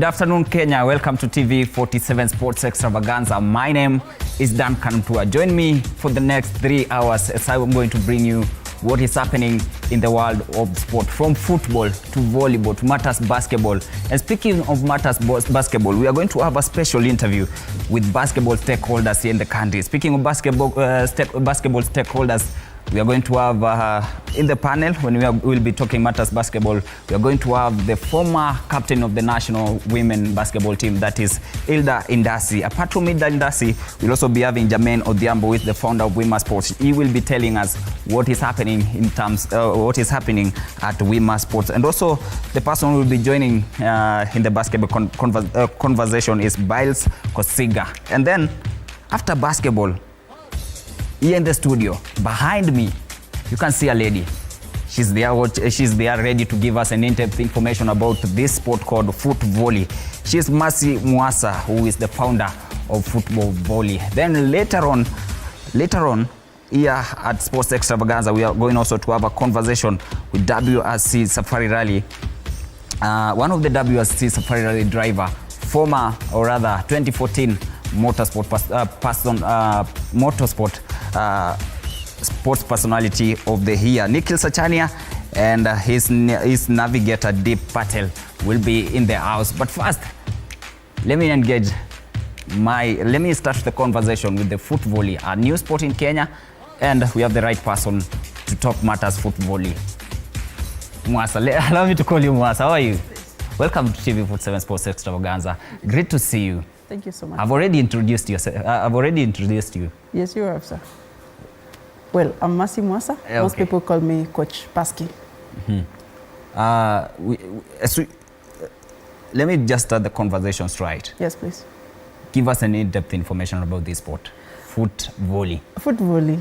Good afternoon, Kenya. Welcome to TV 47 Sports Extravaganza. My name is Dan Kantua. Join me for the next 3 hours as I'm going to bring you what is happening in the world of sport, from football to volleyball to matters basketball. And speaking of matters basketball, we are going to have a special interview with basketball stakeholders here in the country. Speaking of basketball stakeholders, we are going to have in the panel, when we'll be talking matters basketball, we are going to have the former captain of the national women basketball team, that is Hilda Indasi. Apart from Hilda Indasi, we'll also be having Jermaine Odhiambo, who is the founder of Motorsport. He will be telling us what is happening in terms, what is happening at Motorsport. And also, the person who will be joining in the basketball conversation is Biles Kosiga. And then, after basketball, here in the studio, behind me, you can see a lady. She's there ready to give us an in-depth information about this sport called foot volley. She's Mercy Mwasa, who is the founder of Football Volley. Then later on, here at Sports Extravaganza, we are going also to have a conversation with WRC Safari Rally. One of the WRC Safari Rally driver, former, or rather 2014 Motorsport sports personality of the year, Nikhil Sachania, and his navigator Deep Patel will be in the house. But first, let me start the conversation with the foot volley, a new sport in Kenya, and we have the right person to talk matters foot volley. Mwasa, allow me to call you Mwasa. How are you? Welcome to TV 47 Sports Extravaganza. Great to see you. Thank you so much. I've already introduced you. Yes, you have, sir. Well, I'm Mercy Mwasa. Okay. Most people call me Coach Paski. Let me just start the conversation straight. Yes, please. Give us an in-depth information about this sport, foot volley. Foot volley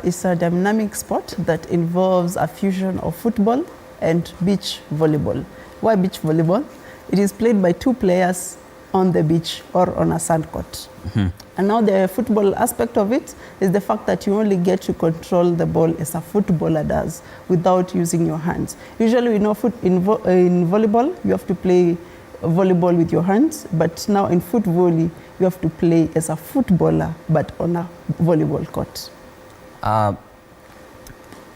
is a dynamic sport that involves a fusion of football and beach volleyball. Why beach volleyball? It is played by two players on the beach or on a sand court. And now the football aspect of it is the fact that you only get to control the ball as a footballer does without using your hands. Usually we know in volleyball you have to play volleyball with your hands, but now in foot volley you have to play as a footballer but on a volleyball court.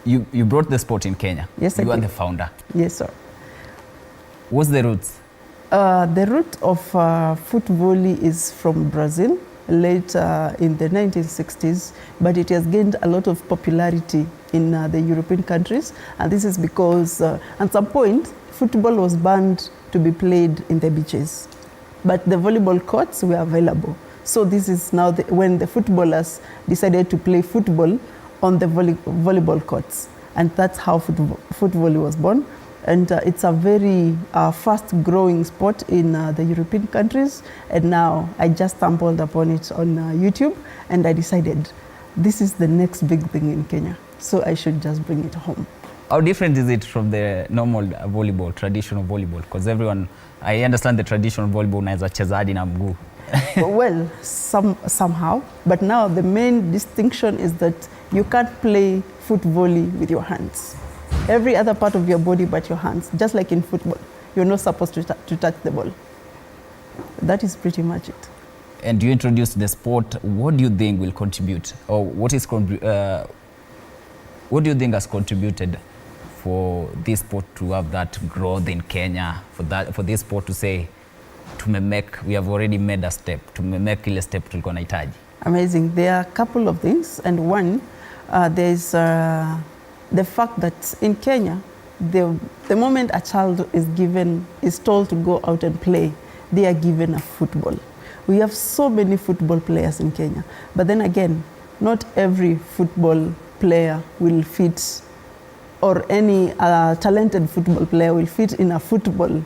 You brought the sport in Kenya. Yes, I did. You are the founder. Yes, sir. What's the roots? The root of foot volley is from Brazil, late in the 1960s, but it has gained a lot of popularity in the European countries, and this is because at some point football was banned to be played in the beaches, but the volleyball courts were available. So this is now when the footballers decided to play football on the volleyball courts, and that's how foot volley was born. And it's a very fast-growing sport in the European countries. And now I just stumbled upon it on YouTube, and I decided this is the next big thing in Kenya, so I should just bring it home. How different is it from the normal volleyball, traditional volleyball? Because I understand the traditional volleyball unaweza cheza hadi na mguu. Well, somehow. But now the main distinction is that you can't play foot volley with your hands. Every other part of your body but your hands, just like in football. You're not supposed to touch the ball. That is pretty much it. And you introduced the sport. What do you think will contribute, or what do you think has contributed for this sport to have that growth in Kenya, for this sport to say, we have already made a step, tumemake ile step tulikuwa nahitaji? Amazing. There are a couple of things, and one, there's the fact that in Kenya, the moment a child is told to go out and play, they are given a football. We have so many football players in Kenya, but then again, not every football player will fit, or any talented football player will fit in a football,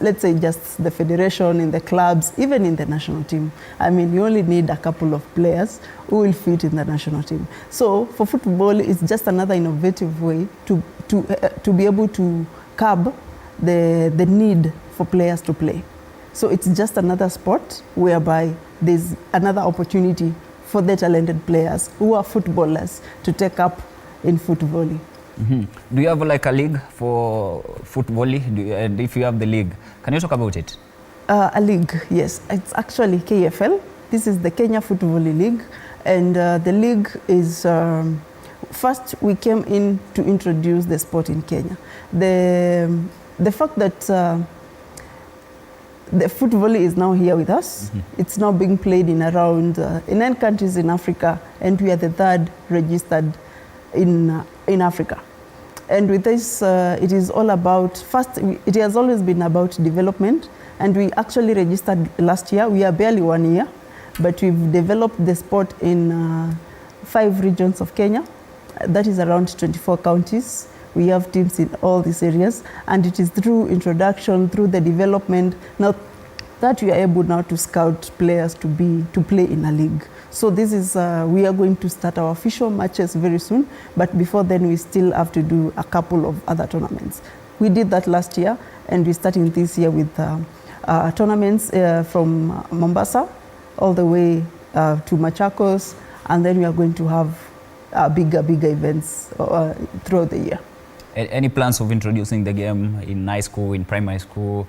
let's say just the federation, in the clubs, even in the national team. I mean, you only need a couple of players who will fit in the national team. So for football, it's just another innovative way to be able to curb the need for players to play. So it's just another sport whereby there's another opportunity for the talented players who are footballers to take up in foot volley. Do you have like a league for footvolley? And if you have the league, can you talk about it? A league, yes. It's actually KFL. This is the Kenya Footvolley League. And the league is, first we came in to introduce the sport in Kenya. The fact that the footvolley is now here with us, it's now being played in around, in 9 countries in Africa, and we are the 3rd registered in Africa. And with this, it is all about, first, it has always been about development, and we actually registered last year. We are barely 1 year, but we've developed the sport in 5 regions of Kenya. That is around 24 counties. We have teams in all these areas, and it is through introduction, through the development, now that we are able now to scout players to play in a league. So this is, we are going to start our official matches very soon, but before then we still have to do a couple of other tournaments. We did that last year, and we're starting this year with tournaments from Mombasa all the way to Machakos, and then we are going to have bigger events throughout the year. Any plans of introducing the game in high school, in primary school?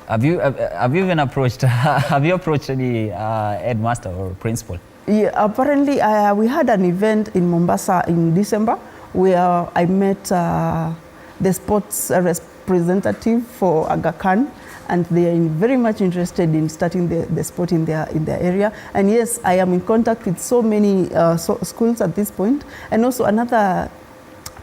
Have you even approached, have you approached any headmaster or principal? Yeah, apparently we had an event in Mombasa in December where I met the sports representative for Aga Khan, and they are very much interested in starting the sport in their area. And yes, I am in contact with so many schools at this point. And also another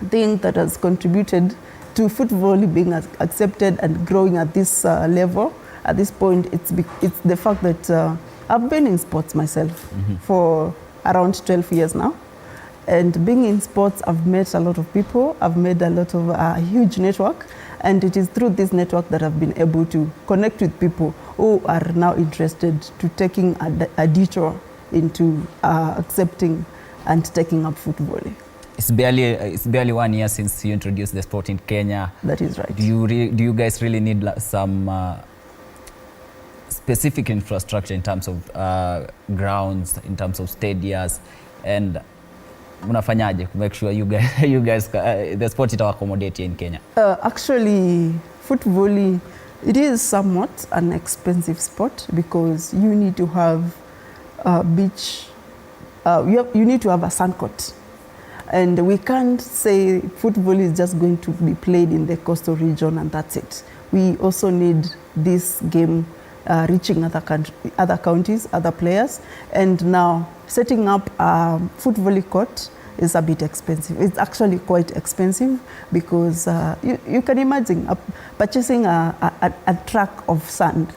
thing that has contributed to footvolley being accepted and growing at this level, at this point, it's the fact that I've been in sports myself for around 12 years now. And being in sports, I've met a lot of people, I've made a lot of a huge network, and it is through this network that I've been able to connect with people who are now interested to taking a detour into accepting and taking up footvolley. It's barely 1 year since you introduced the sport in Kenya. That is right. Do you guys really need some specific infrastructure in terms of grounds, in terms of stadiums, and mnafanyaje to make sure you guys the sport ita accommodate in Kenya? Actually, footvolley, it is somewhat an expensive sport because you need to have a beach, you need to have a sand court. And we can't say football is just going to be played in the coastal region and that's it. We also need this game reaching other counties, other players. And now setting up a footvolley court is a bit expensive. It's actually quite expensive because you can imagine purchasing a truck of sand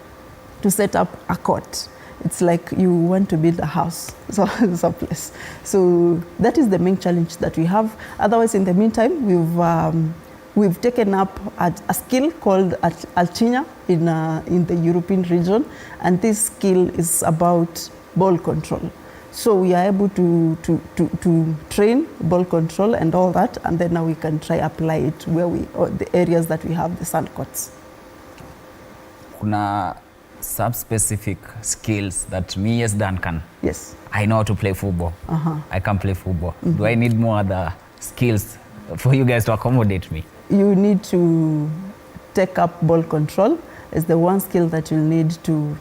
to set up a court. It's like you want to build a house someplace. So that is the main challenge that we have. Otherwise, in the meantime, we've taken up a skill called Alchinya in the European region, and this skill is about ball control. So we are able to train ball control and all that, and then now we can try apply it where or the areas that we have the sand courts. Kuna sub-specific skills that me as Duncan, yes, I know how to play football. I can play football. Do I need more other skills for you guys to accommodate me? You need to take up ball control as the one skill that you'll need to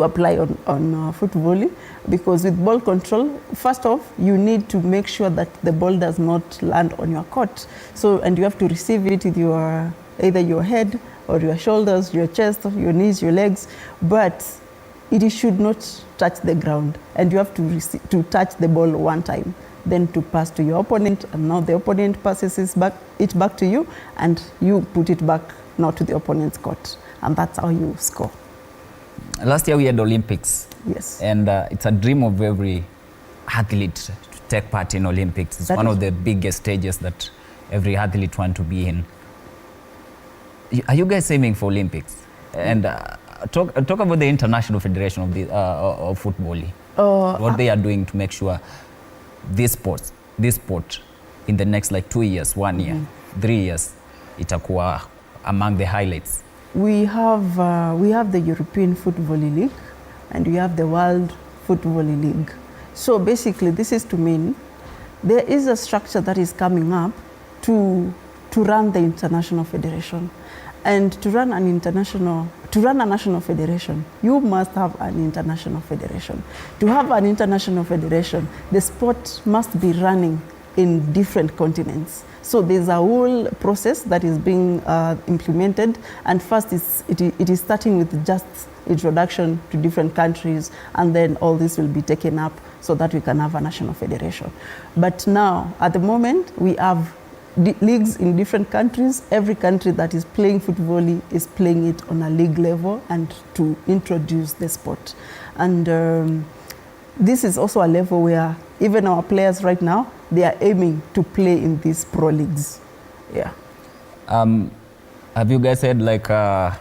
apply on footvolley, because with ball control, first off, you need to make sure that the ball does not land on your court. So, and you have to receive it with either your head or your shoulders, your chest, your knees, your legs, but it should not touch the ground. And you have to touch the ball one time, then to pass to your opponent, and now the opponent passes it back to you, and you put it back now to the opponent's court. And that's how you score. Last year we had Olympics. Yes. And it's a dream of every athlete to take part in Olympics. It's one of the biggest stages that every athlete wants to be in. Are you guys aiming for Olympics? And talk about the International Federation of Football. What they are doing to make sure this sport in the next like 2 years, 1 year, 3 years, itakuwa among the highlights. We have the European Footvolley League and we have the World Footvolley League. So basically this is to mean there is a structure that is coming up to run the international federation. And to run a national federation, you must have an international federation. To have an international federation, the sport must be running in different continents. So there's a whole process that is being implemented, and first it is starting with just introduction to different countries, and then all this will be taken up so that we can have a national federation. But now, at the moment, we have leagues in different countries. Every country that is playing footvolley is playing it on a league level and to introduce the sport. And this is also a level where even our players right now, they are aiming to play in these pro leagues. Yeah. Have you guys had like a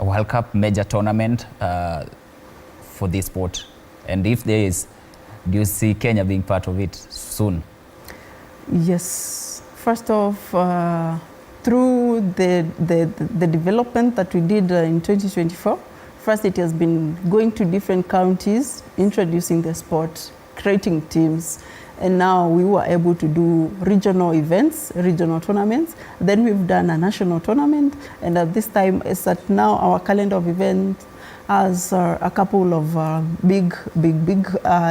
World Cup major tournament for this sport? And if there is, do you see Kenya being part of it soon? Yes. First off, through the development that we did in 2024, first it has been going to different counties, introducing the sport, creating teams, and now we were able to do regional events, regional tournaments. Then we've done a national tournament, and at this time, is that now our calendar of events has a couple of big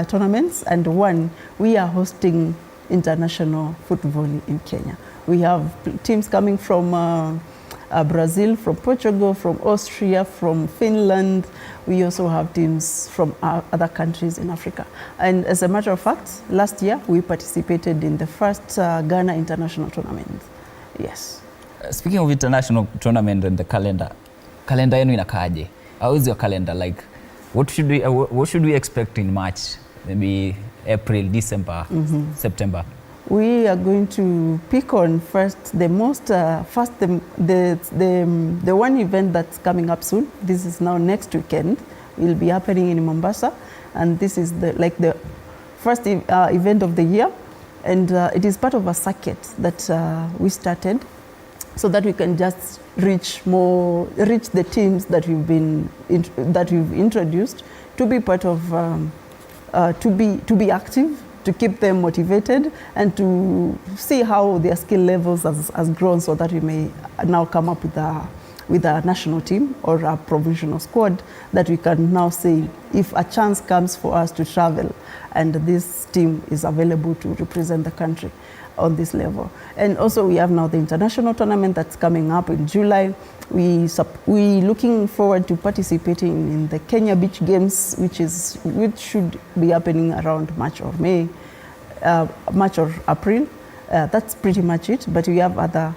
tournaments, and one, we are hosting international footvolley in Kenya. We have teams coming from Brazil, from Portugal, from Austria, from Finland. We also have teams from other countries in Africa. And as a matter of fact, last year we participated in the first Ghana international tournament. Yes. Speaking of international tournament and the calendar yenu inakaaje? How is your calendar? Like, what should we expect in March? Maybe April, December, September? We are going to pick on first the one event that's coming up soon. This is now next weekend. It will be happening in Mombasa, and this is the first event of the year, and it is part of a circuit that we started, so that we can just reach the teams that we've introduced to be part of to be active, to keep them motivated, and to see how their skill levels has grown, so that we may now come up with a national team or a provisional squad that we can now say if a chance comes for us to travel, and this team is available to represent the country on this level. And also we have now the international tournament that's coming up in July. We looking forward to participating in the Kenya Beach Games, which should be happening around March or April. That's pretty much it. But we have other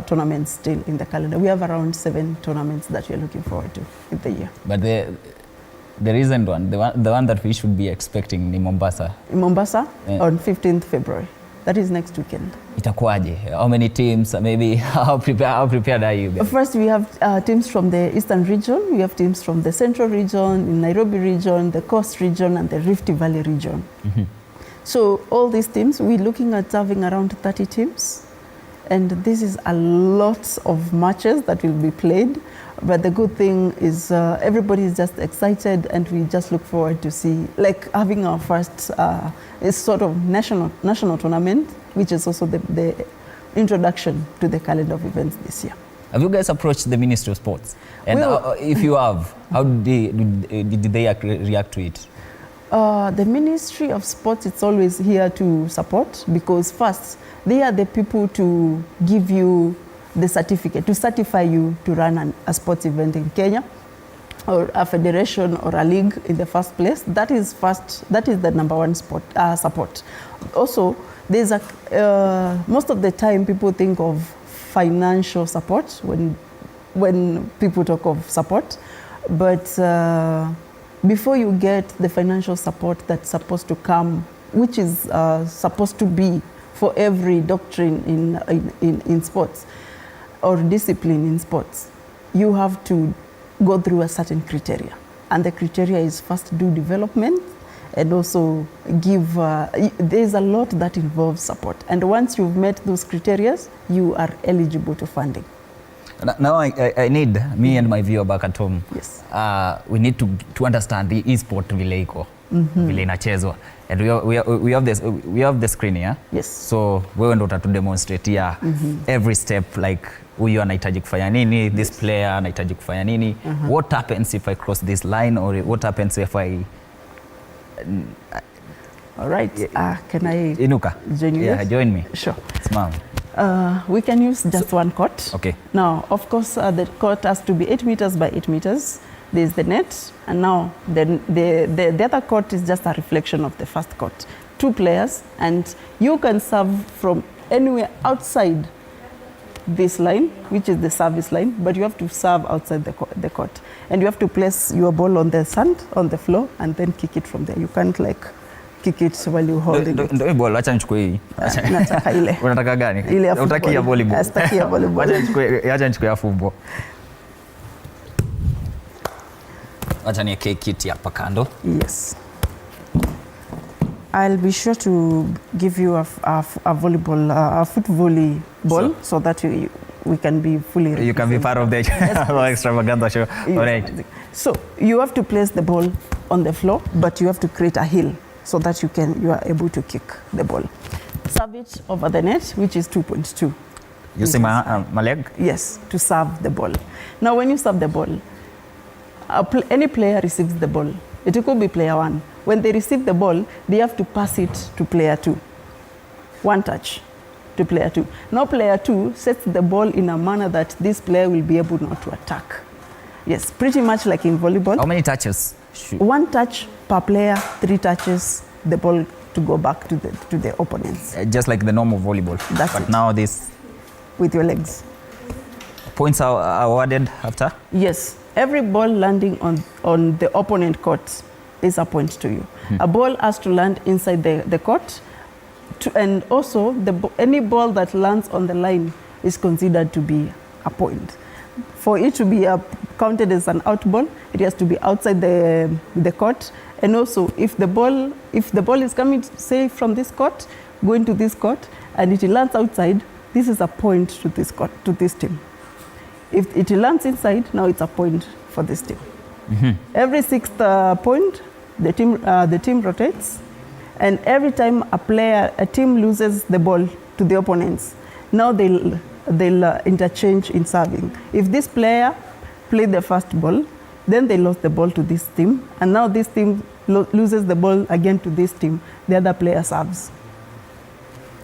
tournaments still in the calendar. We have around 7 tournaments that we are looking forward to in the year. But there isn't one. The one that we should be expecting in Mombasa. In Mombasa, yeah. On 15th February. That is next weekend. Itakuwaje? How many teams? Maybe how prepared are you guys? First, we have teams from the Eastern region. We have teams from the Central region, in Nairobi region, the Coast region, and the Rift Valley region. So all these teams, we're looking at having around 30 teams. And this is a lot of matches that will be played. But the good thing is everybody is just excited, and we just look forward to see, like having our first sort of national tournament, which is also the introduction to the calendar of events this year. Have you guys approached the Ministry of Sports? And if you have, how did they react to it? The Ministry of Sports, it's always here to support, because first, they are the people to give you the certificate, to certify you to run a sports event in Kenya, or a federation or a league in the first place. That is the number one support. Also, there's most of the time people think of financial support when people talk of support, but before you get the financial support that's supposed to come, which is supposed to be for every doctrine in sports or discipline in sports, you have to go through a certain criteria. And the criteria is first do development, and also give, there's a lot that involves support. And once you've met those criteria, you are eligible to funding. Now I need, me and my viewer back at home, yes. We need to understand the e-sport vile iko. vile inachezwa. And we have the screen here. Yes. So wewe ndo utatudemonstratea every step, like huyu anahitaji kufanya nini, this player anahitaji kufanya nini, what happens if I cross this line, or what happens if I all right. Can I inuka join you? Yeah, join me. Sure. Simama. We can use just one court. Okay. Now, of course, the court has to be 8 meters by 8 meters. There's the net, and now the other court is just a reflection of the first court. 2 players, and you can serve from anywhere outside this line, which is the service line, but you have to serve outside the court. And you have to place your ball on the sand, on the floor, and then kick it from there. You can't like kick it while you holding it. Ndio ball, acha nichukue hii. Nataka ile. Unataka gani? Ile ya Unataka ya volleyball. Sitaki ya volleyball. Acha nichukue ya fumbo. Acha niweke kiti hapa kando. Yes. I'll be sure to give you a volleyball, a foot volley ball, so that we can be fully. You can be part of the Extravaganza show. Yes. All right. So you have to place the ball on the floor, but you have to create a hill so that you are able to kick the ball. Serve it over the net, which is 2.2. You see my leg? Yes, to serve the ball. Now, when you serve the ball, any player receives the ball. It could be player 1. When they receive the ball, they have to pass it to player 2. 1 touch to player 2. Now player 2 sets the ball in a manner that this player will be able not to attack. Yes, pretty much like in volleyball. How many touches? 1 touch per player, 3 touches, the ball to go back to the opponents. Just like the normal volleyball. That's but it. Now this... With your legs. Points are awarded after? Yes. Every ball landing on the opponent court is a point to you. A ball has to land inside the court, and also any ball that lands on the line is considered to be a point. For it to be counted as an out ball, it has to be outside the court. And also, if the ball is coming, say from this court, going to this court, and it lands outside, this is a point to this court, to this team. If it lands inside, now it's a point for this team. Every 6th point, the team rotates, and every time a team loses the ball to the opponents, now they'll interchange in serving. If this player played the first ball, then they lost the ball to this team, and now this team loses the ball again to this team. The other player serves.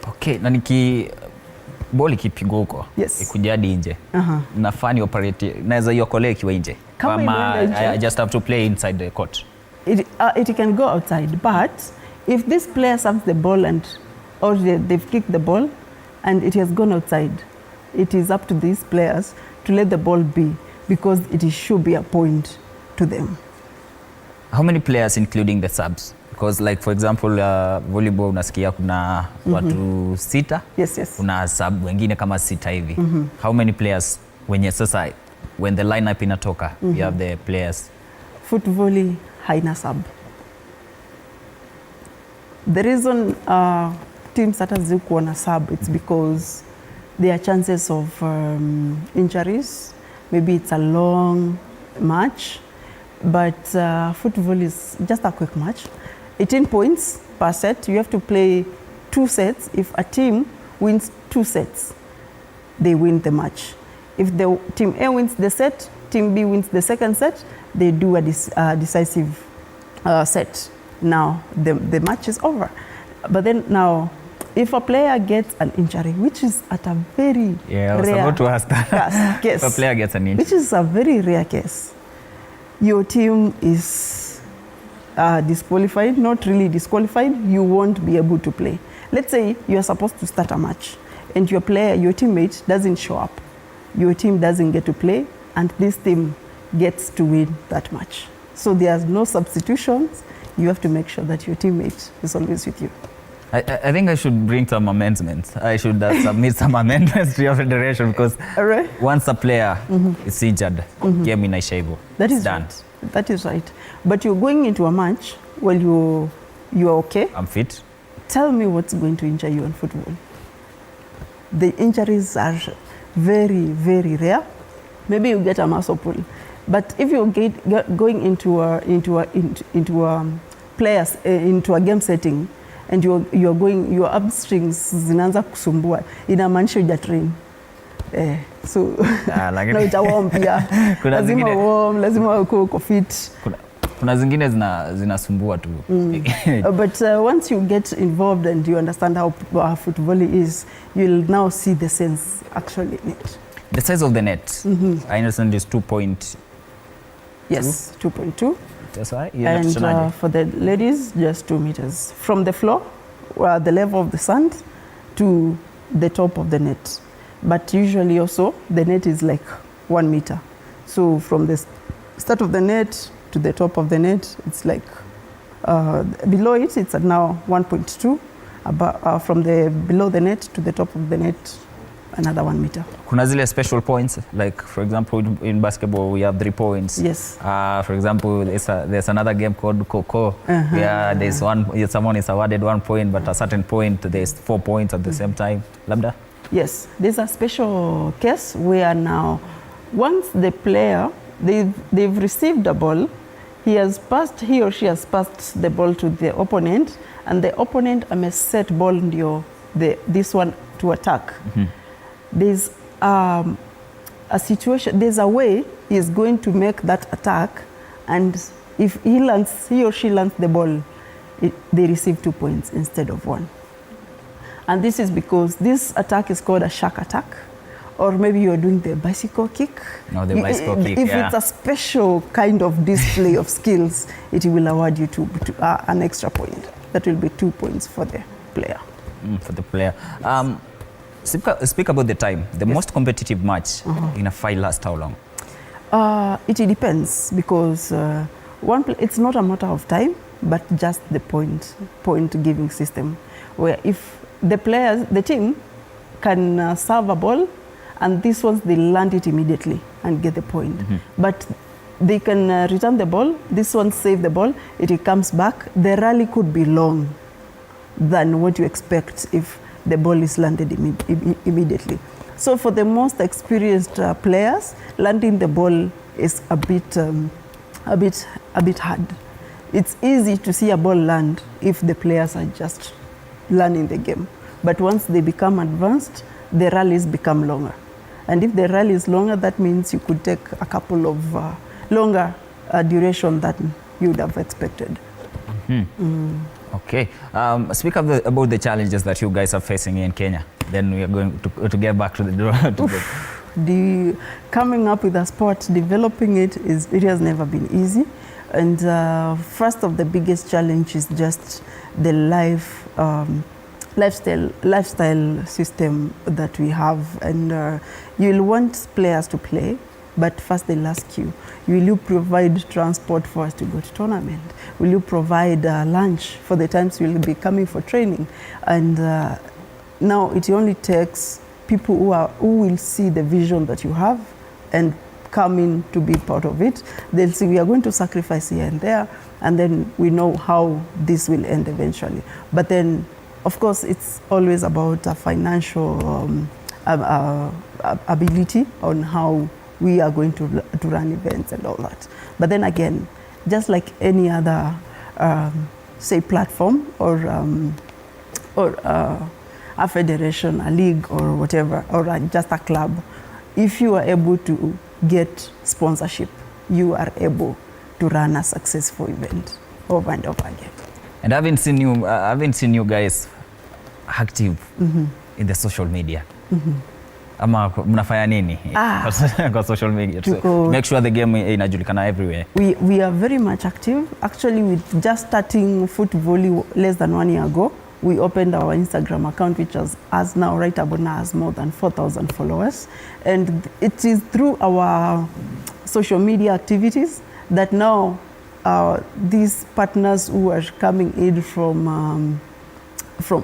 Okay, na ball ikipigwa huko, yes, ikuja hadi nje, nafani operate, naweza iokolea ikiwa nje, kama I just have to play inside the court. It can go outside, but if this player serves the ball or they've kicked the ball and it has gone outside, it is up to these players to let the ball be, because it should be a point to them. How many players including the subs? Because like for example volleyball unasikia kuna watu 6. Yes, yes. Kuna sub wengine kama 6 hivi. How many players wenye sasa when the lineup inatoka you have the players? Foot volley haina sub. The reason teams hata zikuwa na sub, it's because there are chances of injuries. Maybe it's a long match, but foot volley is just a quick match. 18 points per set. You have to play 2 sets. If a team wins 2 sets, they win the match. If the team A wins the set, team B wins the second set, they do a decisive set. Now the match is over. But then now, if a player gets an injury, which is at a very I was rare about to ask that. case, If a player gets an injury, which is a very rare case, your team is disqualified, not really disqualified, you won't be able to play. Let's say you are supposed to start a match and your teammate doesn't show up. Your team doesn't get to play, and this team gets to win that match. So there's no substitutions. You have to make sure that your teammate is always with you. I think I should bring some amendments. I should submit some amendments to your federation, because once a player is injured, game inaisha hivyo. That is done. Right. That is right. But you're going into a match while you are okay. I'm fit. Tell me what's going to injure you in football. The injuries are very, very rare. Maybe you get a muscle pull, but if you're going into a players into a game setting and you're going, your upstrings zinaanza kusumbua, inamaanisha hujatrain. So lakini no, itawarm pia. Lazima warm, lazima uko fit. Kuna zingine zinasumbua tu. But once you get involved and you understand how footvolley is, you'll now see the sense actually in it. The size of the net, I understand is 2.2. Yes, 2.2. That's right. And for the ladies, just 2 meters from the floor, the level of the sand, to the top of the net. But usually also the net is like 1 meter. So from the start of the net to the top of the net, it's like below it, it's at now 1.2. From the below the net to the top of the net, another 1 meter. Kuna zile special points, like for example in basketball we have 3 points. Yes. For example, there's another game called Coco, where there's someone is awarded 1 point, but at a certain point there's 4 points at the same time. Labda? Yes, there's a special case where now, once the player, they've received the ball, he or she has passed the ball to the opponent, and the opponent may set ball this one to attack. There's a situation, there's a way he's going to make that attack, and if he or she lands the ball, they receive 2 points instead of 1. And this is because this attack is called a shark attack, or maybe you're doing the bicycle kick. No, the bicycle kick, If it's a special kind of display of skills, it will award you an extra point. That will be 2 points for the player. For the player. Speak about the time. The most competitive match in a fight lasts how long? It depends, because it's not a matter of time, but just the point giving system, where if the team can serve a ball, and these ones they land it immediately and get the point. But they can return the ball, this one save the ball, it comes back. The rally could be long than what you expect if the ball is landed immediately. So for the most experienced players, landing the ball is a bit hard. It's easy to see a ball land if the players are just learning the game. But once they become advanced, the rallies become longer. And if the rally is longer, that means you could take a couple of longer duration than you would have expected. Okay. Speak about the challenges that you guys are facing in Kenya. Then we are going to get back to the coming up with a sport, developing it has never been easy. And first of the biggest challenge is just the lifestyle system that we have. And you'll want players to play, but first they'll ask you, will you provide transport for us to go to tournament? Will you provide lunch for the times we'll be coming for training? And now it only takes people who will see the vision that you have and come in to be part of it. They'll see we are going to sacrifice here and there, and then we know how this will end eventually. But then, of course, it's always about a financial ability on how we are going to run events and all that. But then again, just like any other, say, platform or a federation, a league or whatever, or just a club, if you are able to get sponsorship, you are able to run a successful event over and over again. And I haven't seen you guys active in the social media. Ama mnafanya nini kwa social media to make sure the game inajulikana everywhere? We are very much active. Actually, with just starting footvolley less than 1 year ago, we opened our Instagram account, which has now right about now has more than 4,000 followers. And it is through our social media activities that now these partners who are coming in from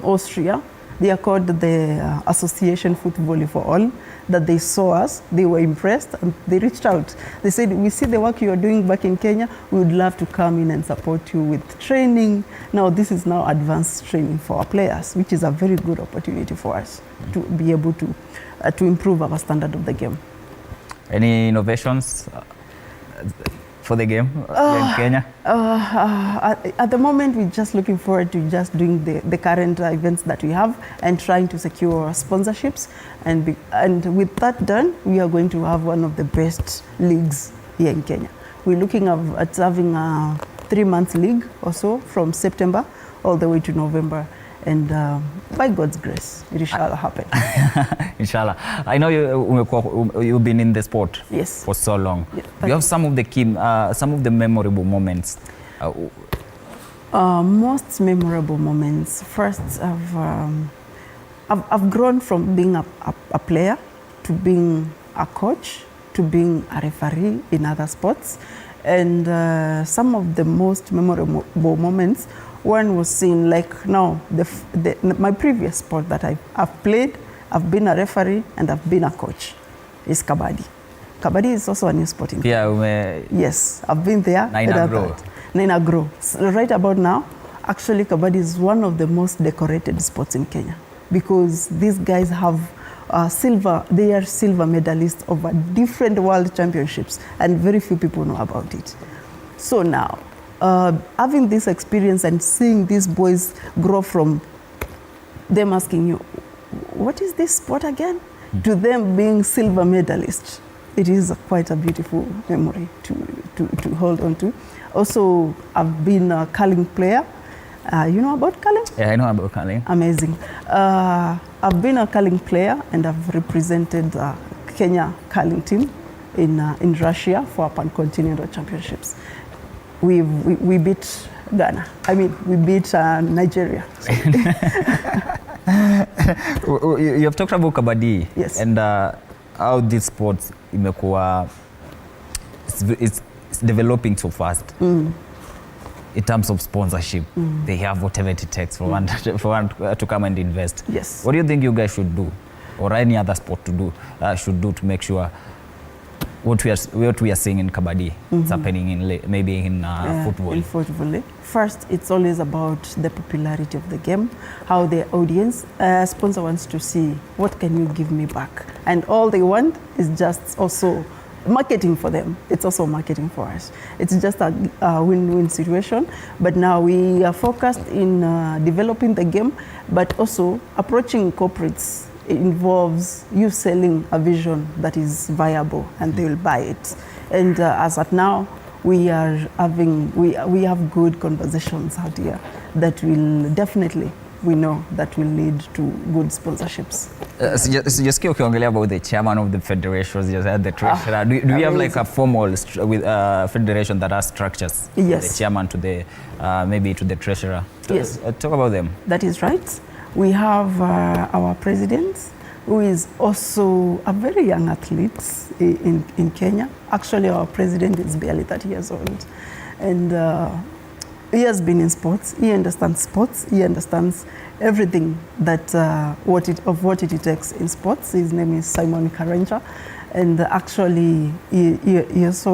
Austria, they are called the Association Footvolley for All, that they saw us, they were impressed, and they reached out. They said, we see the work you are doing back in Kenya, we would love to come in and support you with training. Now this is now advanced training for our players, which is a very good opportunity for us to be able to improve our standard of the game. Any innovations for the game here in Kenya? At the moment, we're just looking forward to just doing the current events that we have and trying to secure sponsorships. And with that done, we are going to have one of the best leagues here in Kenya. We're looking at having a 3-month league or so from September all the way to November. And by God's grace, it shall happen. Inshallah. I know you've been in the sport yes. for so long. Yeah, you have some of the key, some of the memorable moments. Most memorable moments. First, I've grown from being a player to being a coach to being a referee in other sports. And some of the most memorable moments, one was seeing like now, my previous sport that I've played, I've been a referee and I've been a coach, is Kabaddi. Kabaddi is also a new sport in Kenya. Yes, I've been there. Naina Grow. So right about now, actually Kabaddi is one of the most decorated sports in Kenya because these guys have they are silver medalists of different world championships and very few people know about it. So now, having this experience and seeing these boys grow from them asking you, what is this sport again? To them being silver medalists. It is quite a beautiful memory to hold on to. Also, I've been a curling player. You know about curling? Yeah, I know about curling. Amazing. I've been a curling player and I've represented Kenya curling team in Russia for Pan-Continental Championships. We beat Ghana. I mean, we beat Nigeria. You have talked about Kabaddi. Yes. And how this sport it's developing so fast. In terms of sponsorship, they have whatever it takes for one to come and invest. Yes. What do you think you guys should do, or any other sport should do to make sure what we are seeing in Kabaddi is happening in maybe in football? In football. First, it's always about the popularity of the game, how the audience sponsor wants to see what can you give me back, and all they want is just also marketing for them. It's also marketing for us. It's just a win-win situation. But now we are focused in developing the game, but also approaching corporates. It involves you selling a vision that is viable and they will buy it. And as at now, we have good conversations out here that will definitely, we know that will lead to good sponsorships. Sijasikia ukiongelea about the chairman of the federations, you said the treasurer. Do you have like a formal federation that has structures? Yes. The chairman to the maybe to the treasurer. Yes. Talk about them. That is right. We have our president, who is also a very young athlete in Kenya. Actually, our president is barely 30 years old. And he has been in sports. He understands sports. He understands everything that what it takes in sports. His name is Simon Karanja, and actually he's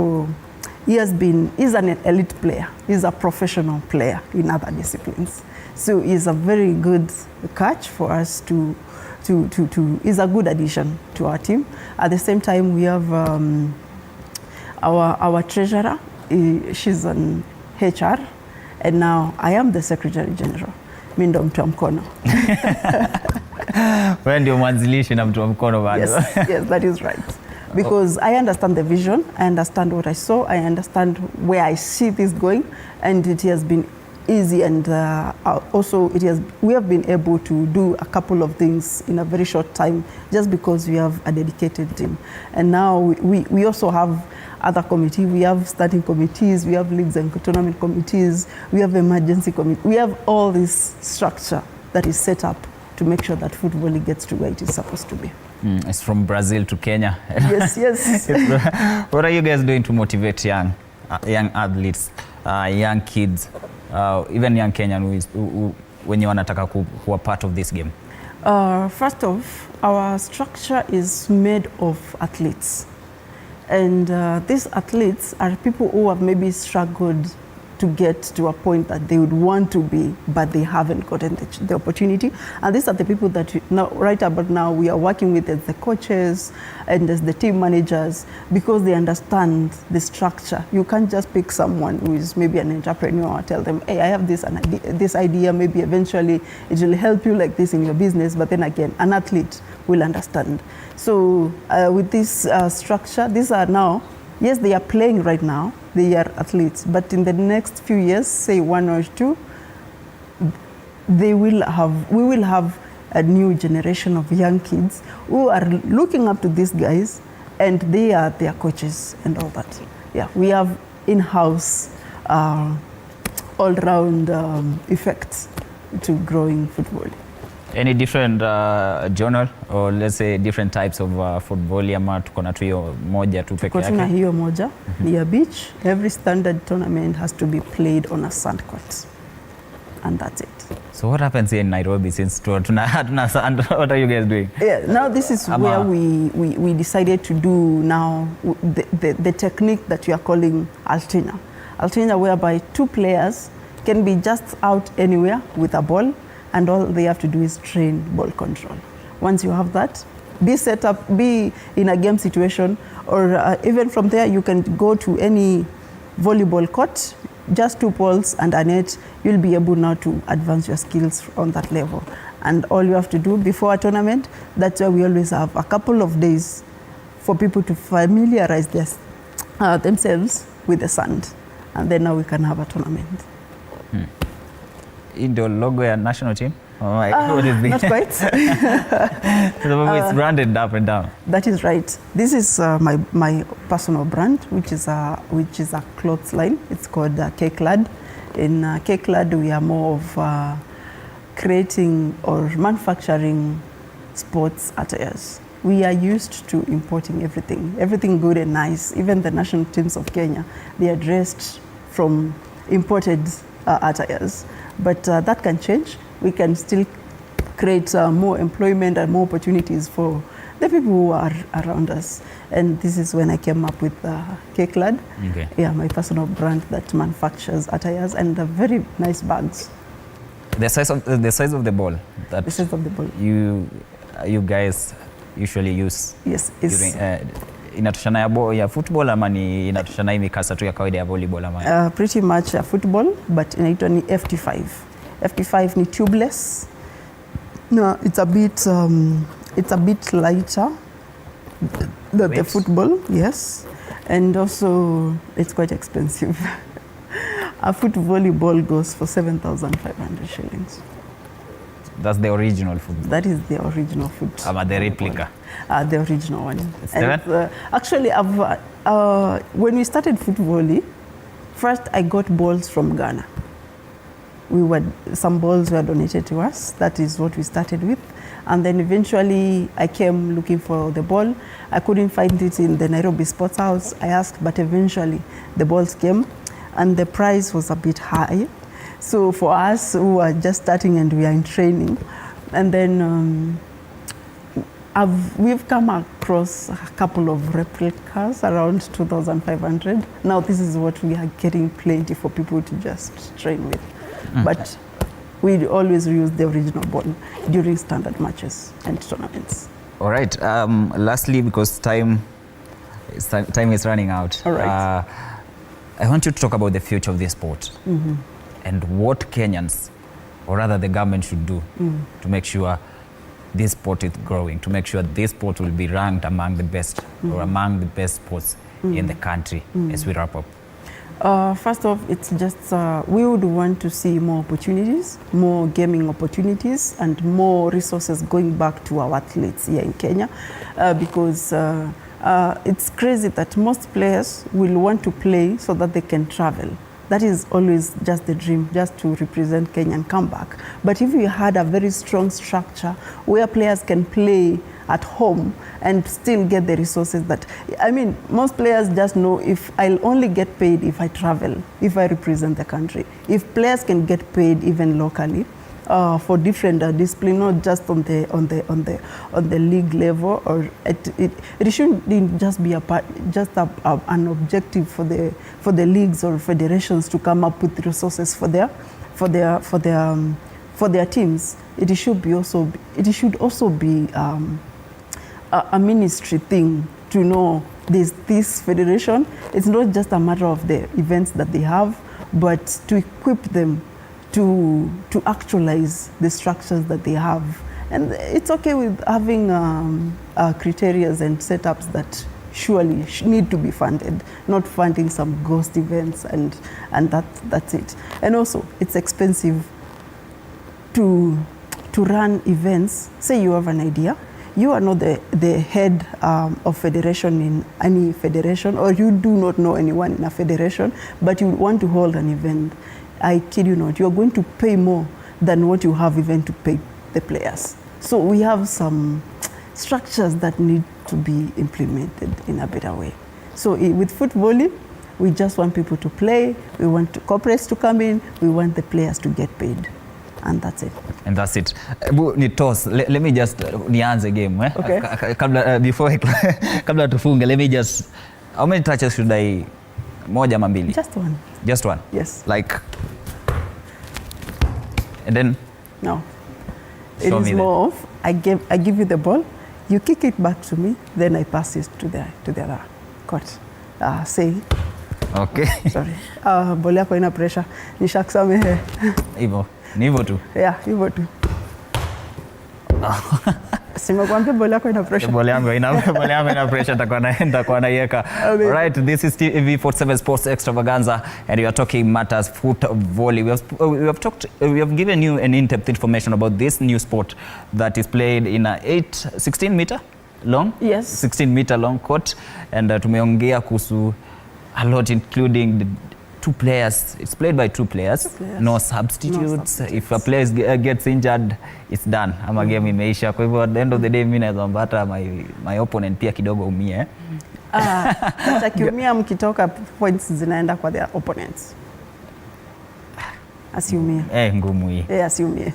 an elite player. He's a professional player in other disciplines. So he's a very good catch for us he's a good addition to our team. At the same time, we have our treasurer. She's an HR. And now I am the Secretary General. Mimi ndo mtu wa mkono. Wewe ndio mwanzilishi na mtu wa mkono bado. Yes, that is right. Because I understand the vision, I understand what I saw, I understand where I see this going, and it has been easy, and also we have been able to do a couple of things in a very short time just because we have a dedicated team. And now we also have other committees. We have starting committees, we have leagues and tournament committees, we have emergency committee. We have all this structure that is set up to make sure that football gets to where it is supposed to be. It's from Brazil to Kenya. Yes. What are you guys doing to motivate young athletes, young kids, even young Kenyans who when you wanataka who are part of this game? First off, our structure is made of athletes. And these athletes are people who have maybe struggled to get to a point that they would want to be, but they haven't gotten the opportunity. And these are the people that now, right about now, we are working with as the coaches and as the team managers, because they understand the structure. You can't just pick someone who is maybe an entrepreneur, tell them, hey, I have this idea, maybe eventually it will help you like this in your business, but then again, an athlete will understand. So with this structure, these are now, yes, they are playing right now, they are athletes, but in the next few years, say 1 or 2, we will have a new generation of young kids who are looking up to these guys, and they are their coaches and all that. Yeah, we have in-house all-round effects to growing football. Any different journal or let's say different types of football, ama tuko na tu hiyo moja tu peke yake? Tuna hiyo moja ni ya beach. Every standard tournament has to be played on a sand court, and that's it. So what happens here in Nairobi since tuna sand? What are you guys doing? Yeah, now this is where we decided to do now the technique that we are calling Altina. Altina, whereby 2 players can be just out anywhere with a ball, and all they have to do is train ball control. Once you have that, be set up, be in a game situation, or even from there you can go to any volleyball court, just 2 balls and a net. You'll be able now to advance your skills on that level. And all you have to do before a tournament, that's why we always have a couple of days for people to familiarize themselves with the sand. And then now we can have a tournament. In the logo ya national team? Oh, not quite. It's branded up and down. That is right. This is my personal brand, which is a clothes line. It's called K-Clad. In K-Clad, we are more of creating or manufacturing sports attires. We are used to importing everything good and nice. Even the national teams of Kenya, they are dressed from imported attires. But that can change. We can still create more employment and more opportunities for the people who are around us. And this is when I came up with K-Clad. Okay. Yeah, my personal brand that manufactures attires and very nice bags. The size of the ball that the size of the ball you guys usually use. Yes, inatoshana ya football ama ni inatoshana hii mikasa tu ya kawaida ya volleyball ama? Pretty much football, but inaitwa ni FT5. FT5 ni tubeless. No, it's a bit lighter than the football, yes. And also it's quite expensive. A foot volleyball goes for 7,500 shillings. That's the original foot. That is the original foot. The replica. The original one. And, actually, when we started foot volley, first I got balls from Ghana. Some balls were donated to us. That is what we started with. And then eventually I came looking for the ball. I couldn't find it in the Nairobi Sports House. I asked, but eventually the balls came and the price was a bit high. So for us who are just starting and we are in training, and then we've come across a couple of replicas around 2,500. Now this is what we are getting plenty for people to just train with. But we always use the original ball during standard matches and tournaments. All right. Lastly, because time is running out. All right. I want you to talk about the future of this sport and what Kenyans, or rather the government, should do to make sure this sport is growing, to make sure this sport will be ranked among the best or among the best sports in the country as we wrap up. First off, it's just we would want to see more opportunities, more gaming opportunities, and more resources going back to our athletes here in Kenya, because it's crazy that most players will want to play so that they can travel. That is always just the dream, just to represent Kenya and come back. But if you had a very strong structure where players can play at home and still get the resources that, I mean, most players just know if I'll only get paid if I travel, if I represent the country. If players can get paid even locally, for different discipline, not just on the league level, or it shouldn't just be an objective for the leagues or federations to come up with resources for their teams. It should also be a ministry thing to know this federation. It's not just a matter of the events that they have, but to equip them to actualize the structures that they have. And it's okay with having criteria and setups that surely need to be funded, not funding some ghost events and that's it. And also, it's expensive to run events. Say you have an idea, you are not the head of federation in any federation, or you do not know anyone in a federation, but you want to hold an event. I kid you not, you're going to pay more than what you have even to pay the players. So we have some structures that need to be implemented in a better way. So with footvolley, we just want people to play, we want corporates to come in, we want the players to get paid. And that's it. And that's it. Ni toss. Let me just nianze game. Okay. Kabla tufunge, let me just, how many touches should I, moja ama mbili? Just one. Just one? Yes. Like, and then? No. It is more of, I give you the ball, you kick it back to me, then I pass it to the other court. Say. Okay. Sorry. Ball yako ina pressure. Nishakusamehe. Hivyo. Ni hivyo tu? Yeah, hivyo tu. Simekwambia ball yako ina pressure. Ball yangu ina pressure, nitakuwa naiweka. All right, this is TV47 Sports Extravaganza, and we are talking matters foot volley. We have given you an in-depth information about this new sport that is played in a 16 meter long? Yes. 16 meter long court, and tumeongea kuhusu a lot, including the two players. It's played by two players. No substitutes. If a player gets injured, it's done. Ama game imeisha. Kwa hivyo at the end of the day, mimi naweza mbata my opponent pia kidogo umie. Hata kiumia mkitoka, points zinaenda kwa their opponents. Asiumie. Ngumu hii. Asiumie.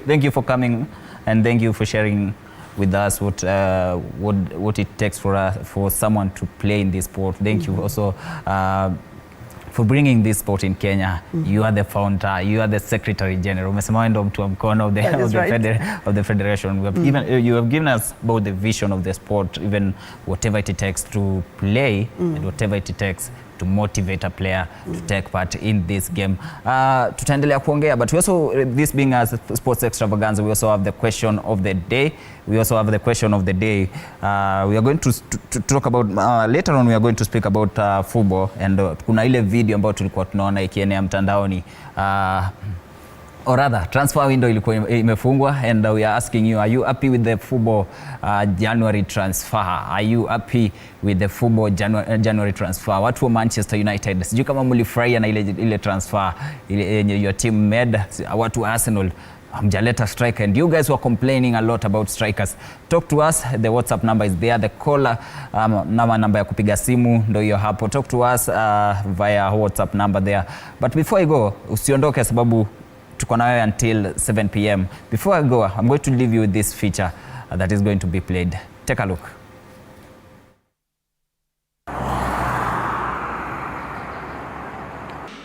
Thank you for coming, and thank you for sharing with us what it takes for someone to play in this sport. Thank you also for bringing this sport in Kenya. You are the founder, you are the secretary general. Umesema ndo mtu wa mkono of the federation. You have given us both the vision of the sport, even whatever it takes to play and whatever it takes to motivate a player to take part in this game. Tutaendelea kuongea, but we also, this being a sports extravaganza, we also have the question of the day. We are going to talk about, later on we are going to speak about football, and kuna ile video ambayo tulikuwa tunaona ikienea mtandaoni, or rather transfer window ilikuwa imefungwa, and we are asking you, are you happy with the football January transfer? Are you happy with the football January transfer? Watu wa Manchester United, sijui kama mlifurahia na ile transfer ile your team made. Watu wa Arsenal, hamjaleta striker, and you guys were complaining a lot about strikers. Talk to us. The WhatsApp number is there. The caller number ya kupiga simu ndio hiyo hapo. Talk to us via WhatsApp number there. But before I go, usiondoke sababu tuko na wewe until 7 p.m. Before I go, I'm going to leave you with this feature that is going to be played. Take a look.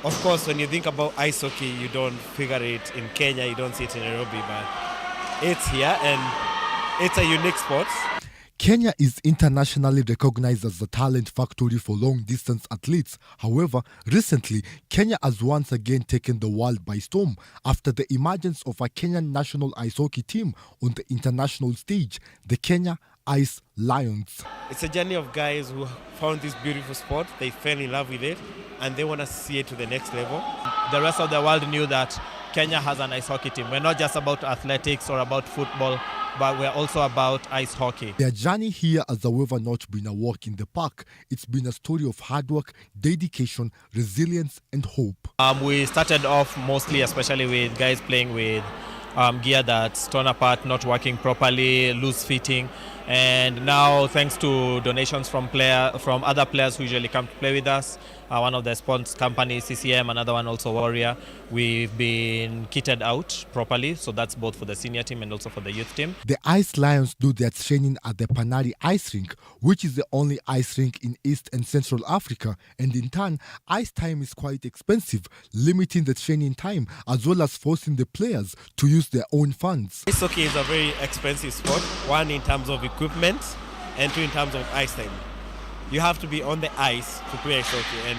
Of course, when you think about ice hockey, you don't figure it in Kenya, you don't see it in Nairobi, but it's here and it's a unique sport. Kenya is internationally recognized as a talent factory for long-distance athletes. However, recently, Kenya has once again taken the world by storm after the emergence of a Kenyan national ice hockey team on the international stage, the Kenya Ice Lions. It's a journey of guys who found this beautiful sport, they fell in love with it, and they want to see it to the next level. The rest of the world knew that Kenya has an ice hockey team. We're not just about athletics or about football, but we're also about ice hockey. Their journey here has, however, not been a walk in the park. It's been a story of hard work, dedication, resilience, and hope. We started off mostly, especially with guys playing with gear that's torn apart, not working properly, loose fitting. And now, thanks to donations from other players who usually come to play with us, one of the sports companies, CCM, another one also Warrior, we've been kitted out properly. So that's both for the senior team and also for the youth team. The Ice Lions do their training at the Panari Ice Rink, which is the only ice rink in East and Central Africa. And in turn, ice time is quite expensive, limiting the training time as well as forcing the players to use their own funds. Ice hockey is a very expensive sport, one in terms of equipment and two in terms of ice time. You have to be on the ice to play ice hockey, and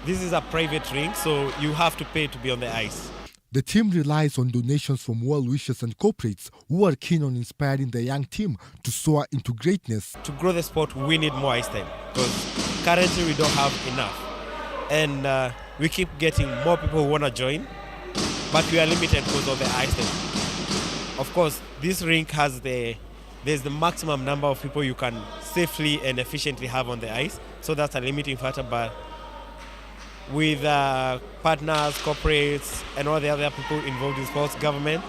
this is a private rink, so you have to pay to be on the ice. The team relies on donations from well-wishers and corporates who are keen on inspiring the young team to soar into greatness. To grow the sport, we need more ice time because currently we don't have enough. And we keep getting more people who want to join, but we are limited because of the ice time. Of course, this rink has there's the maximum number of people you can safely and efficiently have on the ice, so that's a limiting factor. But with partners, corporates, and all the other people involved in sports, government,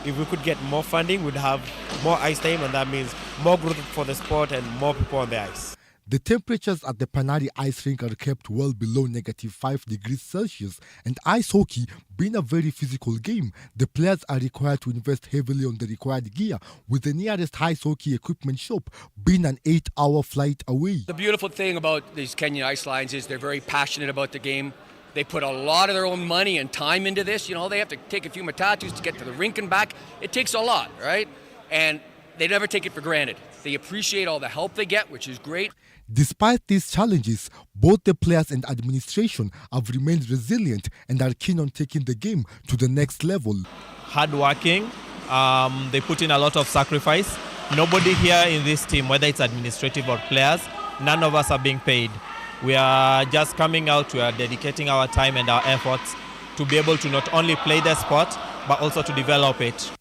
if we could get more funding, we'd have more ice time, and that means more growth for the sport and more people on the ice. The temperatures at the Panari Ice Rink are kept well below -5 degrees Celsius, and ice hockey being a very physical game, the players are required to invest heavily on the required gear, with the nearest ice hockey equipment shop being an 8-hour flight away. The beautiful thing about these Kenyan Ice Lions is they're very passionate about the game. They put a lot of their own money and time into this. You know, they have to take a few matatus to get to the rink and back. It takes a lot, right? And they never take it for granted. They appreciate all the help they get, which is great. Despite these challenges, both the players and administration have remained resilient and are keen on taking the game to the next level. Hardworking, they put in a lot of sacrifice. Nobody here in this team, whether it's administrative or players, none of us are being paid. We are just coming out, we are dedicating our time and our efforts to be able to not only play the sport, but also to develop it.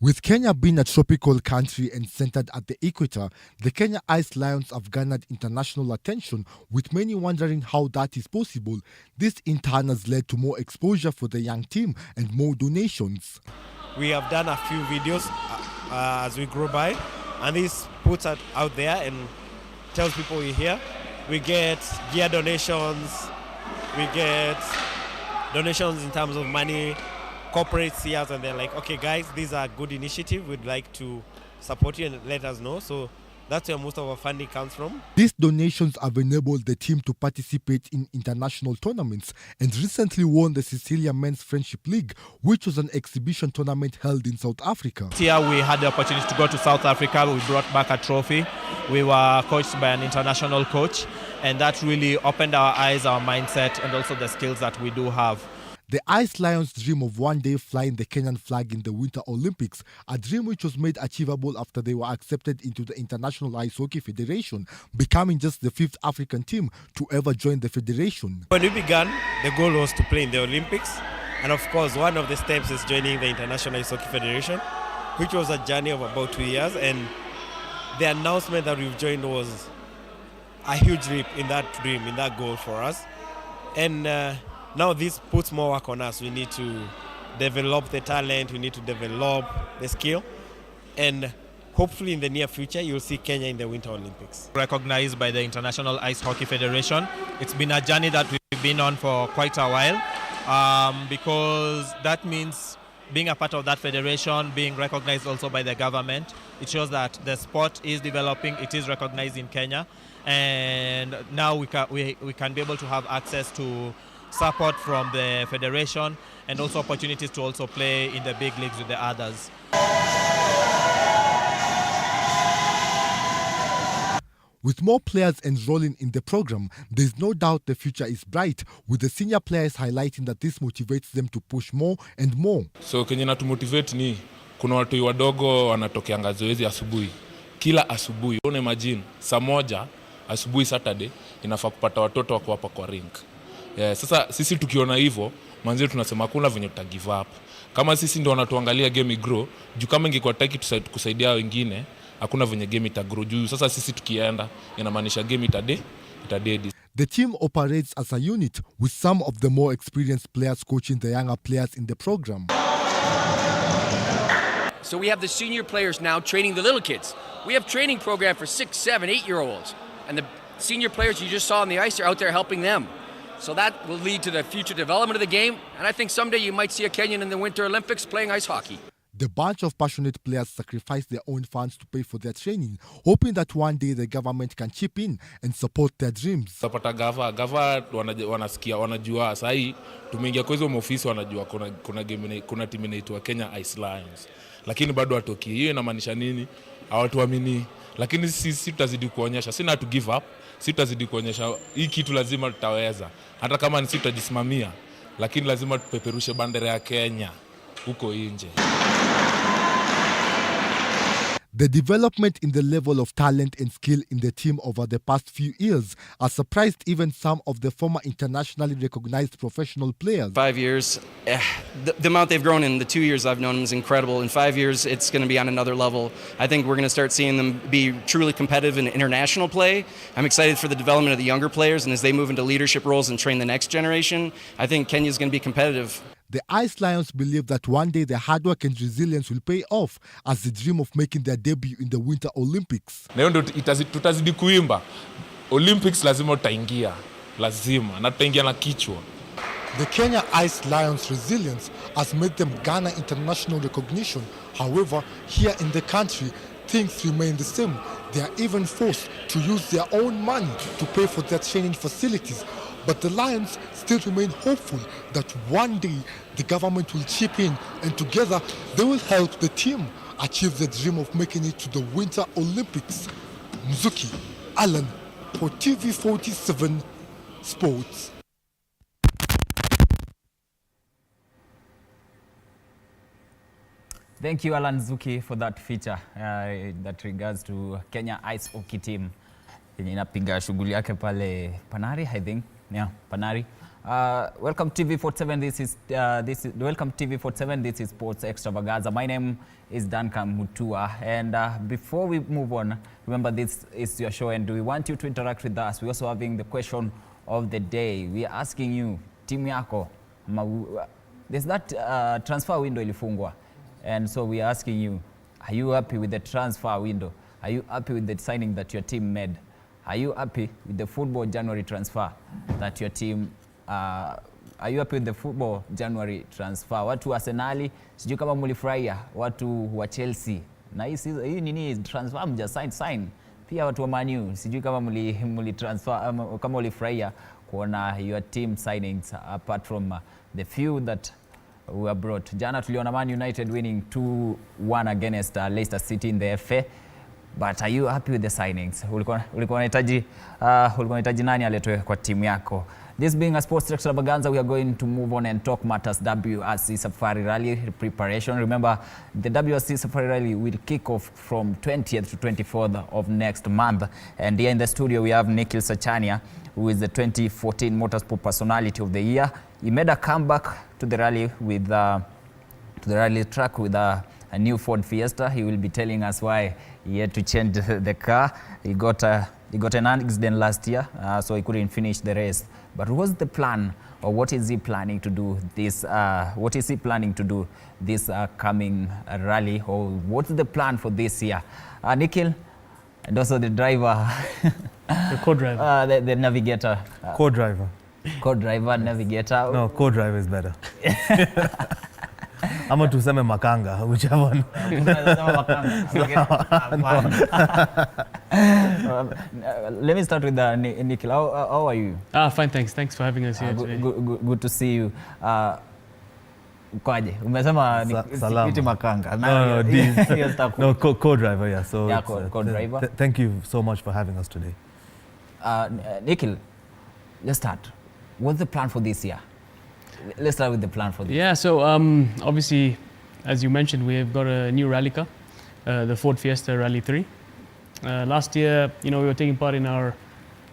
With Kenya being a tropical country and centered at the equator, the Kenya Ice Lions have garnered international attention, with many wondering how that is possible. This in turn has led to more exposure for the young team and more donations. We have done a few videos as we grow by, and this puts it out there and tells people we're here. We get gear donations, we get donations in terms of money. Corporates see us and they're like, okay guys, these are good initiative, we'd like to support you and let us know. So that's where most of our funding comes from. These donations have enabled the team to participate in international tournaments and recently won the Sicilian Men's Friendship League, which was an exhibition tournament held in South Africa. Here we had the opportunity to go to South Africa. We brought back a trophy. We were coached by an international coach, and that really opened our eyes, our mindset, and also the skills that we do have. The Ice Lions dream of one day flying the Kenyan flag in the Winter Olympics, a dream which was made achievable after they were accepted into the International Ice Hockey Federation, becoming just the 5th African team to ever join the federation. When we began, the goal was to play in the Olympics, and of course one of the steps is joining the International Ice Hockey Federation, which was a journey of about 2 years, and the announcement that we've joined was a huge leap in that dream, in that goal for us. And now this puts more work on us. We need to develop the talent, we need to develop the skill, and hopefully in the near future you'll see Kenya in the Winter Olympics. Recognized by the International Ice Hockey Federation. It's been a journey that we've been on for quite a while, because that means being a part of that federation, being recognized also by the government. It shows that the sport is developing, it is recognized in Kenya, and now we can be able to have access to support from the federation and also opportunities to also play in the big leagues with the others. With more players enrolling in the program, there is no doubt the future is bright, with the senior players highlighting that this motivates them to push more and more. So kenye natumotivate ni kuna watu wadogo wanatokeanga zoezi asubuhi. Kila asubuhi, una imagine saa moja asubuhi Saturday inafaa kupata watoto wako hapa kwa rink. Sasa sisi tukiona hivyo, manzi tunasema kuna venye tuta give up. Kama sisi ndio wanatuangalia game grow, juu kama ingekuwa taki kusaidia wengine, hakuna venye game ita grow juu. Sasa sisi tukienda, inamaanisha game itadedi. The team operates as a unit, with some of the more experienced players coaching the younger players in the program. So we have the senior players now training the little kids. We have training program for 6, 7, 8-year-olds. And the senior players you just saw on the ice are out there helping them. So that will lead to the future development of the game. And I think someday you might see a Kenyan in the Winter Olympics playing ice hockey. The bunch of passionate players sacrifice their own funds to pay for their training, hoping that one day the government can chip in and support their dreams. Sapata gava wanasikia wanajua sahi tumeingia kwa hizo ofisi wanajua kuna timu inaitwa Kenya Ice Lions. Lakini bado watoki. Hiyo inamaanisha nini? Hawatuamini. Lakini sisi tutazidi kuonyesha. Sina to give up. Sisi tutazidi kuonyesha hii kitu lazima tutaweza. Hata kama ni sisi tutajisimamia, lakini lazima tupeperushe bendera ya Kenya huko nje. The development in the level of talent and skill in the team over the past few years has surprised even some of the former internationally recognized professional players. 5 years, the amount they've grown in the 2 years I've known them is incredible. In 5 years, it's going to be on another level. I think we're going to start seeing them be truly competitive in international play. I'm excited for the development of the younger players, and as they move into leadership roles and train the next generation, I think Kenya's going to be competitive. The Ice Lions believe that one day their hard work and resilience will pay off as they dream of making their debut in the Winter Olympics. Na ndio tutazidi kuimba. Olympics lazima tutaingia. Lazima. Na tutaingia na kichwa. The Kenya Ice Lions' resilience has made them garner international recognition. However, here in the country, things remain the same. They are even forced to use their own money to pay for their training facilities. But the Lions still remain hopeful that one day the government will chip in and together they will help the team achieve the dream of making it to the Winter Olympics. Mzuki Alan for TV47 Sports. Thank you, Alan Zuki, for that feature that regards to Kenya Ice Hockey Team. Inapiga shughuli yake pale Panari, I think. Yeah, Panari. Welcome TV47. Welcome TV47. This is Sports Extravaganza. My name is Duncan Mutua, and before we move on, remember this is your show, and we want you to interact with us. We're also having the question of the day. We are asking you, team yako, there's that transfer window ilifungwa, and so we are asking you, are you happy with the transfer window? Are you happy with the signing that your team made? Are you happy with the football January transfer that your team are you happy with the football January transfer? Watu wa Arsenal, sijui kama mlifurahia, watu wa Chelsea. Na hii nini transfer mja sign. Pia watu wa Man U, sijui kama mli transfer kama mlifurahia kuona your team signings apart from the few that were brought. Jana tuliona Man United winning 2-1 against Leicester City in the FA. But are you happy with the signings? Ulikuwa unahitaji nani aletwe kwa timu yako? This being a Sports Extravaganza, we are going to move on and talk matters WRC Safari Rally preparation. Remember, the WRC Safari Rally will kick off from 20th to 24th of next month. And here in the studio, we have Nikhil Sachania, who is the 2014 Motorsport Personality of the Year. He made a comeback to the rally with to the rally track with a new Ford Fiesta. He will be telling us why he had to change the car. He got an accident last year, so he couldn't finish the race. But what's the plan, or what is he planning to do this? What is he planning to do this coming rally, or what's the plan for this year? Nikhil, and also the driver, the co-driver, the navigator, co-driver, navigator. No, co-driver is better. Ama tuseme makanga, whichever one. Let me start with Nikhil. How are you? Fine, thanks. Thanks for having us here today. Good to see you. Kwaje? Umesema ni makanga. No, co-driver, yeah. So yeah, co-driver. Thank you so much for having us today. Nikhil, let's start. What's the plan for this year? Let's start with the plan for this. Yeah, so obviously, as you mentioned, we've got a new rally car, the Ford Fiesta Rally 3. Last year, we were taking part in our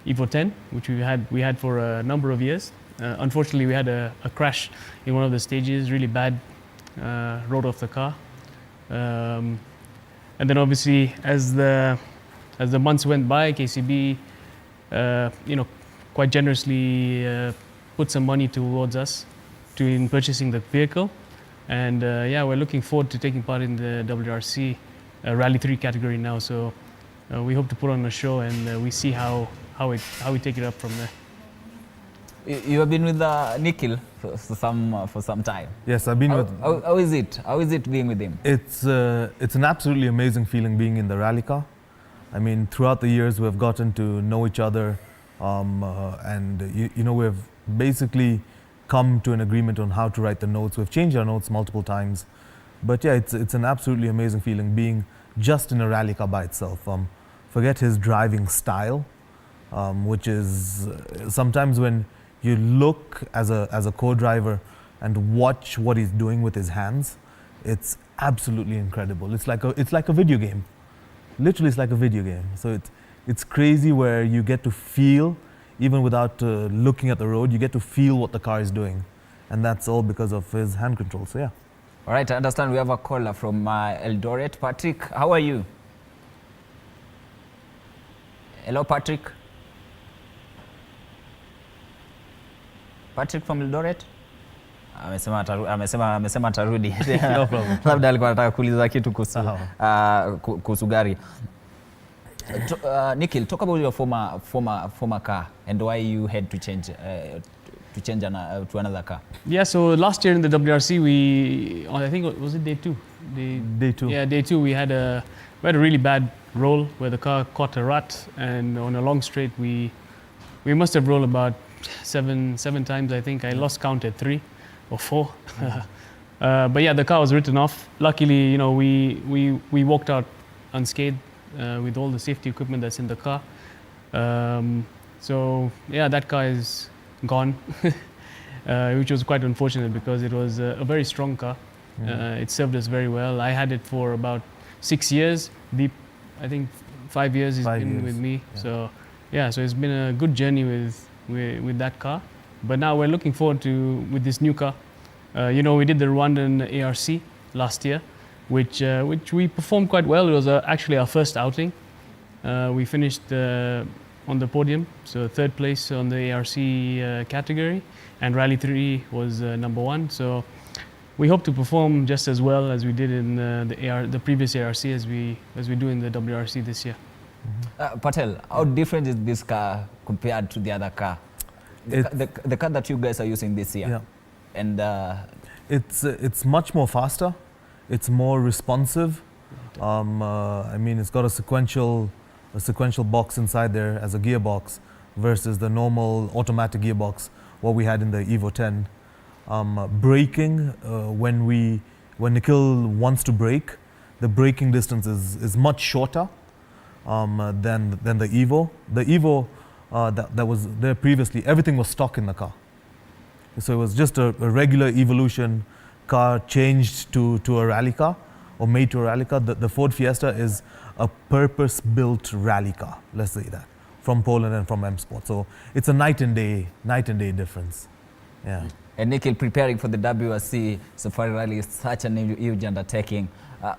Evo 10, which we had for a number of years. Unfortunately, we had a crash in one of the stages, really bad, rode off the car. And then obviously, as the months went by, KCB, quite generously put some money towards us in purchasing the vehicle. And we're looking forward to taking part in the WRC Rally 3 category now. So we hope to put on a show, and we see how we take it up from there. You have been with Nikhil for some time. Yes, I've been with. How is it? How is it being with him? It's an absolutely amazing feeling being in the rally car. I mean, throughout the years we've gotten to know each other, and you know, we've basically come to an agreement on how to write the notes. We've changed our notes multiple times, but yeah, it's an absolutely amazing feeling being just in a rally car by itself. Forget his driving style, which is sometimes when you look as a co-driver and watch what he's doing with his hands, it's absolutely incredible. It's like a video game. Literally, it's like a video game. So it's crazy where you get to feel, even without looking at the road, you get to feel what the car is doing, and that's all because of his hand control. So yeah. All right, I understand we have a caller from Eldoret. Patrick, how are you? Hello, Patrick. Patrick from Eldoret? Amesema atarudi. No problem. Labda alikuwa anataka kuuliza kitu kuhusu gari. Nikhil, talk about your former car and why you had to change to another car. Yeah, so last year in the WRC, I think, was it day 2? Day 2. Yeah, day 2 we had a really bad roll where the car caught a rut, and on a long straight we must have rolled about seven times. I think I lost count at 3 or 4. But yeah, the car was written off. Luckily, you know, we walked out unscathed with all the safety equipment that's in the car. So yeah, that car is gone, which was quite unfortunate because it was a very strong car. It served us very well. I had it for about 6 years. Deep, I think 5 years he's been with me. Yeah. So yeah, so it's been a good journey with that car. But now we're looking forward to with this new car. You know, we did the Rwandan ARC last year, which we performed quite well. It was actually our first outing. We finished on the podium, so 3rd place on the ARC category, and Rally 3 was number 1. So we hope to perform just as well as we did in the previous ARC as we do in the WRC this year. Patel, how different is this car compared to the other car? The car that you guys are using this year. Yeah. And it's much more faster. It's more responsive. I mean, it's got a sequential box inside there as a gearbox versus the normal automatic gearbox what we had in the Evo 10. Braking, when Nikhil wants to brake, the braking distance is much shorter than the Evo. The Evo that was there previously, everything was stock in the car. So it was just a regular Evolution car changed to a rally car or made to a rally car. The Ford Fiesta is a purpose-built rally car, let's say that, from Poland and from M Sport. So it's a night and day difference. Yeah. And Nikhil, preparing for the WRC Safari Rally is such an huge undertaking.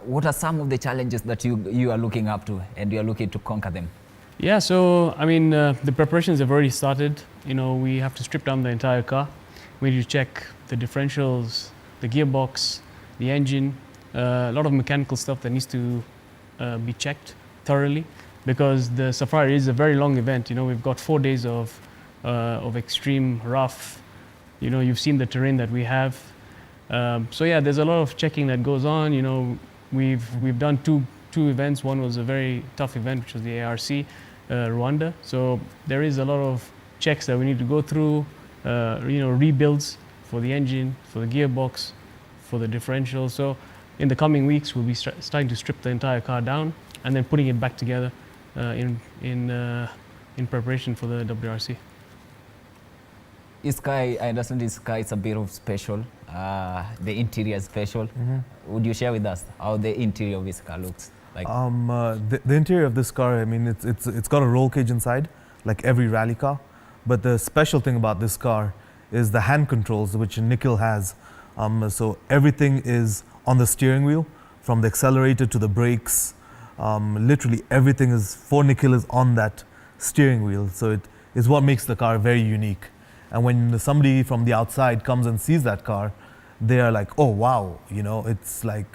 What are some of the challenges that you are looking up to and you are looking to conquer them? Yeah, so I mean, the preparations have already started. You know, we have to strip down the entire car. We need to check the differentials, the gearbox, the engine, a lot of mechanical stuff that needs to be checked thoroughly, because the Safari is a very long event. You know, we've got 4 days of extreme rough. You know, you've seen the terrain that we have. So yeah, there's a lot of checking that goes on. You know, we've done two events. One was a very tough event, which was the ARC Rwanda. So there is a lot of checks that we need to go through. You know, rebuilds for the engine, for the gearbox, for the differential. So in the coming weeks, we'll be starting to strip the entire car down and then putting it back together in preparation for the WRC. This car, I understand this car is a bit of special. The interior is special. Would you share with us how the interior of this car looks like? The interior of this car, I mean, it's got a roll cage inside, like every rally car. But the special thing about this car is the hand controls, which Nikhil has. So everything is on the steering wheel, from the accelerator to the brakes. Literally everything is, for Nikhil, is on that steering wheel. So it is what makes the car very unique. And when somebody from the outside comes and sees that car, they are like, oh wow, you know, it's like,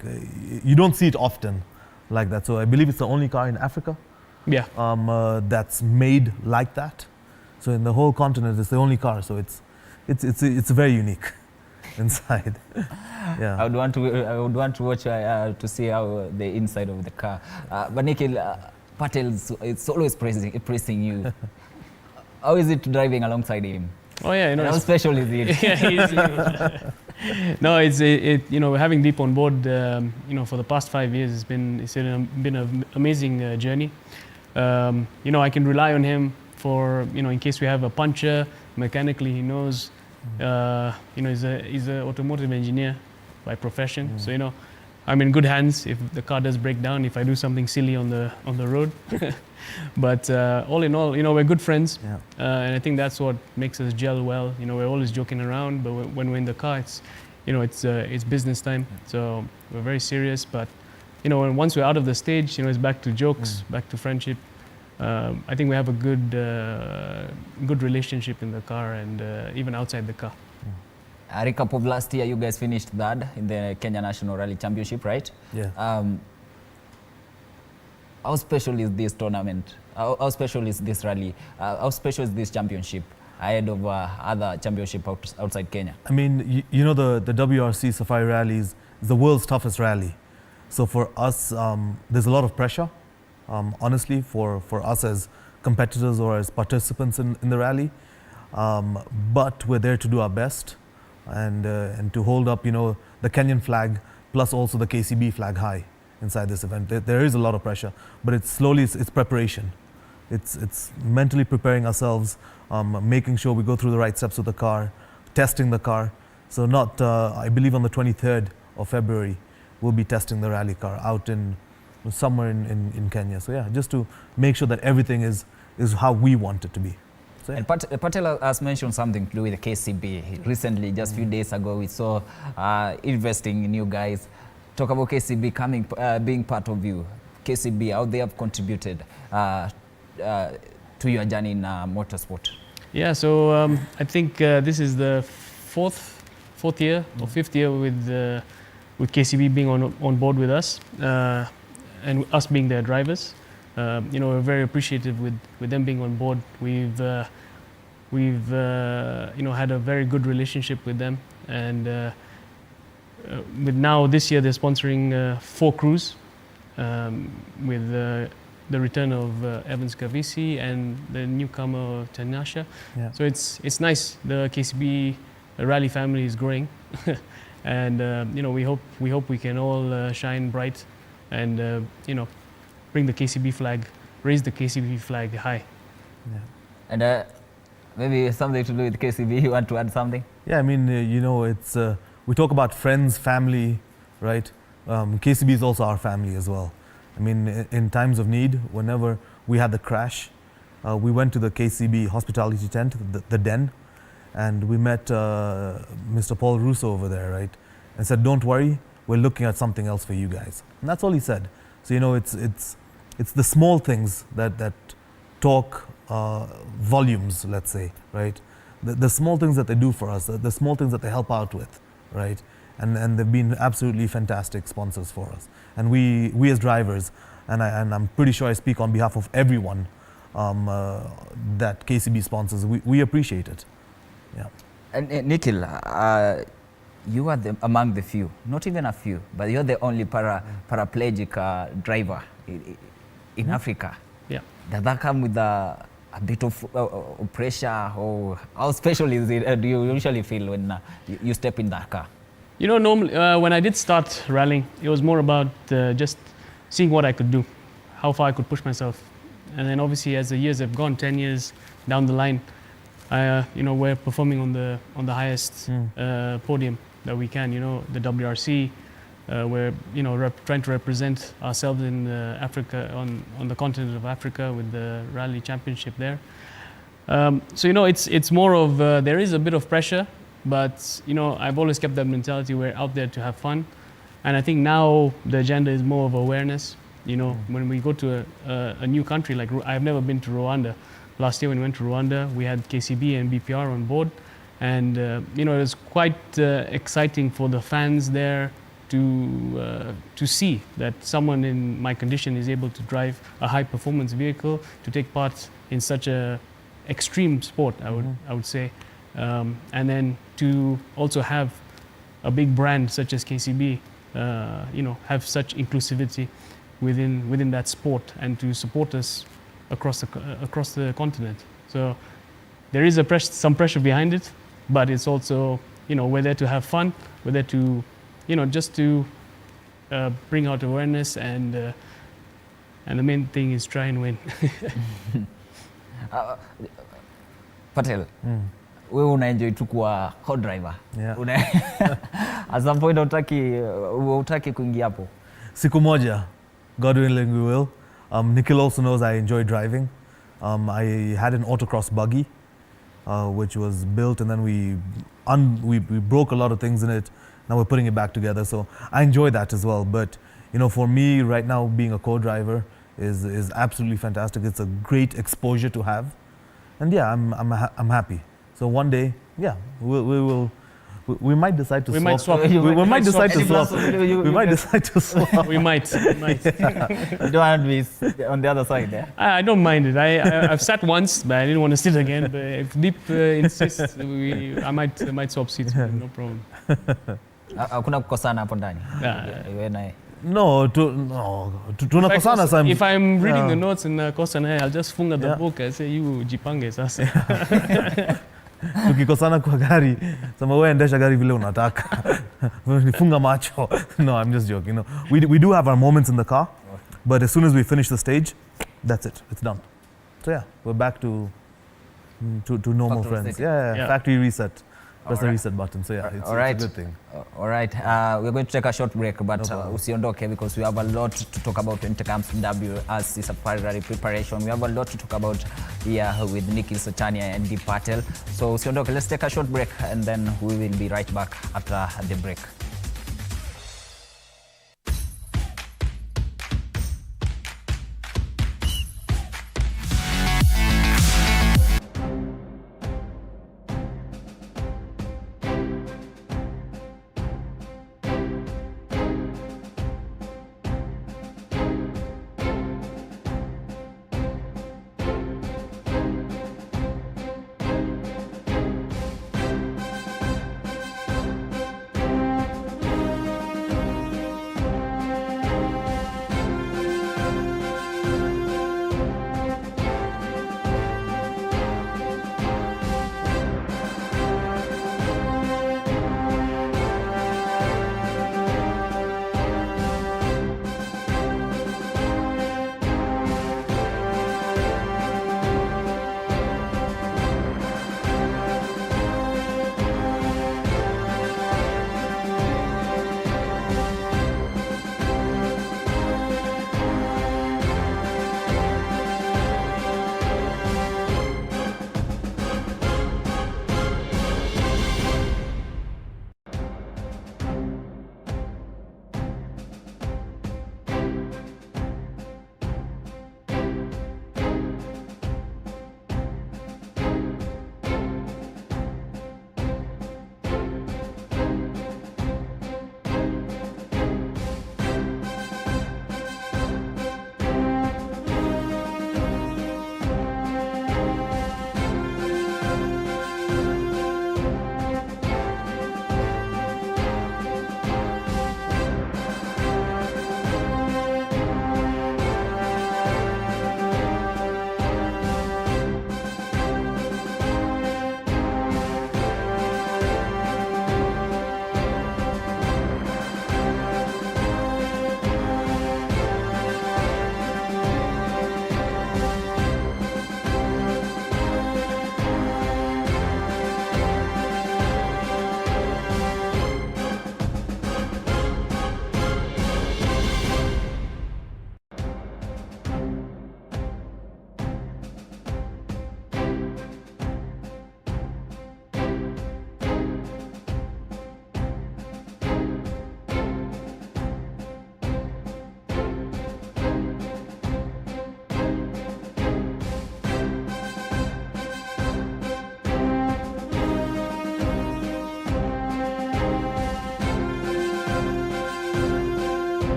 you don't see it often like that. So I believe it's the only car in Africa Yeah. That's made like that. So in the whole continent, it's the only car. So it's very unique inside. Yeah. I would want to watch to see how the inside of the car. But Nikhil, Patel is always praising you. How is it driving alongside him? Oh yeah, How special is it? Yeah, no, having Deep on board, for the past 5 years, it's been an amazing journey. I can rely on him for, in case we have a puncture, mechanically he knows. He's an automotive engineer by profession, so I'm in good hands if the car does break down, if I do something silly on the road. But all in all, we're good friends, and I think that's what makes us gel well. We're always joking around, but when we're in the car, it's business time, so we're very serious. But once we're out of the stage, it's back to jokes, back to friendship. I think we have a good relationship in the car and even outside the car. A recap of last year, you guys finished third in the Kenya National Rally Championship, right? Yeah. How special is this tournament? How special is this rally? How special is this championship ahead of other championship outside Kenya? I mean, the WRC Safari Rally is the world's toughest rally. So for us, there's a lot of pressure, honestly, for us as competitors or as participants in the rally. But we're there to do our best and to hold up, the Kenyan flag plus also the KCB flag high inside this event. There is a lot of pressure, but it's preparation. It's mentally preparing ourselves, making sure we go through the right steps with the car, testing the car. So I believe on the 23rd of February, we'll be testing the rally car out somewhere in Kenya. So yeah, just to make sure that everything is how we want it to be. So, yeah. And Patel has mentioned something to do with the KCB. Recently, just a few days ago, we saw investing in you guys. Talk about KCB being part of you. KCB, how they have contributed to your journey in motorsport. Yeah, so I think this is the fourth year or fifth year with KCB being on board with us and us being their drivers. We're very appreciative with them being on board. We've had a very good relationship with them, and with now this year they're sponsoring 4 crews with the return of Evans Kavisi and the newcomer Tanasha. Yeah. So it's nice. The KCB rally family is growing, and we hope we can all shine bright and bring the KCB flag, raise the KCB flag high. Yeah. And maybe something to do with KCB. You want to add something? Yeah, I mean, it's we talk about friends, family, right? KCB is also our family as well. I mean, in times of need, whenever we had the crash, we went to the KCB hospitality tent, the den, and we met Mr. Paul Russo over there, right? And said, "Don't worry, we're looking at something else for you guys." And that's all he said. So it's the small things that talk volumes, let's say, right? The small things that they do for us, the small things that they help out with, right? And they've been absolutely fantastic sponsors for us. And we as drivers, and I'm pretty sure I speak on behalf of everyone that KCB sponsors, we appreciate it. Yeah. And Nikhil, you are among the few, not even a few, but you're the only paraplegic driver in Africa. Yeah. Does that come with a bit of pressure, or how special is it? Do you usually feel when you step in that car? Normally when I did start rallying, it was more about just seeing what I could do, how far I could push myself. And then obviously as the years have gone, 10 years down the line, we're performing on the highest podium that we can, the WRC. We're trying to represent ourselves in Africa, on the continent of Africa, with the rally championship there. So it's more of there is a bit of pressure, but I've always kept that mentality. We're out there to have fun, and I think now the agenda is more of awareness. When we go to a new country, like I've never been to Rwanda. Last year when we went to Rwanda, we had KCB and BPR on board, and it was quite exciting for the fans there to see that someone in my condition is able to drive a high performance vehicle, to take part in such a extreme sport, I would say, and then to also have a big brand such as KCB, have such inclusivity within that sport and to support us across the continent. So there is some pressure behind it, but it's also, we're there to have fun. We're there to, just to bring out awareness, and the main thing is try and win. Patel, wewe unaenjoy tu kuwa co-driver. Yeah. At some point hutaki kuingia hapo. Siku moja, God willing, we will. Nikhil also knows I enjoy driving. I had an autocross buggy, which was built, and then we broke a lot of things in it. Now we're putting it back together, so I enjoy that as well. But for me right now, being a co-driver is absolutely fantastic. It's a great exposure to have, and yeah, I'm happy. So one day, yeah, we might decide to swap. Might swap. We might decide to swap. We might decide to swap. We might. You don't want to be on the other side there? I don't mind it. I've sat once, but I didn't want to sit again. But if Deep insists, I might swap seats. No problem. Hakuna kukosana hapo ndani. Wewe naye. No, tunakosana sana. If I'm reading the notes in kosa naye, I'll just funga the book and say, you jipange sasa. Tukikosana kwa gari, sema wewe endesha gari vile unataka. Nifunga macho. No, I'm just joking. We do have our moments in the car, but as soon as we finish the stage, that's it. It's done. So yeah, we're back to normal friends. Yeah, factory reset. Press the reset button. So yeah, it's a good thing. All right. We're going to take a short break, but usiondoke, because we have a lot to talk about when it comes to WRC Safari preparation. We have a lot to talk about here with Nikhil Sochania and Deep Patel. So usiondoke, let's take a short break, and then we will be right back after the break.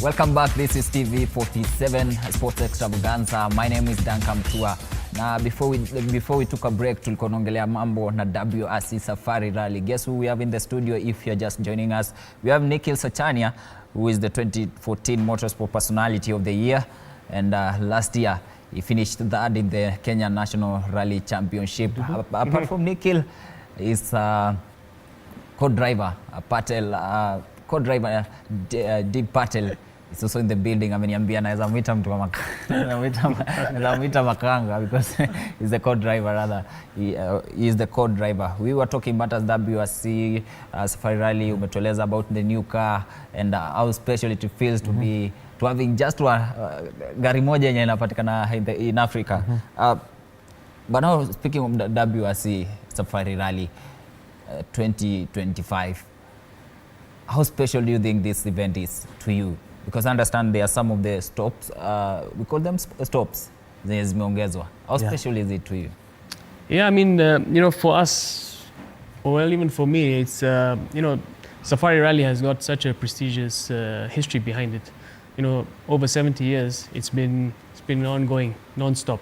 Welcome back. This is TV 47 Sports Extravaganza. My name is Duncan Tua. Na before we took a break, tulikuwa tunaongelea mambo na WRC Safari Rally. Guess who we have in the studio if you're just joining us? We have Nikhil Sachania, who is the 2014 Motorsport Personality of the Year. And last year, he finished third in the Kenya National Rally Championship. Apart from Nikhil, he's co-driver Patel, co-driver Deep Patel. It's also in the building. Ameniambia naweza mwita mtu kama naweza mwita makanga because he's the co-driver rather. He is the co-driver. We were talking about as WRC Safari Rally. Umetueleza about the new car and how special it feels to be to having just gari moja yenye inapatikana in Africa. But now speaking of the WRC Safari Rally 2025, how special do you think this event is to you? Because I understand there are some of the stops, we call them stops, zenye zimeongezwa. How special is it to you? Yeah, I mean, for us, well, even for me, it's, Safari Rally has got such a prestigious history behind it. Over 70 years, it's been ongoing, non-stop.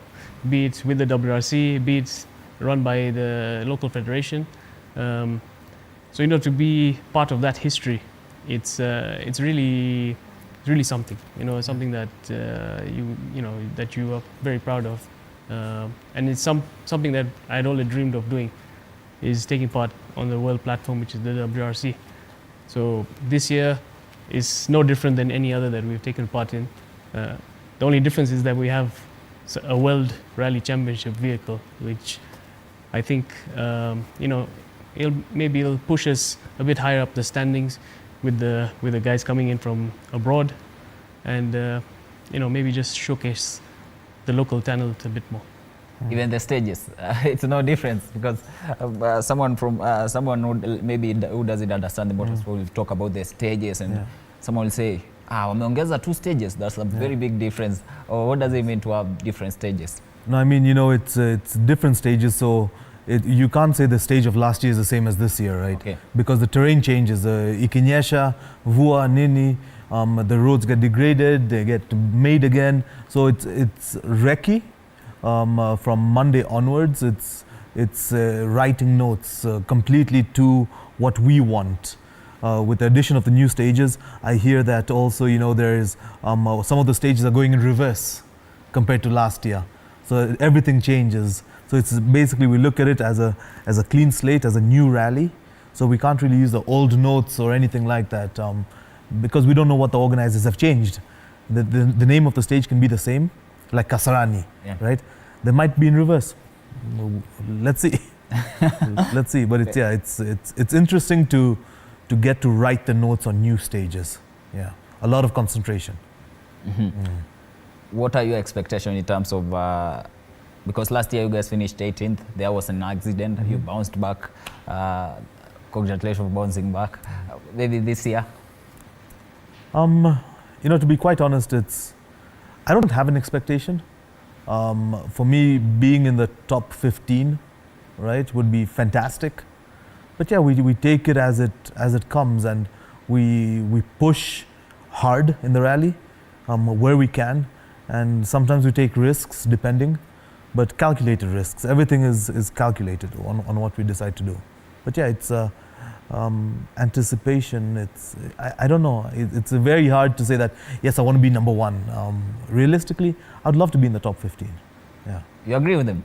Be it with the WRC, be it run by the local federation. So, to be part of that history, it's really something. Something that that you are very proud of, and it's something that I'd always dreamed of doing, is taking part on the world platform, which is the WRC. So this year is no different than any other that we've taken part in. The only difference is that we have a World Rally Championship vehicle, which I think it'll push us a bit higher up the standings with the guys coming in from abroad, and maybe just showcase the local talent a bit more. Even the stages, it's no difference because someone who doesn't understand the motorsport will talk about the stages, and someone will say, wameongeza 2 stages. That's a very big difference. Or what does it mean to have different stages? No, I mean, it's different stages, so you can't say the stage of last year is the same as this year, right? Okay. Because the terrain changes. Ikinyesha, Vua, Nini, the roads get degraded, they get made again. So it's recce. From Monday onwards, it's writing notes completely to what we want. With the addition of the new stages, I hear that also, there is some of the stages are going in reverse compared to last year. So everything changes. So it's basically, we look at it as a clean slate, as a new rally. So we can't really use the old notes or anything like that because we don't know what the organizers have changed. The name of the stage can be the same, like Kasarani, right? They might be in reverse. Let's see. Let's see. But it's interesting to get to write the notes on new stages. Yeah, a lot of concentration. What are your expectations in terms of because last year you guys finished 18th, there was an accident, you bounced back. Congratulations for bouncing back. Maybe this year? To be quite honest, I don't have an expectation. For me, being in the top 15, right, would be fantastic. But yeah, we take it as it comes, and we push hard in the rally where we can, and sometimes we take risks depending, but calculated risks. Everything is calculated on what we decide to do. But yeah, it's anticipation. I don't know. It's very hard to say that, yes, I want to be number 1. Realistically, I'd love to be in the top 15. Yeah. You agree with him?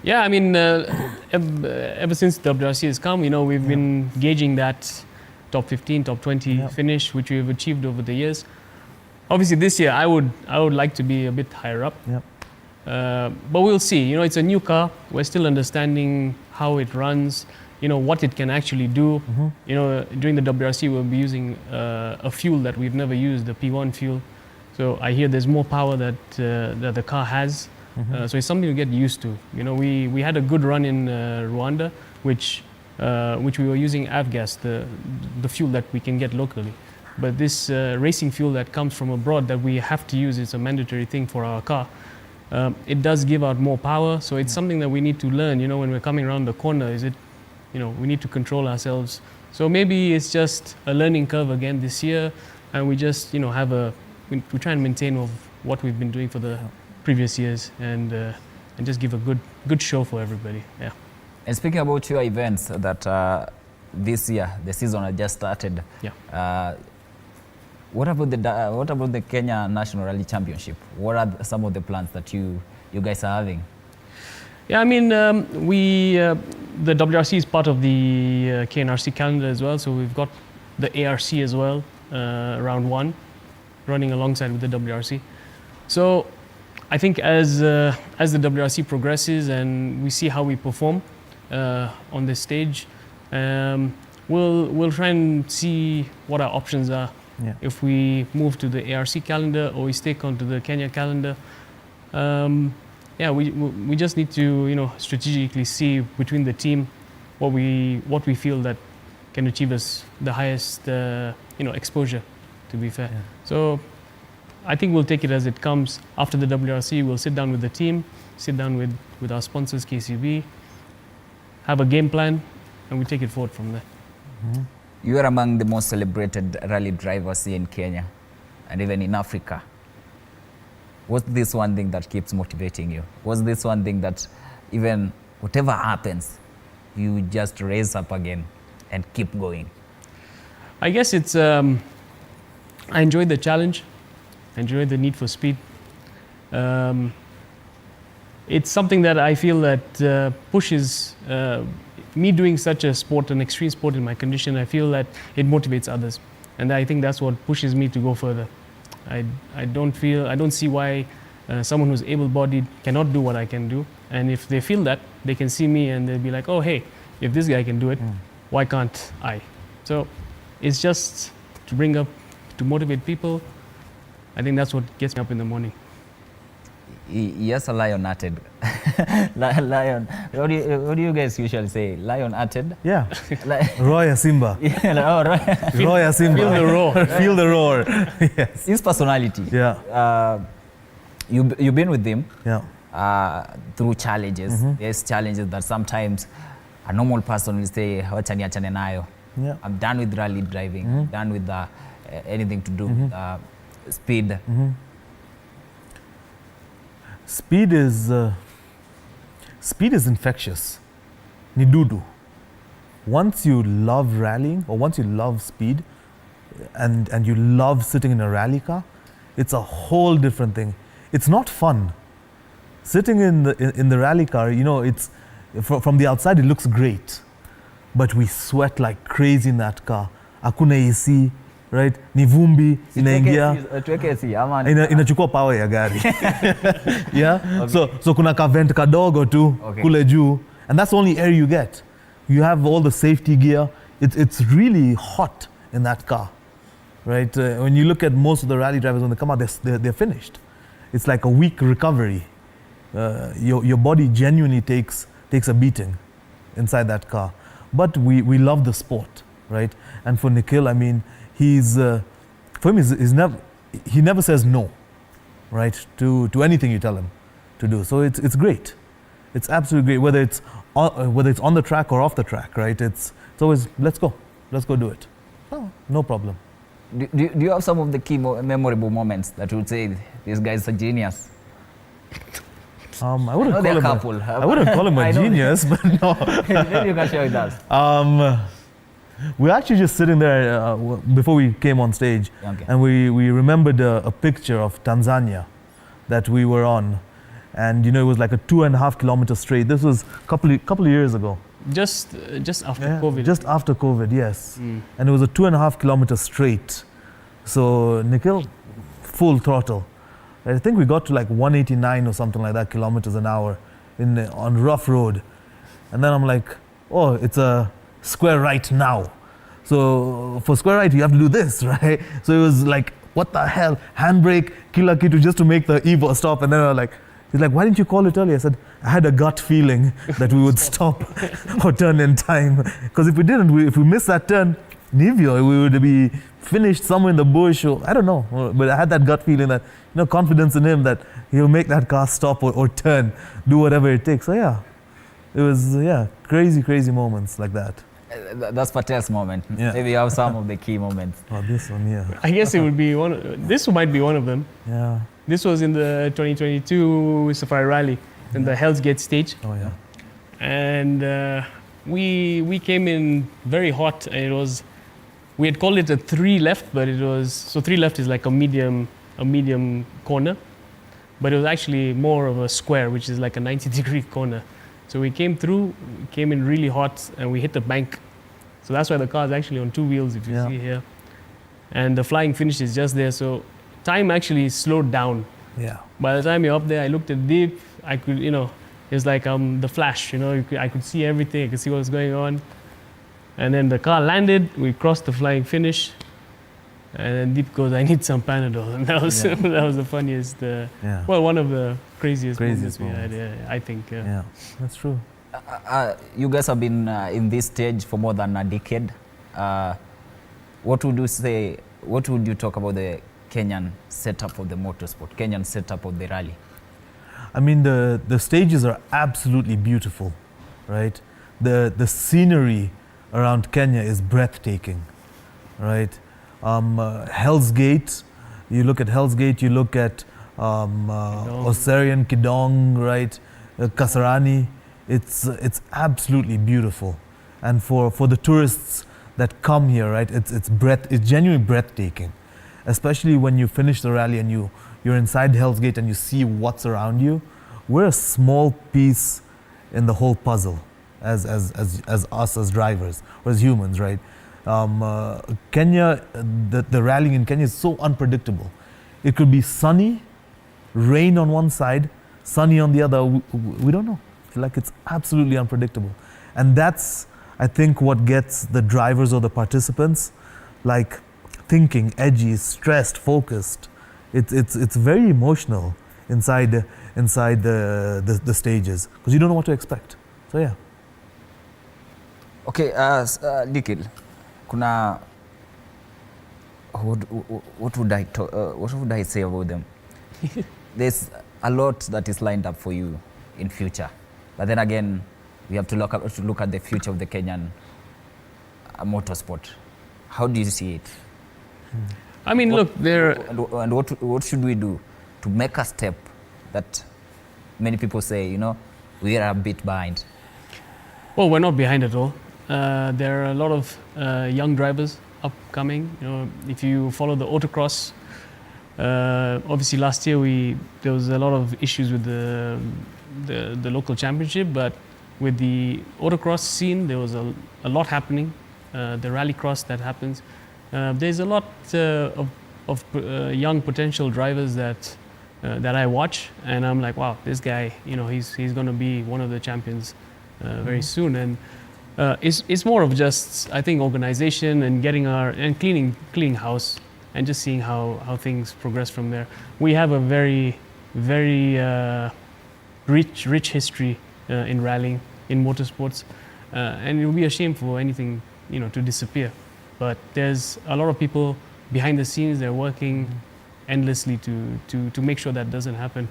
Yeah, I mean, ever since WRC has come, we've been gauging that top 15, top 20 finish, which we've achieved over the years. Obviously, this year I would like to be a bit higher up. But we'll see. It's a new car. We're still understanding how it runs. What it can actually do. During the WRC, we'll be using a fuel that we've never used, the P1 fuel. So I hear there's more power that the car has. So it's something to get used to. We had a good run in Rwanda, which we were using avgas, the fuel that we can get locally. But this racing fuel that comes from abroad that we have to use, it's a mandatory thing for our car. It does give out more power, so it's something that we need to learn. When we're coming around the corner, we need to control ourselves. So maybe it's just a learning curve again this year, and we just have a we try and maintain of what we've been doing for the previous years, and just give a good show for everybody. Yeah. And speaking about your events that this year, the season has just started. Yeah. What about the Kenya National Rally Championship? What are some of the plans that you guys are having? Yeah, I mean, the WRC is part of the KNRC calendar as well, so we've got the ARC as well, round 1, running alongside with the WRC. So I think as the WRC progresses and we see how we perform on this stage, we'll try and see what our options are. Yeah. If we move to the ARC calendar or we stick onto the Kenya calendar. Yeah, we just need to strategically see between the team what we feel that can achieve us the highest exposure, to be fair. Yeah. So I think we'll take it as it comes. After the WRC, we'll sit down with the team, sit down with our sponsors, KCB, have a game plan, and we take it forward from there. Mm-hmm. You are among the most celebrated rally drivers here in Kenya and even in Africa. What's this one thing that keeps motivating you? What's this one thing that even whatever happens, you just raise up again and keep going? I guess it's, I enjoy the challenge. I enjoy the need for speed. It's something that I feel that pushes me doing such a sport, an extreme sport in my condition. I feel that it motivates others. And I think that's what pushes me to go further. I don't see why someone who's able-bodied cannot do what I can do. And if they feel that, they can see me and they'll be like, oh, hey, if this guy can do it, why can't I? So it's just to motivate people. I think that's what gets me up in the morning. Yes, a lion-hearted. Lion. What do you guys usually say? Lion-hearted? Yeah. Roya Simba. Roya Simba. Feel the roar. Feel the roar. Yes. His personality. Yeah. You've been with him. Yeah. Through challenges. Mm-hmm. There's challenges that sometimes a normal person will say, "Wacha niachane nayo." Yeah. I'm done with rally driving. Mm-hmm. Done with anything to do with speed. Mm-hmm. Speed is infectious. Ni dudu. Once you love rallying or once you love speed and you love sitting in a rally car, it's a whole different thing. It's not fun. Sitting in the rally car, it's from the outside it looks great, but we sweat like crazy in that car. Hakuna AC, right? Ni vumbi inaingia. Inachukua power ya gari. Yeah? Okay. So kuna ka vent kadogo tu kule juu, and that's the only air you get. You have all the safety gear. It's really hot in that car, right? When you look at most of the rally drivers, when they come out, they're finished. It's like a week recovery. Your body genuinely takes a beating inside that car. But we love the sport, right? And for Nikhil, I mean, for him, he never says no, right? To anything you tell him to do. So it's great. It's absolutely great, whether it's on the track or off the track, right? It's always let's go do it. Oh, no problem. Do you have some of the key memorable moments that you would say this guy's a genius? I wouldn't call him a genius, but no. Then you can share with us. We're actually just sitting there before we came on stage, and we remembered a picture of Tanzania that we were on, and it was like a 2.5 kilometer straight. This was a couple of years ago. Just after COVID. Just after COVID, yes. And it was a 2.5 kilometer straight. So Nikhil, full throttle. I think we got to like 189 or something like that kilometers an hour on rough road. And then I'm like, oh, it's a square right now. So for square right, you have to do this, right? So it was like, what the hell? Handbrake, kila kitu just to make the Evo stop. And then I was like, he's like, why didn't you call it earlier? I said, I had a gut feeling that we would stop or turn in time. Because if we didn't, if we missed that turn, Nivio, we would be finished somewhere in the bush, or I don't know. But I had that gut feeling that, confidence in him that he'll make that car stop or turn, do whatever it takes. So yeah, it was, crazy moments like that. That's Patel's moment. Yeah. Maybe you have some of the key moments. Oh, this one, yeah. I guess it would be this might be one of them. Yeah. This was in the 2022 Safari Rally in the Hell's Gate stage. Oh, yeah. And we came in very hot. And we had called it a 3 left, but so 3 left is like a medium corner, but it was actually more of a square, which is like a 90-degree corner. So we came in really hot, and we hit the bank. So that's why the car is actually on 2 wheels, if you see here. And the flying finish is just there. So time actually slowed down. Yeah. By the time you're up there, I looked at deep. I could, it's like the Flash. I could see everything. I could see what was going on. And then the car landed. We crossed the flying finish. And then Deep goes, "I need some Panadol." And that was that was the funniest. Well, one of the craziest moments we had. I think. Yeah, that's true. You guys have been in this stage for more than a decade. What would you say? What would you talk about the Kenyan setup of the motorsport, Kenyan setup of the rally? I mean, the stages are absolutely beautiful, right? The scenery around Kenya is breathtaking, right? Hell's Gate, you look at Hell's Gate, you look at Oserian, Kidong, right? Kasarani, it's absolutely beautiful. And for the tourists that come here, right, it's genuinely breathtaking. Especially when you finish the rally and you're inside Hell's Gate and you see what's around you. We're a small piece in the whole puzzle as us as drivers or as humans, right? Kenya, the rallying in Kenya is so unpredictable. It could be sunny, rain on one side, sunny on the other. We don't know. Like, it's absolutely unpredictable. And that's, I think, what gets the drivers or the participants like thinking, edgy, stressed, focused. It's very emotional inside the stages because you don't know what to expect. So yeah. Okay, Nikhil, kuna what would I say about them? There's a lot that is lined up for you in future, but then again, we have to look at the future of the Kenyan motorsport. How do you see it? I mean, look, and what should we do to make a step that many people say, we are a bit behind? Well, we're not behind at all. There are a lot of young drivers upcoming. If you follow the autocross, obviously last year there was a lot of issues with the local championship, but with the autocross scene, there was a lot happening. The rallycross that happens. There's a lot of young potential drivers that I watch, and I'm like, wow, this guy, he's going to be one of the champions very soon. And it's more of just, I think, organization and cleaning house and just seeing how things progress from there. We have a very, very rich history in rallying, in motorsports, and it would be a shame for anything to disappear. But there's a lot of people behind the scenes. They're working endlessly to make sure that doesn't happen.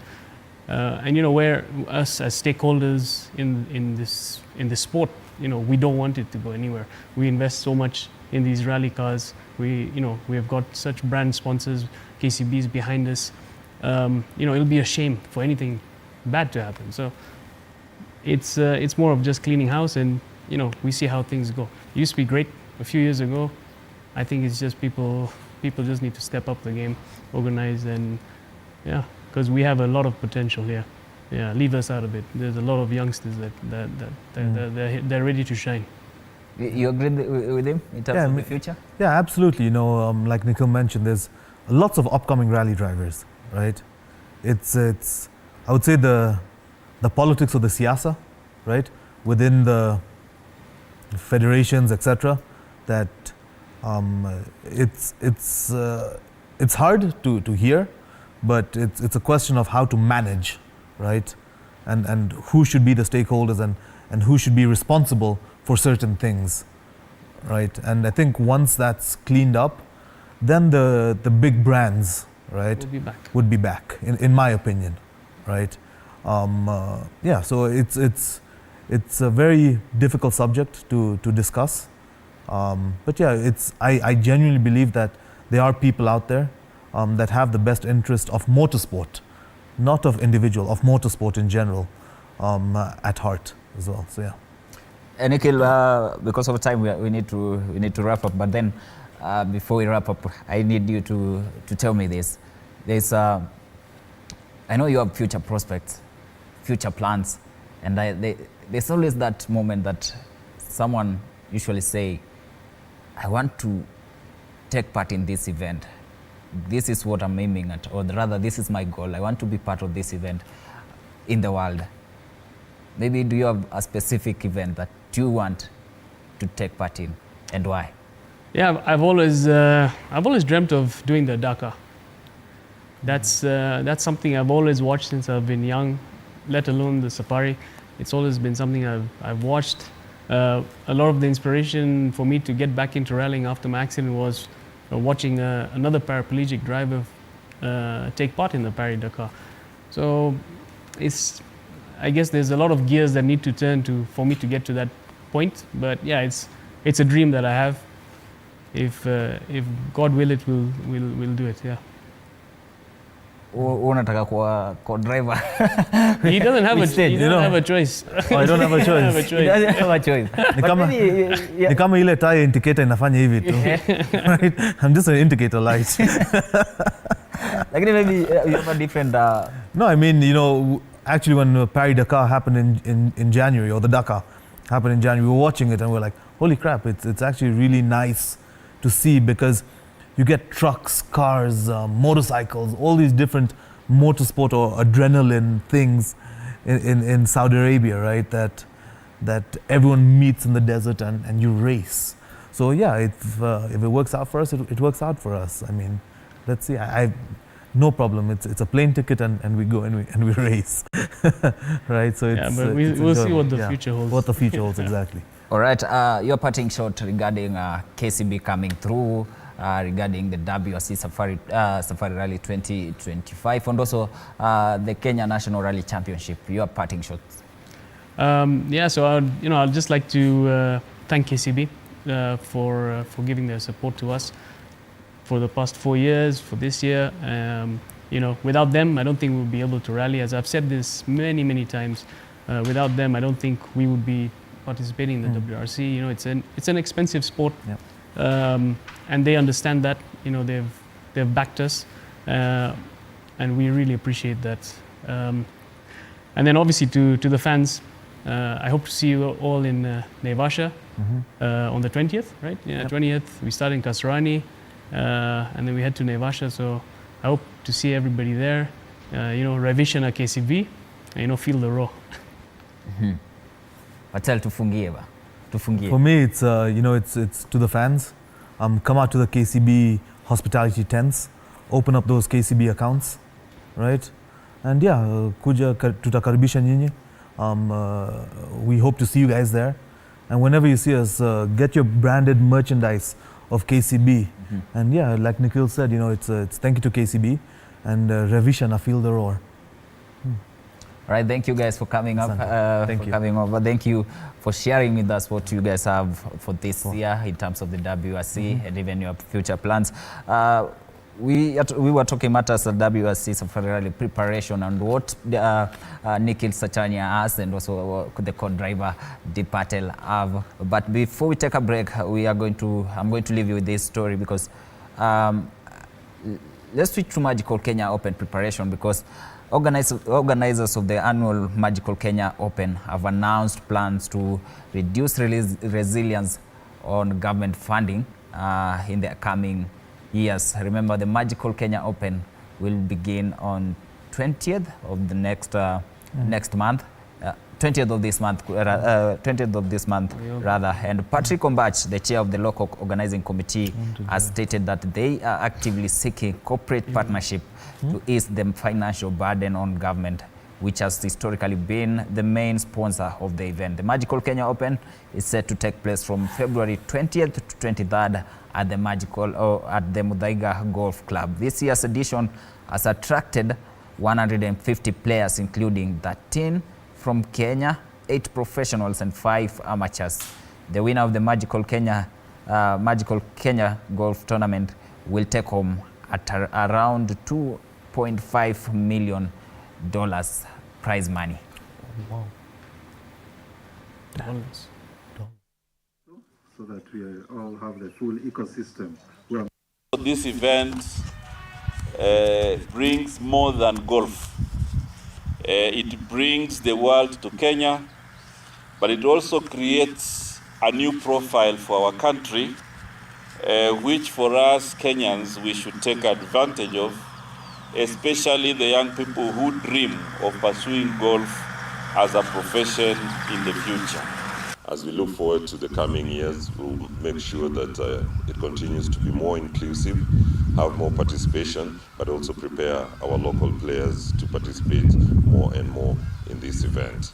And where us as stakeholders in this sport, we don't want it to go anywhere. We invest so much in these rally cars. We have got such brand sponsors, KCB's behind us. It'll be a shame for anything bad to happen. So it's more of just cleaning house, and we see how things go. It used to be great a few years ago. I think it's just people just need to step up the game, organize, and because we have a lot of potential here. Yeah, leave us out of it. There's a lot of youngsters that they're ready to shine. You agree with him in terms of the future? Yeah, absolutely. Like Nikhil mentioned, there's lots of upcoming rally drivers, right? It's I would say the politics of the siyasa, right, within the federations, etc. That it's hard to hear, but it's a question of how to manage, right, and who should be the stakeholders and who should be responsible for certain things, right? And I think once that's cleaned up, then the big brands, right, would be back in my opinion, right? So it's a very difficult subject to discuss, But yeah, I genuinely believe that there are people out there that have the best interest of motorsport, not of individual, of motorsport in general, at heart as well. So yeah. And Nikhil, because of time, we need to wrap up. But then, before we wrap up, I need you to tell me this. I know you have future prospects, future plans, and there's always that moment that someone usually say, I want to take part in this event. This is what I'm aiming at, or rather, this is my goal. I want to be part of this event in the world. Maybe do you have a specific event that you want to take part in, and why? Yeah, I've always dreamt of doing the Dakar. That's something I've always watched since I've been young, let alone the Safari. It's always been something I've watched. A lot of the inspiration for me to get back into rallying after my accident was watching another paraplegic driver take part in the Paris-Dakar. So I guess there's a lot of gears that need to turn for me to get to that point. But yeah, it's a dream that I have. If God will it, we'll do it. Yeah. Unataka kwa driver. He doesn't have have a choice. Oh, I don't have a choice. He doesn't have a choice. Ni kama ile tire indicator inafanya hivi tu. Right? I'm just an indicator light. Like maybe you have a different. No, I mean, actually when Paris-Dakar happened in January, or the Dakar happened in January, we were watching it and we were like, holy crap, it's actually really nice to see, because you get trucks, cars, motorcycles, all these different motorsport or adrenaline things in Saudi Arabia, right? That everyone meets in the desert and you race. So yeah, if it works out for us, it works out for us. I mean, let's see. I no problem. It's a plane ticket and we go and we race, right? So yeah, but we'll see what the future holds. What the future holds, exactly. All right, your parting shot regarding KCB coming through, regarding the WRC Safari Rally 2025, and also the Kenya National Rally Championship. Your parting shots. Yeah, so I'd just like to thank KCB for giving their support to us for the past 4 years, for this year. Without them, I don't think we'll be able to rally. As I've said this many times, without them, I don't think we would be participating in the WRC. It's an expensive sport. Yep. And they understand that. They've backed us, and we really appreciate that. And then obviously to the fans, I hope to see you all in Naivasha on the 20th, right? Yeah, yep. 20th. We start in Kasarani, and then we head to Naivasha. So I hope to see everybody there. Revision at KCB, and feel the raw. Watel tufungie ba. Tufungie. For me, it's it's to the fans. Come out to the KCB hospitality tents, open up those KCB accounts, right? And yeah, kuja tutakaribisha nyinyi. We hope to see you guys there. And whenever you see us, get your branded merchandise of KCB. And yeah, like Nikhil said, it's thank you to KCB and Revision, I feel the roar. All right, thank you guys for coming up, coming over. Thank you for sharing with us what you guys have for this year in terms of the WRC and even your future plans. We were talking matters of WRC Safari Rally preparation and what Nikhil Sachanya has, and also the co-driver Deep Patel have. But before we take a break, I'm going to leave you with this story, because let's switch to Magical Kenya Open preparation, because organizers of the annual Magical Kenya Open have announced plans to reduce resilience on government funding in the coming years. Remember, the Magical Kenya Open will begin on 20th of the next month. 20th of this month, 20th of this month rather. And Patrick Ombach, the chair of the local organizing committee, has stated that they are actively seeking corporate partnership to ease the financial burden on government, which has historically been the main sponsor of the event. The Magical Kenya Open is set to take place from February 20th to 23rd at the Muthaiga Golf Club. This year's edition has attracted 150 players, including 13 from Kenya, 8 professionals and 5 amateurs. The winner of the Magical Kenya Magical Kenya Golf Tournament will take home at around $2.5 million prize money. Wow. So that we all have the full ecosystem. This event brings more than golf. It brings the world to Kenya, but it also creates a new profile for our country, which for us Kenyans we should take advantage of, especially the young people who dream of pursuing golf as a profession in the future. As we look forward to the coming years, we'll make sure that it continues to be more inclusive, have more participation, but also prepare our local players to participate more and more in this event.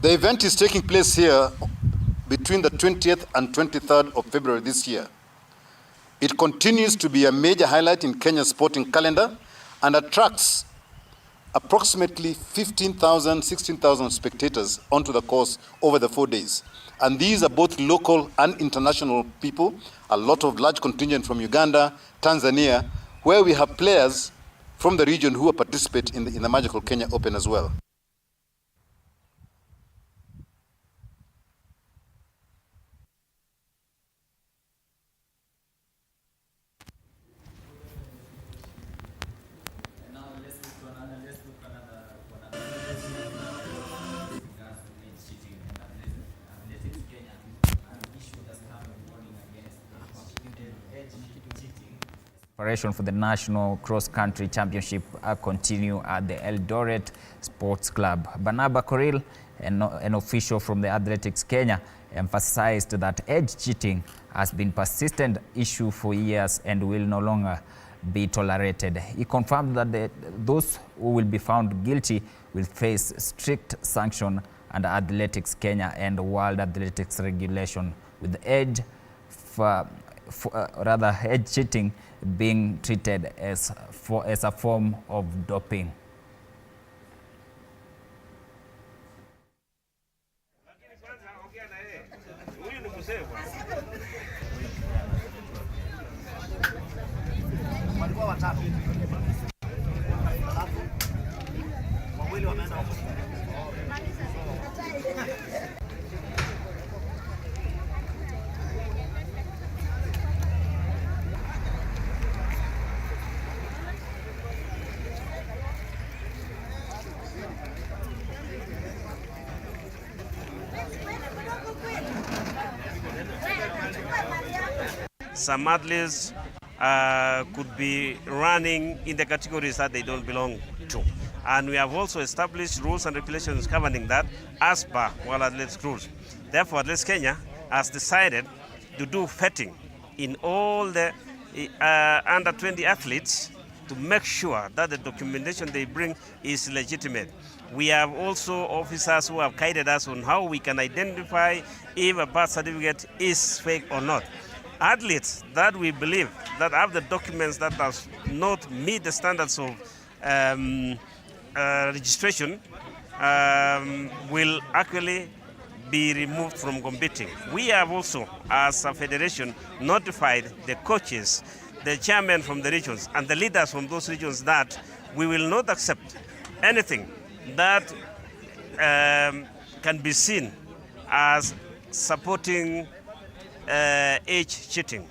The event is taking place here between the 20th and 23rd of February this year. It continues to be a major highlight in Kenya's sporting calendar and attracts approximately 15,000, 16,000 spectators onto the course over the 4 days. And these are both local and international people, a lot of large contingent from Uganda, Tanzania, where we have players from the region who participate in the Magical Kenya Open as well. Preparation for the National Cross Country Championship continue at the Eldoret Sports Club. Barnaba Koril, an official from the Athletics Kenya, emphasized that edge cheating has been a persistent issue for years and will no longer be tolerated. He confirmed that those who will be found guilty will face strict sanction under Athletics Kenya and World Athletics regulation, with edge edge cheating being treated as a form of doping. Some athletes could be running in the categories that they don't belong to. And we have also established rules and regulations governing that as per World Athletics rules. Therefore, Athletics Kenya has decided to do vetting in all the under 20 athletes to make sure that the documentation they bring is legitimate. We have also officers who have guided us on how we can identify if a birth certificate is fake or not. Athletes that we believe that have the documents that does not meet the standards of registration will actually be removed from competing. We have also, as a federation, notified the coaches, the chairmen from the regions, and the leaders from those regions that we will not accept anything that can be seen as supporting age cheating.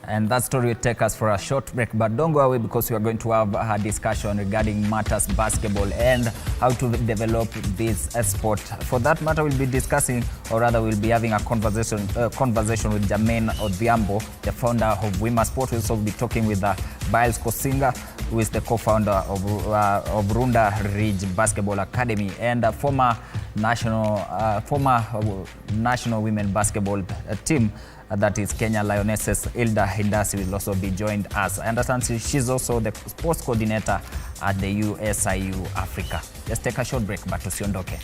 And that story will take us for a short break, but don't go away because we are going to have a discussion regarding matters basketball and how to develop this sport. For that matter, we'll be discussing, or rather we'll be having a conversation with Jermaine Odhiambo, the founder of Wima Sport. We'll also be talking with Biles Kosinga, who is the co-founder of Runda Ridge Basketball Academy, and former national women basketball team, that is Kenya Lionesses. Hilda Hindasi will also be joined us. I understand she's also the sports coordinator at the USIU Africa. Let's take a short break, but tusiondoke.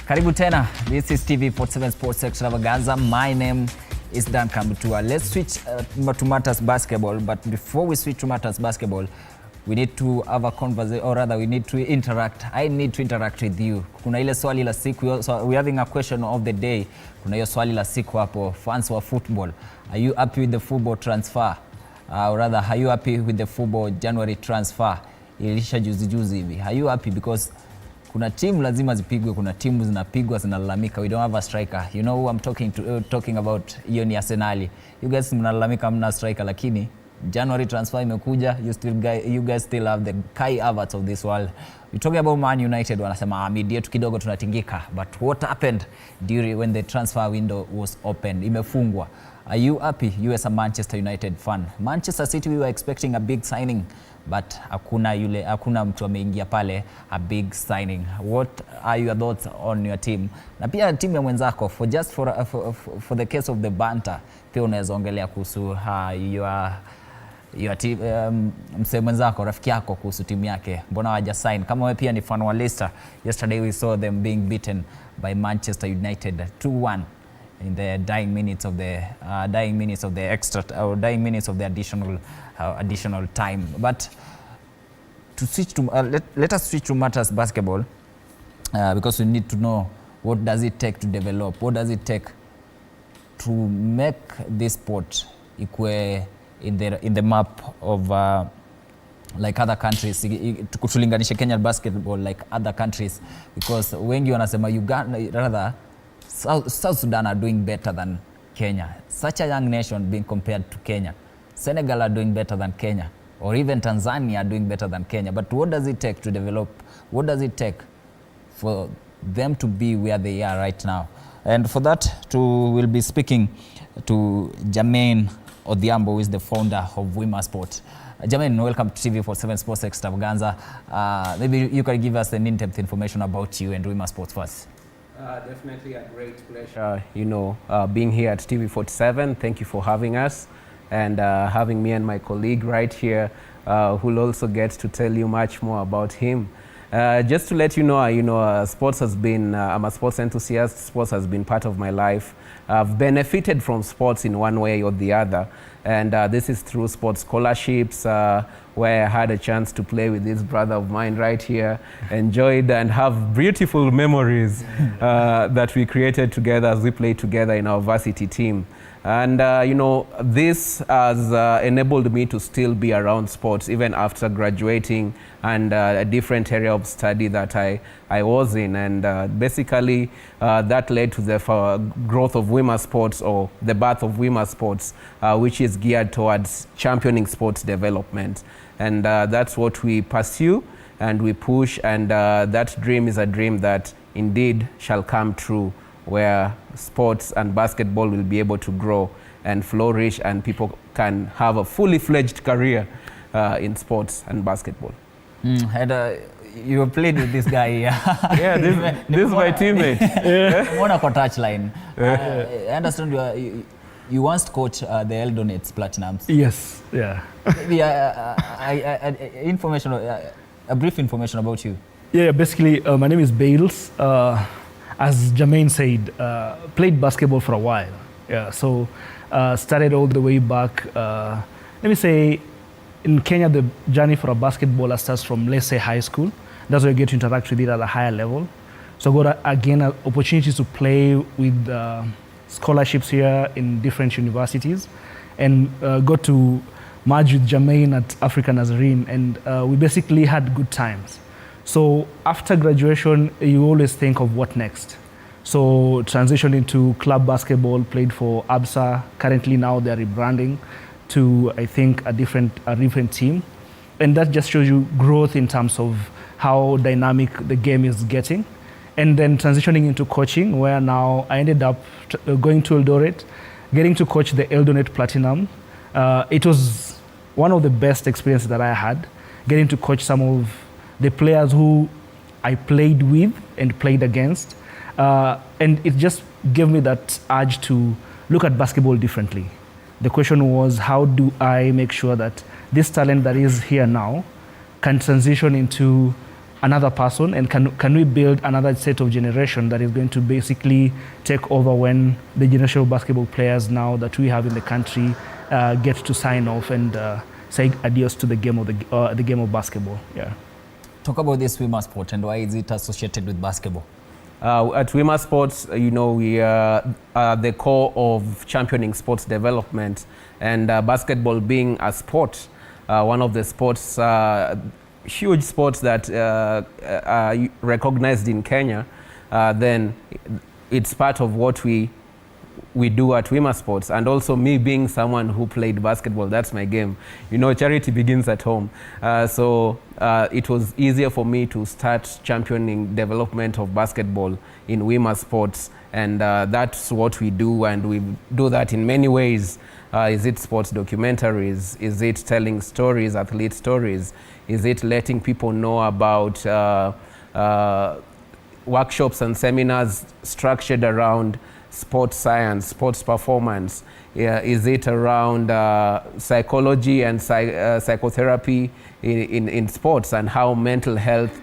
Karibu tena. This is TV 47 Sports Extravaganza. My name is Dan Kambutua. Let's switch to matters basketball. But before we switch to matters basketball, we need to have a conversation, or rather we need to interact. I need to interact with you. Kuna ile swali la siku, so we're having a question of the day. Kuna hiyo swali la siku hapo, fans wa football. Are you happy with the football transfer? Or rather, are you happy with the football January transfer? Ilisha juzi hivi. Are you happy? Because kuna timu lazima zipigwe, kuna timu zinapigwa zinalalamika. We don't have a striker. You know who I'm talking about? Hiyo ni Arsenal. You guys mnalalamika mna striker, lakini January transfer imekuja, you guys still have the Kai Havertz of this world. We talking about Man United, wanasema mid yetu kidogo tunatingika. But what happened when the transfer window was opened? Imefungwa. Are you happy? You as a Manchester United fan. Manchester City, we were expecting a big signing, but hakuna mtu ameingia pale a big signing. What are your thoughts on your team? Na pia timu ya mwenzako, for the case of the banter, pia unaweza ongelea kuhusu your team, msee mwenzako, rafiki yako kuhusu timu yake. Mbona hawaja sign? Kama wewe pia ni fan wa Leicester, yesterday we saw them being beaten by Manchester United 2-1 in the dying minutes of the additional time. But to switch to let us switch to matters basketball, because we need to know what does it take to develop, what does it take to make this sport equal in the map of like other countries, tulinganisha Kenya basketball like other countries, because wengi wanasema Uganda, rather South Sudan are doing better than Kenya. Such a young nation being compared to Kenya. Senegal are doing better than Kenya, or even Tanzania are doing better than Kenya. But what does it take to develop? What does it take for them to be where they are right now? And for that, we'll be speaking to Jermaine Odhiambo, who is the founder of Motorsport. Jermaine, welcome to TV 47 Sports Extravaganza. Maybe you can give us an in-depth information about you and Motorsport first. Definitely a great pleasure, being here at TV 47. Thank you for having us, and having me and my colleague right here, who'll also get to tell you much more about him. Just to let you know, sports has been, I'm a sports enthusiast. Sports has been part of my life. I've benefited from sports in one way or the other, and this is through sports scholarships, where I had a chance to play with this brother of mine right here, enjoyed and have beautiful memories that we created together as we played together in our varsity team. And this has enabled me to still be around sports even after graduating and a different area of study that I was in. And basically that led to the growth of Motorsport, or the birth of Motorsport, which is geared towards championing sports development. And that's what we pursue and we push, and that dream is a dream that indeed shall come true, where sports and basketball will be able to grow and flourish, and people can have a fully fledged career in sports and basketball. And you played with this guy. Yeah, this is my teammate. Mona kwa touchline. I understand you once coached the Eldonets Platinums. Yes, yeah. Maybe a brief information about you. Yeah, basically my name is Bales. As Jermaine said, played basketball for a while. Yeah, so started all the way back. Let me say, in Kenya, the journey for a basketballer starts from, let's say, high school. That's where you get to interact with it at a higher level. So I got, again, opportunities to play with scholarships here in different universities, and got to merge with Jermaine at African Nazarene, and we basically had good times. So after graduation, you always think of what next. So transitioned into club basketball, played for ABSA. Currently now they're rebranding to, I think, a different team. And that just shows you growth in terms of how dynamic the game is getting. And then transitioning into coaching, where now I ended up going to Eldoret, getting to coach the Eldoret Platinum. It was one of the best experiences that I had, getting to coach some of the players who I played with and played against. And it just gave me that urge to look at basketball differently. The question was, how do I make sure that this talent that is here now can transition into another person, and can we build another set of generation that is going to basically take over when the generation of basketball players now that we have in the country get to sign off and say adios to the game of basketball. Yeah. Talk about this swimmer sport and why is it associated with basketball? At Swimmer Sports, you know, we are the core of championing sports development, and basketball being a sport, one of the sports, huge sports that are recognized in Kenya, then it's part of what we do at Swimmer Sports. And also me being someone who played basketball, that's my game. You know, charity begins at home. So it was easier for me to start championing development of basketball in Swimmer Sports. And that's what we do, and we do that in many ways. Is it sports documentaries? Is it telling stories, athlete stories? Is it letting people know about workshops and seminars structured around sports science, sports performance? Is it around psychology and psychotherapy in sports, and how mental health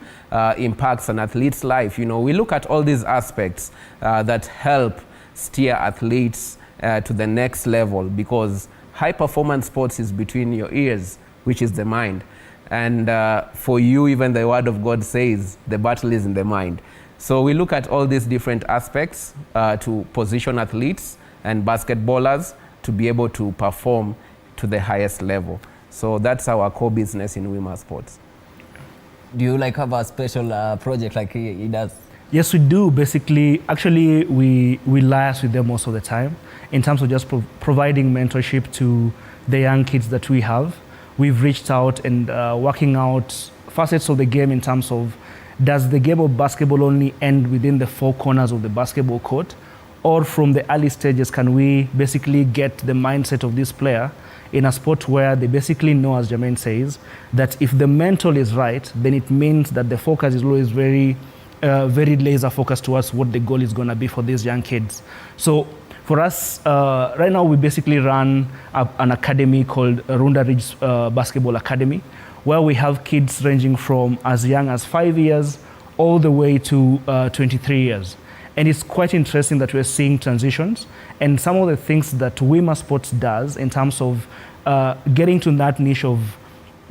impacts an athlete's life? You know, we look at all these aspects that help steer athletes to the next level, because high performance sports is between your ears, which is the mind. And for you, even the word of God says the battle is in the mind. So we look at all these different aspects to position athletes and basketballers to be able to perform to the highest level. So that's our core business in Swimmer Sports. Do you like have a special project like he does? Yes, we do. Basically, actually, we liaise with them most of the time in terms of just providing mentorship to the young kids that we have. We've reached out and working out facets of the game in terms of, does the game of basketball only end within the four corners of the basketball court? Or from the early stages, can we basically get the mindset of this player in a sport where they basically know, as Jermaine says, that if the mental is right, then it means that the focus is always very laser focused towards what the goal is going to be for these young kids. So for us, right now we basically run an academy called Runda Ridge Basketball Academy, where we have kids ranging from as young as 5 years all the way to 23 years. And it's quite interesting that we're seeing transitions, and some of the things that Swimmer Sports does in terms of getting to that niche of,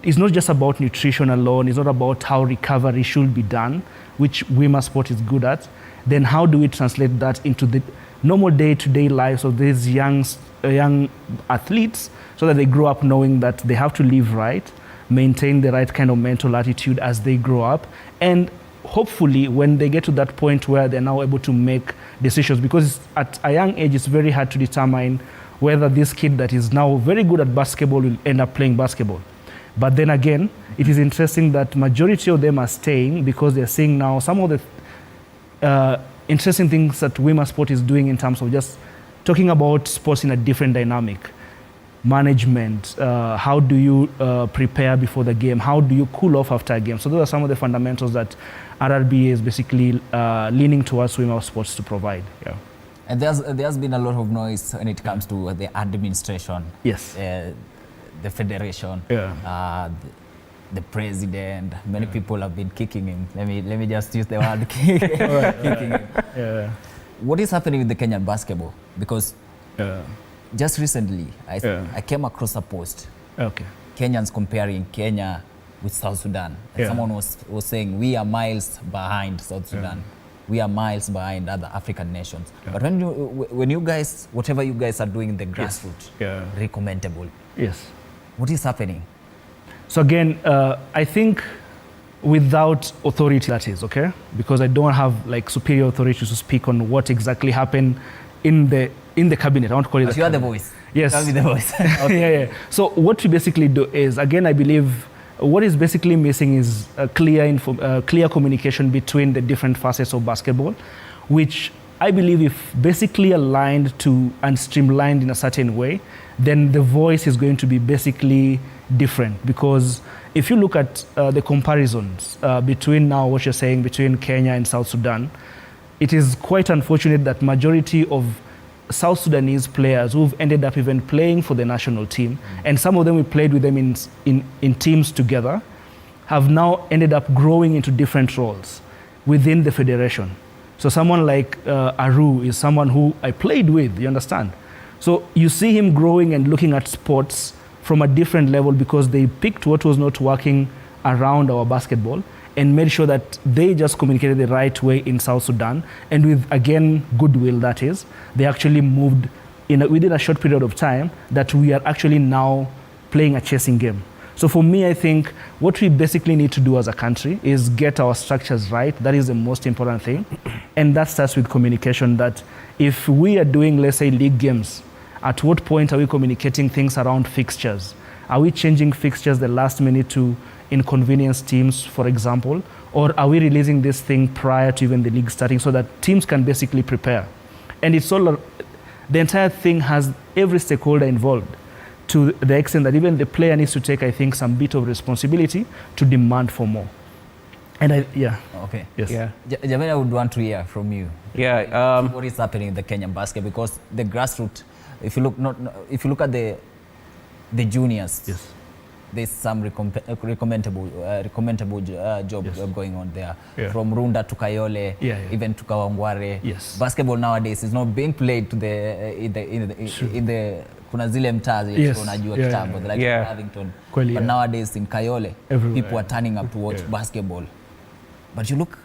it's not just about nutrition alone, it's not about how recovery should be done, which Swimmer Sport is good at. Then how do we translate that into the normal day-to-day lives of these young athletes, so that they grow up knowing that they have to live right, maintain the right kind of mental attitude as they grow up, and hopefully when they get to that point where they're now able to make decisions, because at a young age it's very hard to determine whether this kid that is now very good at basketball will end up playing basketball. But then again, it is interesting that majority of them are staying because they're seeing now some of the interesting things that Swimmer Sport is doing in terms of just talking about sports in a different dynamic. Management, how do you prepare before the game? How do you cool off after a game? So those are some of the fundamentals that RRBA is basically leaning towards Swimmer Sports to provide. Yeah. And there's been a lot of noise when it comes to the administration. Yes. The federation. Yeah. The president. Many people have been kicking him. Let me just use the word kicking him. Yeah. What is happening with the Kenyan basketball? Because just recently, I came across a post. Okay. Kenyans comparing Kenya with South Sudan. And someone was saying, we are miles behind South Sudan. We are miles behind other African nations. But when you guys, whatever you guys are doing in the grassroots, recommendable. Yes. What is happening? So again, I think without authority, that is, okay? Because I don't have like superior authority to speak on what exactly happened in the cabinet. I want to call it. But you are the voice. Yes. Tell me the voice. Okay. Yeah. So what we basically do is, again, I believe what is basically missing is a clear communication between the different facets of basketball, which I believe if basically aligned to and streamlined in a certain way, then the voice is going to be basically different. Because if you look at the comparisons between now what you're saying between Kenya and South Sudan, it is quite unfortunate that majority of South Sudanese players who've ended up even playing for the national team, and some of them we played with them in teams together, have now ended up growing into different roles within the federation. So someone like Aru is someone who I played with, you understand? So you see him growing and looking at sports from a different level because they picked what was not working around our basketball and made sure that they just communicated the right way in South Sudan. And with, again, goodwill, that is, they actually moved within a short period of time that we are actually now playing a chasing game. So for me, I think what we basically need to do as a country is get our structures right. That is the most important thing. And that starts with communication, that if we are doing, let's say, league games, at what point are we communicating things around fixtures? Are we changing fixtures the last minute to inconvenience teams, for example? Or are we releasing this thing prior to even the league starting so that teams can basically prepare? And it's all, the entire thing has every stakeholder involved, to the extent that even the player needs to take, I think, some bit of responsibility to demand for more. And Okay. Yes. Yeah. Jamel, I would want to hear from you. Yeah. What is happening in the Kenyan basket? Because the grassroots, if you look at the juniors, yes, there's some recommendable job going on there. Yeah. From Runda to Kayole, even to Kawangware. Yes. Basketball nowadays is not being played to in the kuna zile mtaa unajua kitambo, like Lavington. But nowadays in Kayole, everywhere, people are turning up to watch basketball. But you look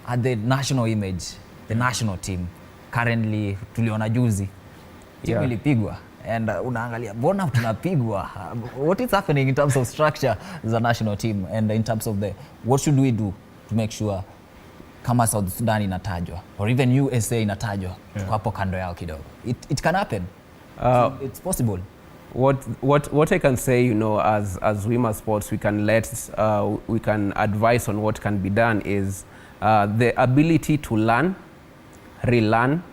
at the national image, the national team currently, tuliona juzi timu ilipigwa, and unaangalia mbona tunapigwa. What is happening in terms of structure as a national team, and in terms of what should we do to make sure kama South Sudan inatajwa or even USA inatajwa, tuko hapo kando yao kidogo? It can happen. It's possible. What I can say, as Wima Sports, we can advise on what can be done is the ability to learn, relearn,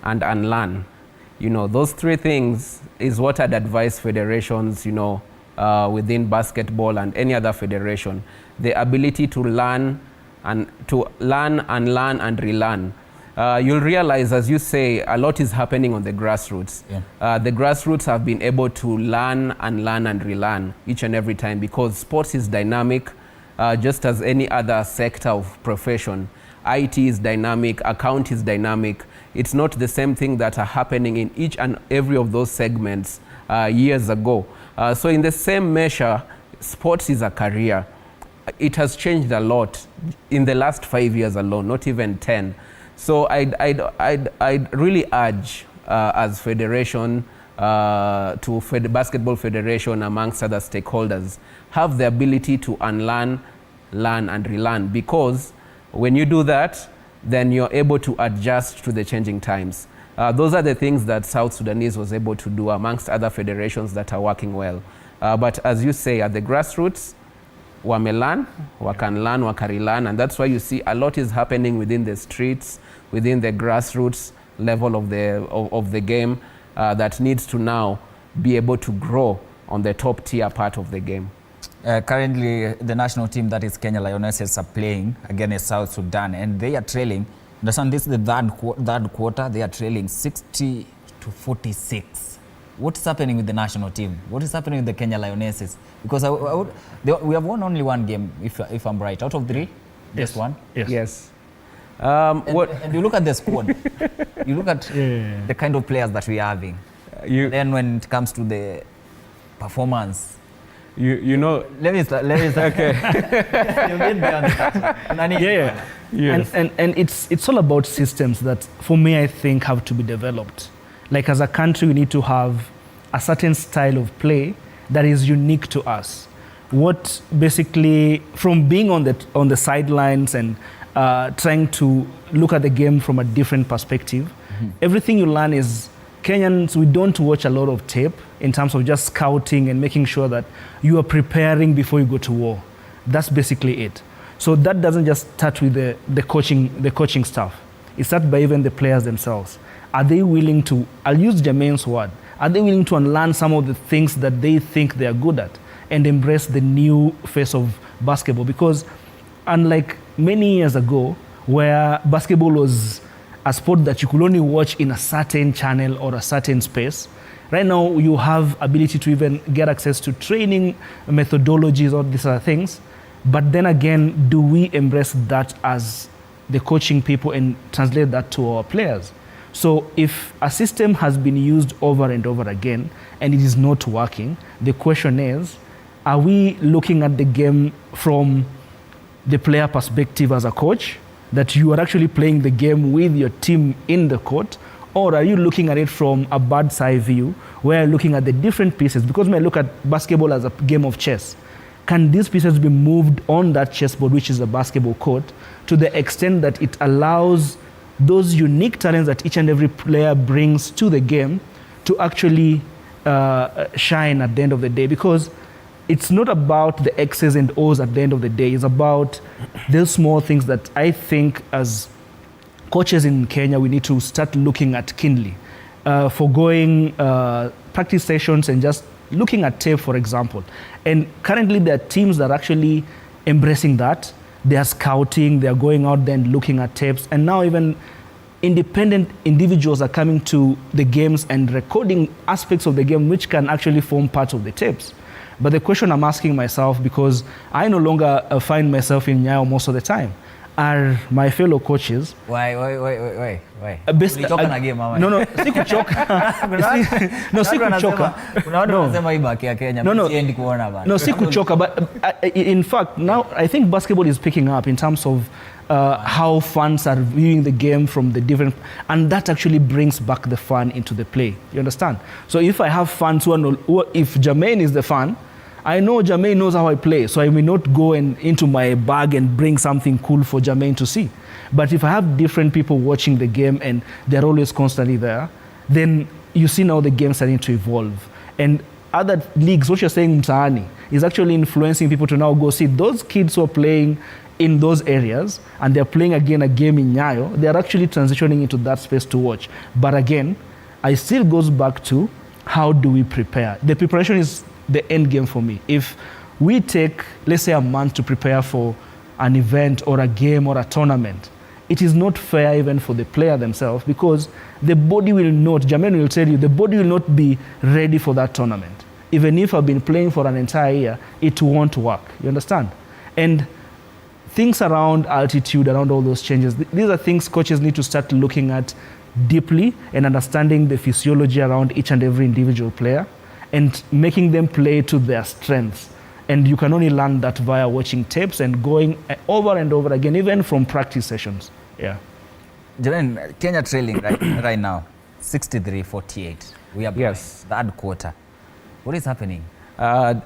and unlearn. Those three things is what I'd advise federations, within basketball and any other federation. The ability to learn and unlearn, and relearn. You'll realize, as you say, a lot is happening on the grassroots. The grassroots have been able to learn and relearn each and every time, because sports is dynamic, just as any other sector of profession. IT is dynamic, account is dynamic. It's not the same thing that are happening in each and every of those segments years ago. So in the same measure, sports is a career. It has changed a lot in the last 5 years alone, not even 10. So I'd really urge as federation, to Basketball Federation amongst other stakeholders, have the ability to unlearn, learn and relearn, because when you do that, then you're able to adjust to the changing times. Those are the things that South Sudanese was able to do amongst other federations that are working well. But as you say, at the grassroots, wamelan, wakarelearn, and that's why you see a lot is happening within the streets, within the grassroots level of the game, that needs to now be able to grow on the top tier part of the game. Currently, the national team, that is Kenya Lionesses, are playing against South Sudan, and they are trailing. Understand, this is the third quarter. They are trailing 60-46. What is happening with the national team? What is happening with the Kenya Lionesses? Because we have won only one game, if I'm right, out of 3. Just one. Yes. And you look at the squad. You look at the kind of players that we are having. Then when it comes to the performance, let me start. Okay. Yes. And it's all about systems that, for me, I think have to be developed. Like, as a country, we need to have a certain style of play that is unique to us. What basically, from being on the sidelines and trying to look at the game from a different perspective, everything you learn is, Kenyans, we don't watch a lot of tape in terms of just scouting and making sure that you are preparing before you go to war. That's basically it. So that doesn't just start with the coaching staff. It starts by even the players themselves. Are they willing to, I'll use Jermaine's word, are they willing to unlearn some of the things that they think they are good at and embrace the new face of basketball? Because unlike many years ago, where basketball was a sport that you could only watch in a certain channel or a certain space, right now you have ability to even get access to training methodologies or these other things. But then again, do we embrace that as the coaching people and translate that to our players? So if a system has been used over and over again and it is not working, the question is, are we looking at the game from the player perspective as a coach, that you are actually playing the game with your team in the court, or are you looking at it from a bird's eye view where you're looking at the different pieces? Because when I look at basketball as a game of chess, can these pieces be moved on that chessboard, which is a basketball court, to the extent that it allows those unique talents that each and every player brings to the game to actually shine at the end of the day? Because it's not about the X's and O's at the end of the day. It's about those small things that I think as coaches in Kenya, we need to start looking at keenly. Forgoing practice sessions and just looking at tape, for example. And currently there are teams that are actually embracing that. They are scouting, they are going out there and looking at tapes. And now even independent individuals are coming to the games and recording aspects of the game which can actually form parts of the tapes. But the question I'm asking myself, because I no longer find myself in Nyayo most of the time, are my fellow coaches. Why? Ulichoka na game ama? No, sikuchoka. No, sikuchoka. Kuna watu wanasema hii baki ya Kenya, siendi kuona bana. No, sikuchoka, but in fact now I think basketball is picking up in terms of how fans are viewing the game from the different, and that actually brings back the fun into the play. You understand? So if I have fans if Jermaine is the fan, I know Jermaine knows how I play, so I may not go into my bag and bring something cool for Jermaine to see. But if I have different people watching the game and they're always constantly there, then you see now the game starting to evolve. And other leagues, what you're saying, Mtaani, is actually influencing people to now go see those kids who are playing in those areas and they're playing again a game in Nyayo, they're actually transitioning into that space to watch. But again, it still goes back to how do we prepare? The preparation is the end game for me. If we take, let's say, a month to prepare for an event or a game or a tournament, it is not fair even for the player themselves, because the body will not, Jermaine will tell you, the body will not be ready for that tournament. Even if I've been playing for an entire year, it won't work. You understand? And things around altitude, around all those changes, these are things coaches need to start looking at deeply and understanding the physiology around each and every individual player and making them play to their strengths. And you can only learn that via watching tapes and going over and over again, even from practice sessions. Yeah. Jermaine, Kenya trailing right now, 63-48. We are behind. Third quarter. What is happening? As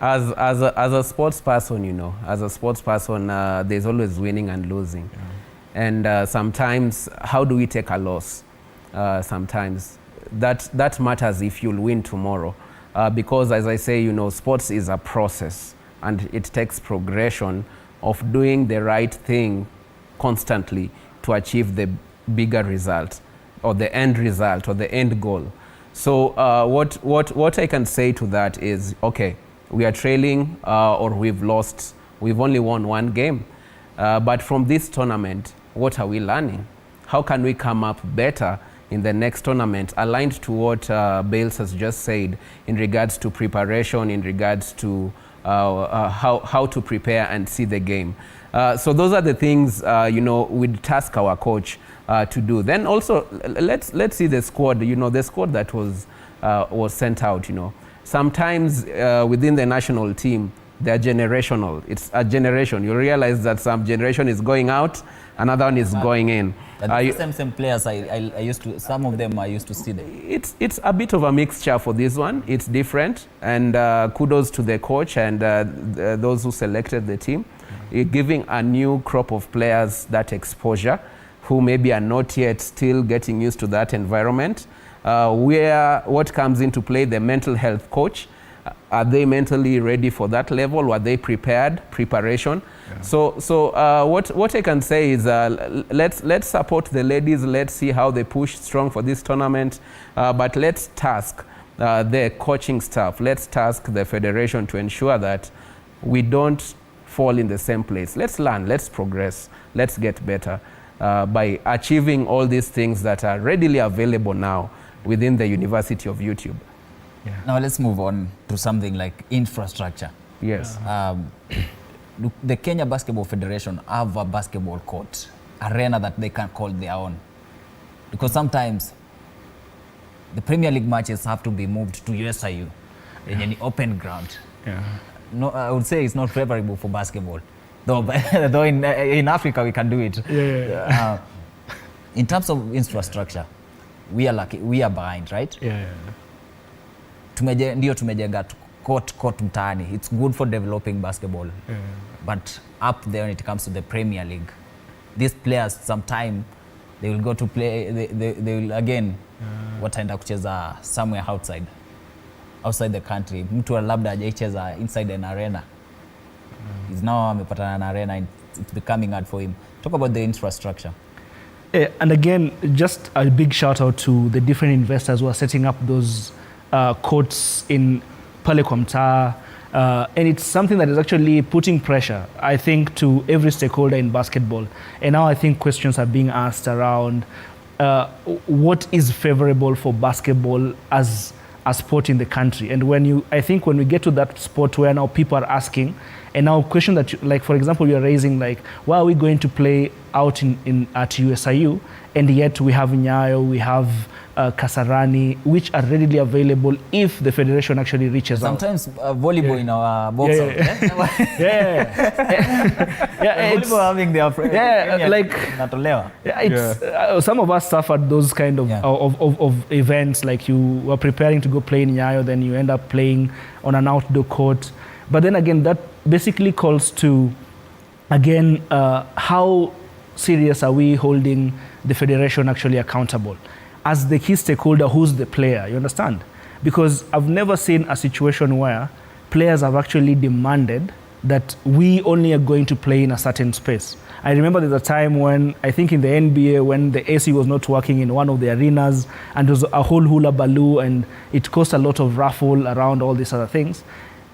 a sports person, there's always winning and losing. Yeah. And sometimes, how do we take a loss? Sometimes that matters if you'll win tomorrow. Because as I say, sports is a process and it takes progression of doing the right thing constantly to achieve the bigger result or the end result or the end goal. So what I can say to that is, okay, we are trailing or we've lost, we've only won one game. But from this tournament, what are we learning? How can we come up better in the next tournament, aligned to what Bales has just said in regards to preparation, in regards to how to prepare and see the game. So those are the things, we'd task our coach to do. Then also, let's see the squad, the squad that was sent out, Sometimes within the national team, they're generational. It's a generation. You realize that some generation is going out, another one is going in. The same players, some of them I used to see them. It's a bit of a mixture for this one. It's different, and kudos to the coach and those who selected the team, giving a new crop of players that exposure, who maybe are not yet still getting used to that environment. What comes into play, the mental health coach. Are they mentally ready for that level? Were they prepared? Preparation. Yeah. So what I can say is let's support the ladies. Let's see how they push strong for this tournament. But let's task the coaching staff. Let's task the federation to ensure that we don't fall in the same place. Let's learn. Let's progress. Let's get better by achieving all these things that are readily available now within the University of YouTube. Yeah. Now let's move on to something like infrastructure. Yes. look, the Kenya Basketball Federation have a basketball court, arena that they can call their own. Because sometimes the Premier League matches have to be moved to USIU in any open ground. Yeah. No, I would say it's not favorable for basketball. Though in Africa we can do it. Yeah. In terms of infrastructure, we are lucky, we are behind, right? Yeah. Ndio tumejenga court mtaani. It's good for developing basketball. Yeah. But up there when it comes to the Premier League, these players sometime they will go to play, they will again wataenda kucheza somewhere outside the country. Mtu labda hajaicheza inside an arena. He's now amepatana na arena, it's becoming hard for him. Talk about the infrastructure. And again, just a big shout out to the different investors who are setting up those courts in pale kwa mtaa. And it's something that is actually putting pressure, I think, to every stakeholder in basketball. And now I think questions are being asked around what is favorable for basketball as a sport in the country. And I think when we get to that spot where now people are asking, and now question that, like for example, you're raising, like, why are we going to play out at USIU, and yet we have Nyayo, we have Kasarani, which are readily available if the federation actually reaches Sometimes volleyball in our box. Volleyball having their some of us suffered those kind of events, like you were preparing to go play in Nyayo, then you end up playing on an outdoor court. But then again, that basically calls to, again, how serious are we holding the federation actually accountable? As the key stakeholder, who's the player, you understand? Because I've never seen a situation where players have actually demanded that we only are going to play in a certain space. I remember there's a time when, I think in the NBA, when the AC was not working in one of the arenas, and there was a whole hula baloo, and it caused a lot of raffle around all these other things.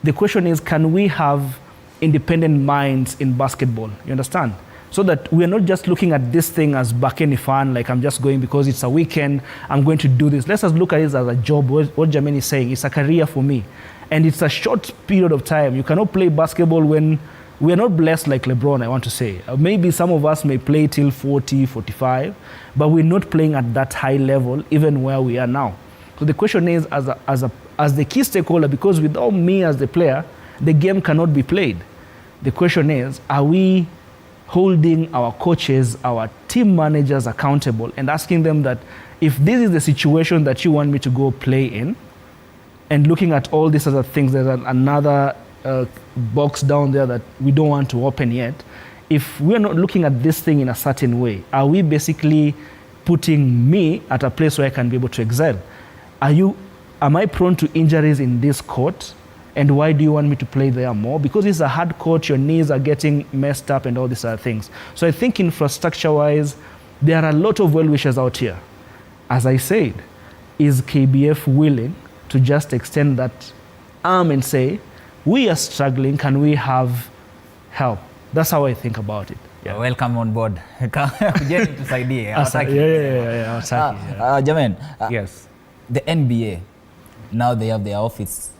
The question is, can we have independent minds in basketball, you understand? So that we're not just looking at this thing as bakeni fun, like I'm just going because it's a weekend, I'm going to do this. Let's just look at it as a job. What Jermaine is saying, it's a career for me. And it's a short period of time. You cannot play basketball when we are not blessed like LeBron, I want to say. Maybe some of us may play till 40, 45, but we're not playing at that high level, even where we are now. So the question is, as the key stakeholder, because without me as the player, the game cannot be played. The question is, are we holding our coaches, our team managers accountable and asking them that if this is the situation that you want me to go play in, and looking at all these other things, there's another box down there that we don't want to open yet. If we're not looking at this thing in a certain way, are we basically putting me at a place where I can be able to excel? Am I prone to injuries in this court? And why do you want me to play there more? Because it's a hard court, your knees are getting messed up and all these other things. So I think infrastructure-wise, there are a lot of well-wishers out here. As I said, is KBF willing to just extend that arm and say, we are struggling, can we have help? That's how I think about it. Yeah. Welcome on board. Yes. The NBA, now they have their office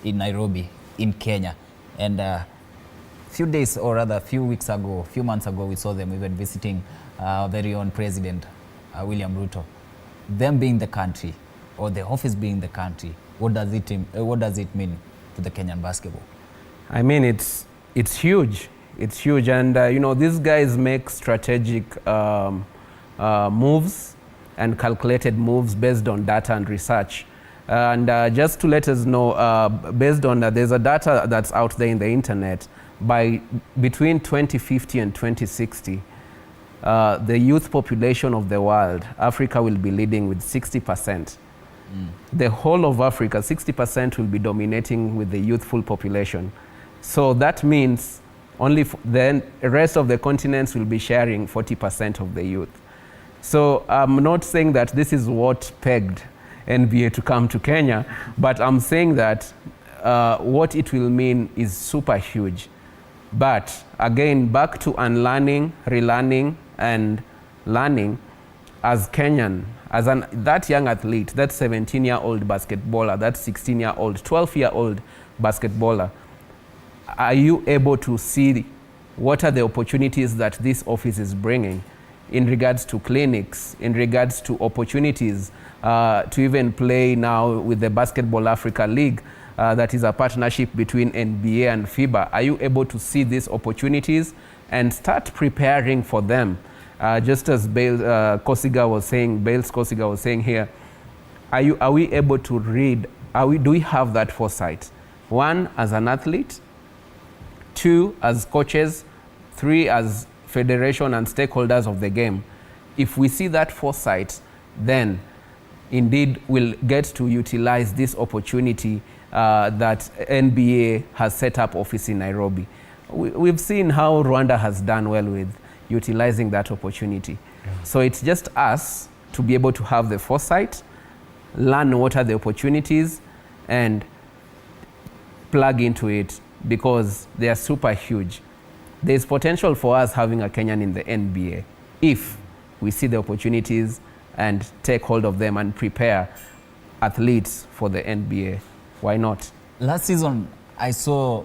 in Nairobi, in Kenya. And few months ago, we saw them even visiting our very own president, William Ruto. Them being the country, or the office being the country, what does it mean to the Kenyan basketball? I mean, it's huge. It's huge. And, these guys make strategic moves and calculated moves based on data and research. And just to let us know, based on there's a data that's out there in the internet, between 2050 and 2060, the youth population of the world, Africa will be leading with 60%. The whole of Africa, 60% will be dominating with the youthful population. So that means then the rest of the continents will be sharing 40% of the youth. So I'm not saying that this is what pegged NBA to come to Kenya, but I'm saying that what it will mean is super huge. But again, back to unlearning, relearning, and learning, as Kenyan, that young athlete, that 17-year-old basketballer, that 16-year-old, 12-year-old basketballer, are you able to see what are the opportunities that this office is bringing in regards to clinics, in regards to opportunities to even play now with the Basketball Africa League that is a partnership between NBA and FIBA? Are you able to see these opportunities and start preparing for them? Just as Bales Kosiga was saying here, are we able to read? Do we have that foresight? One, as an athlete. Two, as coaches. Three, as federation and stakeholders of the game. If we see that foresight, then indeed we'll get to utilize this opportunity that NBA has set up office in Nairobi. We've seen how Rwanda has done well with utilizing that opportunity. Yeah. So it's just us to be able to have the foresight, learn what are the opportunities, and plug into it, because they are super huge. There's potential for us having a Kenyan in the NBA if we see the opportunities and take hold of them and prepare athletes for the NBA. Why not? Last season, I saw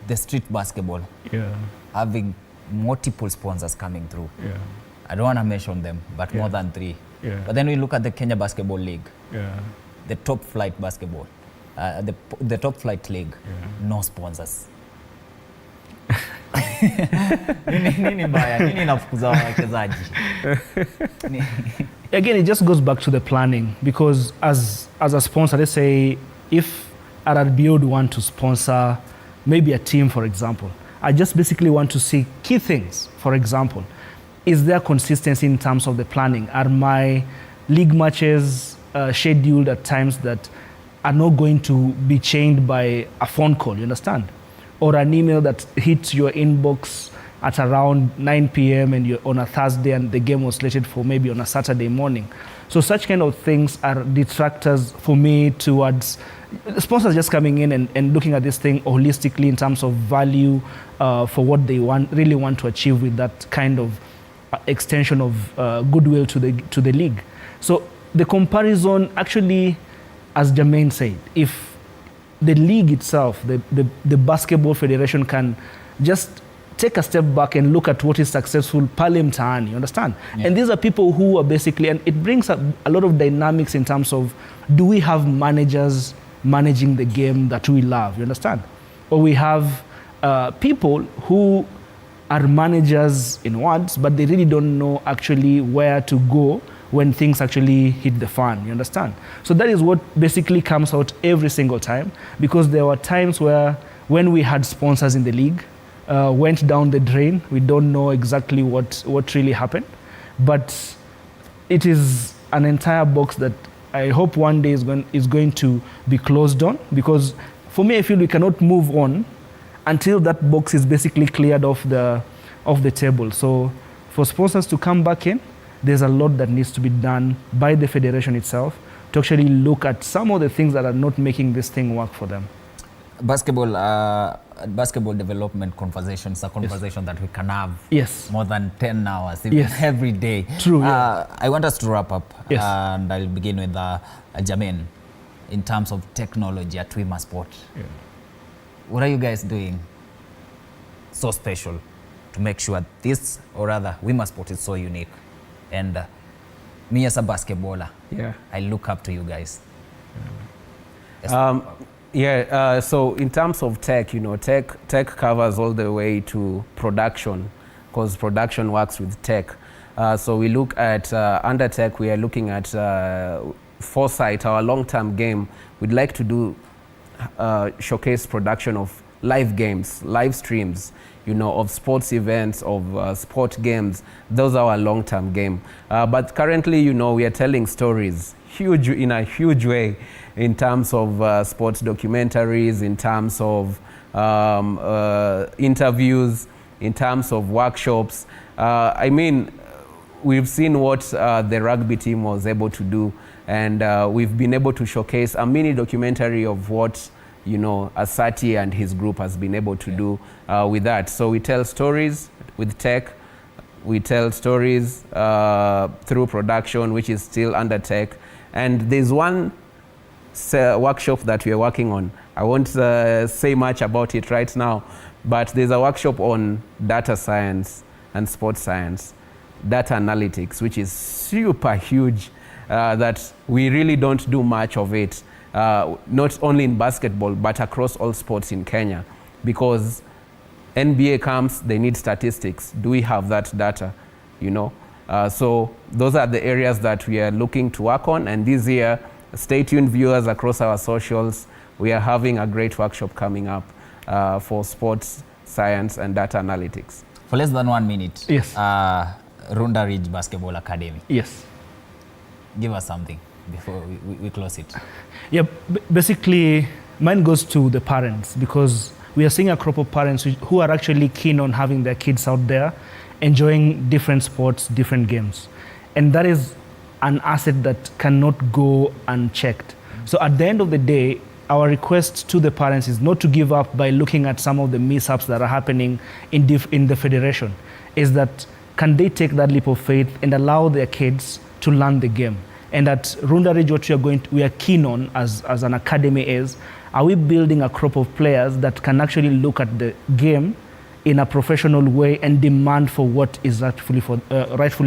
the street basketball having multiple sponsors coming through. Yeah. I don't want to mention them, but more than 3. Yeah. But then we look at the Kenya Basketball League, the top flight basketball, the top flight league, no sponsors. Again, it just goes back to the planning, because as a sponsor, let's say if RRBO would want to sponsor maybe a team, for example, I just basically want to see key things. For example, is there consistency in terms of the planning? Are my league matches scheduled at times that are not going to be changed by a phone call, you understand? Or an email that hits your inbox at around 9 p.m. and you're on a Thursday and the game was slated for maybe on a Saturday morning. So such kind of things are detractors for me towards sponsors just coming in and looking at this thing holistically in terms of value for what they really want to achieve with that kind of extension of goodwill to the league. So the comparison, actually, as Jermaine said, if the league itself, the basketball federation, can just take a step back and look at what is successful pale mtaani, you understand? Yeah. And these are people who are basically, and it brings up a lot of dynamics in terms of, do we have managers managing the game that we love, you understand? Or we have people who are managers in words, but they really don't know actually where to go when things actually hit the fan, you understand? So that is what basically comes out every single time, because there were times where when we had sponsors in the league, went down the drain. We don't know exactly what really happened, but it is an entire box that I hope one day is going to be closed on, because for me, I feel we cannot move on until that box is basically cleared off the table. So for sponsors to come back in, there's a lot that needs to be done by the federation itself to actually look at some of the things that are not making this thing work for them. Basketball development conversation is a conversation that we can have more than 10 hours, even every day. True. Yeah. I want us to wrap up, and I'll begin with Jermaine. In terms of technology at Motorsport, what are you guys doing so special to make sure this, or rather, Motorsport is so unique? And me as a basketballer, I look up to you guys. So in terms of tech, tech covers all the way to production, because production works with tech. So we look at, under tech, we are looking at foresight, our long-term game. We'd like to do showcase production of live games, live streams, of sports events, of sport games. Those are our long-term game. But currently, we are telling stories in a huge way, in terms of sports documentaries, in terms of interviews, in terms of workshops. We've seen what the rugby team was able to do, and we've been able to showcase a mini documentary of what Asati and his group has been able to do with that. So we tell stories with tech, we tell stories through production, which is still under tech. And there's one workshop that we are working on I won't say much about it right now, but there's a workshop on data science and sports science, data analytics, which is super huge, that we really don't do much of it, not only in basketball, but across all sports in Kenya. Because NBA comes, they need statistics. Do we have that data? You know? So those are the areas that we are looking to work on. And this year, stay tuned, viewers, across our socials. We are having a great workshop coming up for sports science and data analytics. For less than 1 minute. Yes. Runda Ridge Basketball Academy. Yes. Give us something before we close it. Yeah, basically, mine goes to the parents, because we are seeing a crop of parents who are actually keen on having their kids out there enjoying different sports, different games. And that is an asset that cannot go unchecked. So at the end of the day, our request to the parents is not to give up by looking at some of the mishaps that are happening in the federation, is that can they take that leap of faith and allow their kids to learn the game? And at Runda Ridge, what we are keen on as an academy is, are we building a crop of players that can actually look at the game in a professional way and demand for what is rightfully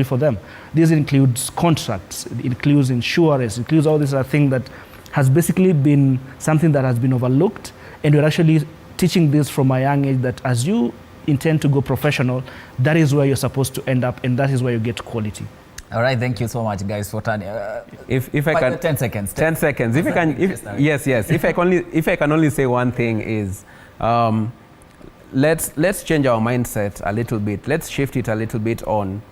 for them? This includes contracts, it includes insurance, it includes all these other things that has basically been something that has been overlooked. And we're actually teaching this from a young age, that as you intend to go professional, that is where you're supposed to end up, and that is where you get quality. All right, thank you so much, guys, for turning. If I can, 10 seconds. 10 seconds. If I can, yes. If I can only say one thing is, let's change our mindset a little bit. Let's shift it a little bit on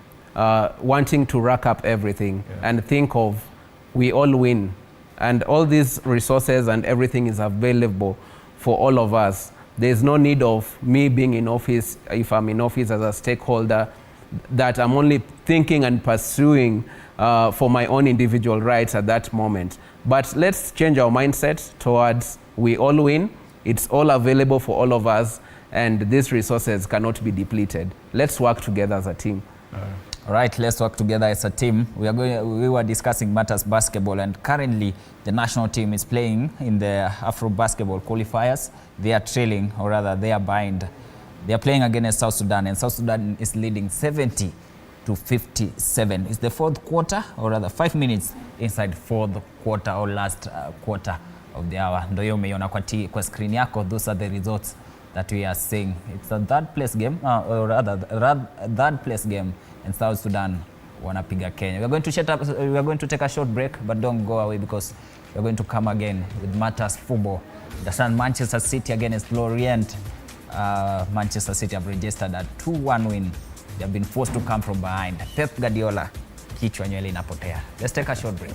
wanting to rack up everything and think of we all win, and all these resources and everything is available for all of us. There's no need of me being in office, if I'm in office as a stakeholder, that I'm only thinking and pursuing for my own individual rights at that moment. But let's change our mindset towards we all win, it's all available for all of us, and these resources cannot be depleted. Let's work together as a team. All right, let's work together as a team. We were discussing matters basketball, and currently the national team is playing in the Afro basketball qualifiers. They are trailing, or rather they are behind. They are playing against South Sudan, and South Sudan is leading 70 to 57. It's the fourth quarter, or rather 5 minutes inside fourth quarter or last quarter of the hour. Ndio umeiona kwa screen yako. Those are the results that we are seeing. It's a third place game, or rather third place game, and South Sudan wanapiga Kenya. We are going to take a short break, but don't go away, because we are going to come again with matters football. The Sun Manchester City against Lorient. Manchester City have registered a 2-1 win. They have been forced to come from behind. Pep Guardiola, kichwa nywele inapotea. Let's take a short break.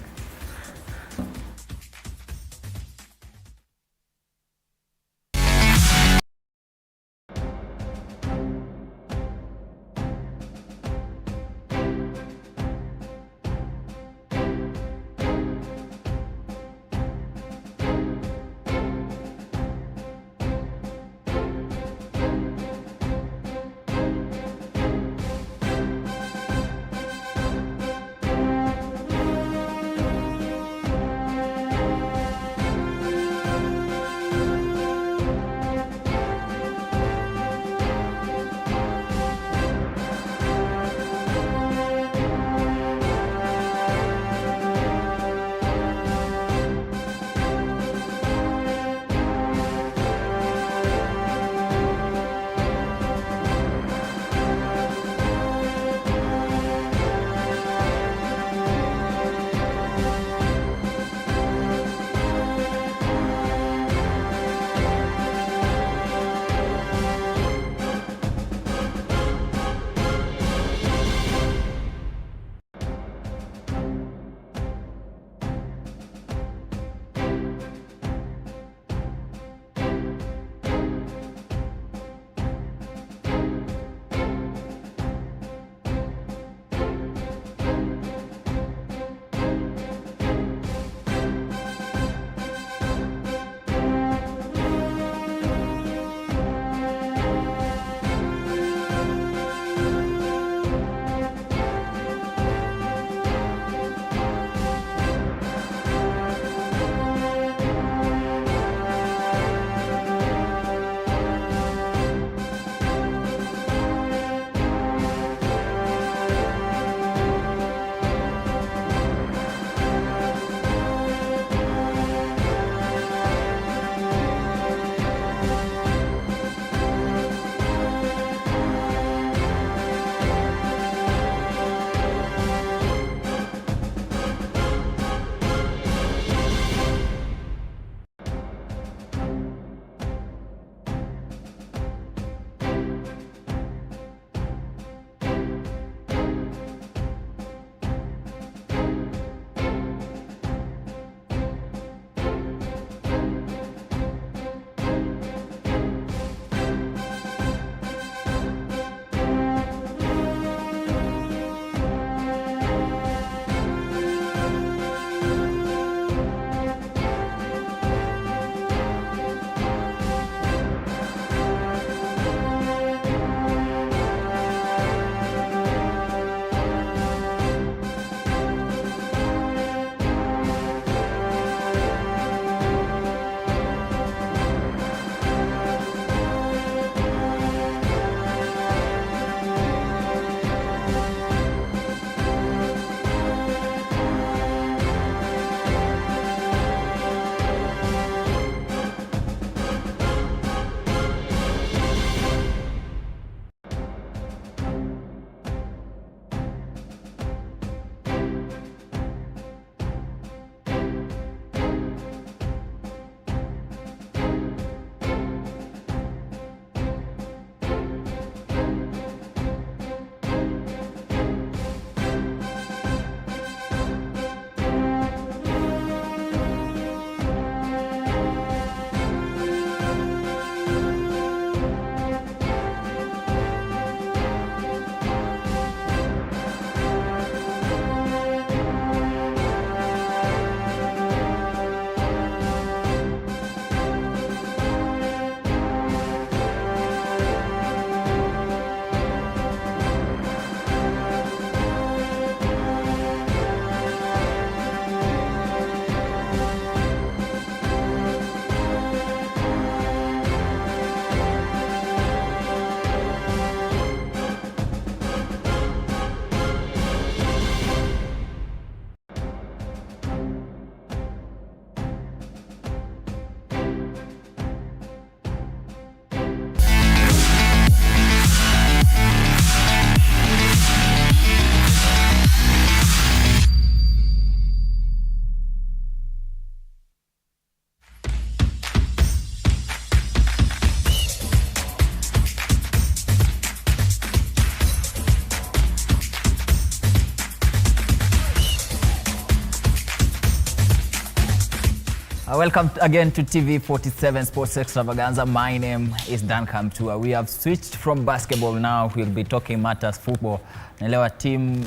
Welcome again to TV47 Sports Extravaganza. My name is Dan Kamtua. We have switched from basketball now. We'll be talking matters football. Naelewa team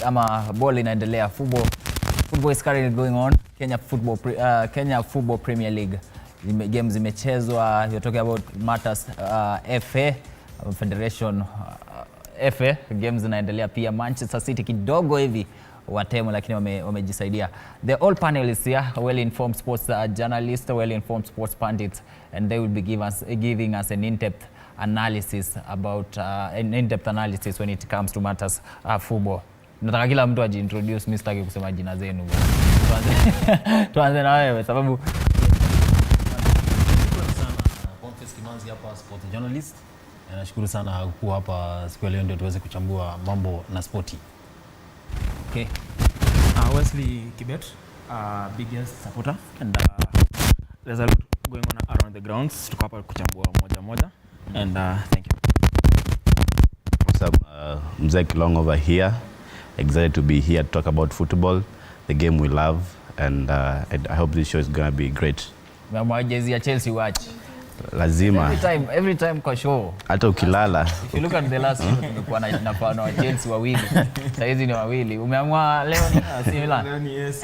ama ball inaendelea. Football is currently going on. Kenya Football Premier League. Games zimechezwa. You're talking about matters FA Federation FA games zinaendelea pia. Manchester City kidogo hivi watemo lakini wamejisaidia. The all panelists here, well-informed sports journalists, well-informed sports pundits, and they will be giving us an in-depth analysis about analysis when it comes to matters football. Nataka kila mtu ajiintroduce, mimi sitaki kusema jina zenu. Tuanze na wewe sababu Kimanzi hapa sport journalist. Nashukuru sana kuwa hapa siku ya leo ndio tuweze kuchambua mambo na sporti. Okay. Wesley Kibet, biggest supporter, and there's a lot going on around the grounds. Tuko hapa kuchambua moja and thank you. What's up? Mzek Long over here. Excited to be here to talk about football, the game we love, and I hope this show is going to be great. Mama jezi ya Chelsea watch. Lazima. Every time kwa show. Hata ukilala. If you look at the last show tumekuwa na pano wa Chelsea wawili. Sasa hizi ni wawili. Umeamua leo ni AC Milan. Leo ni yes.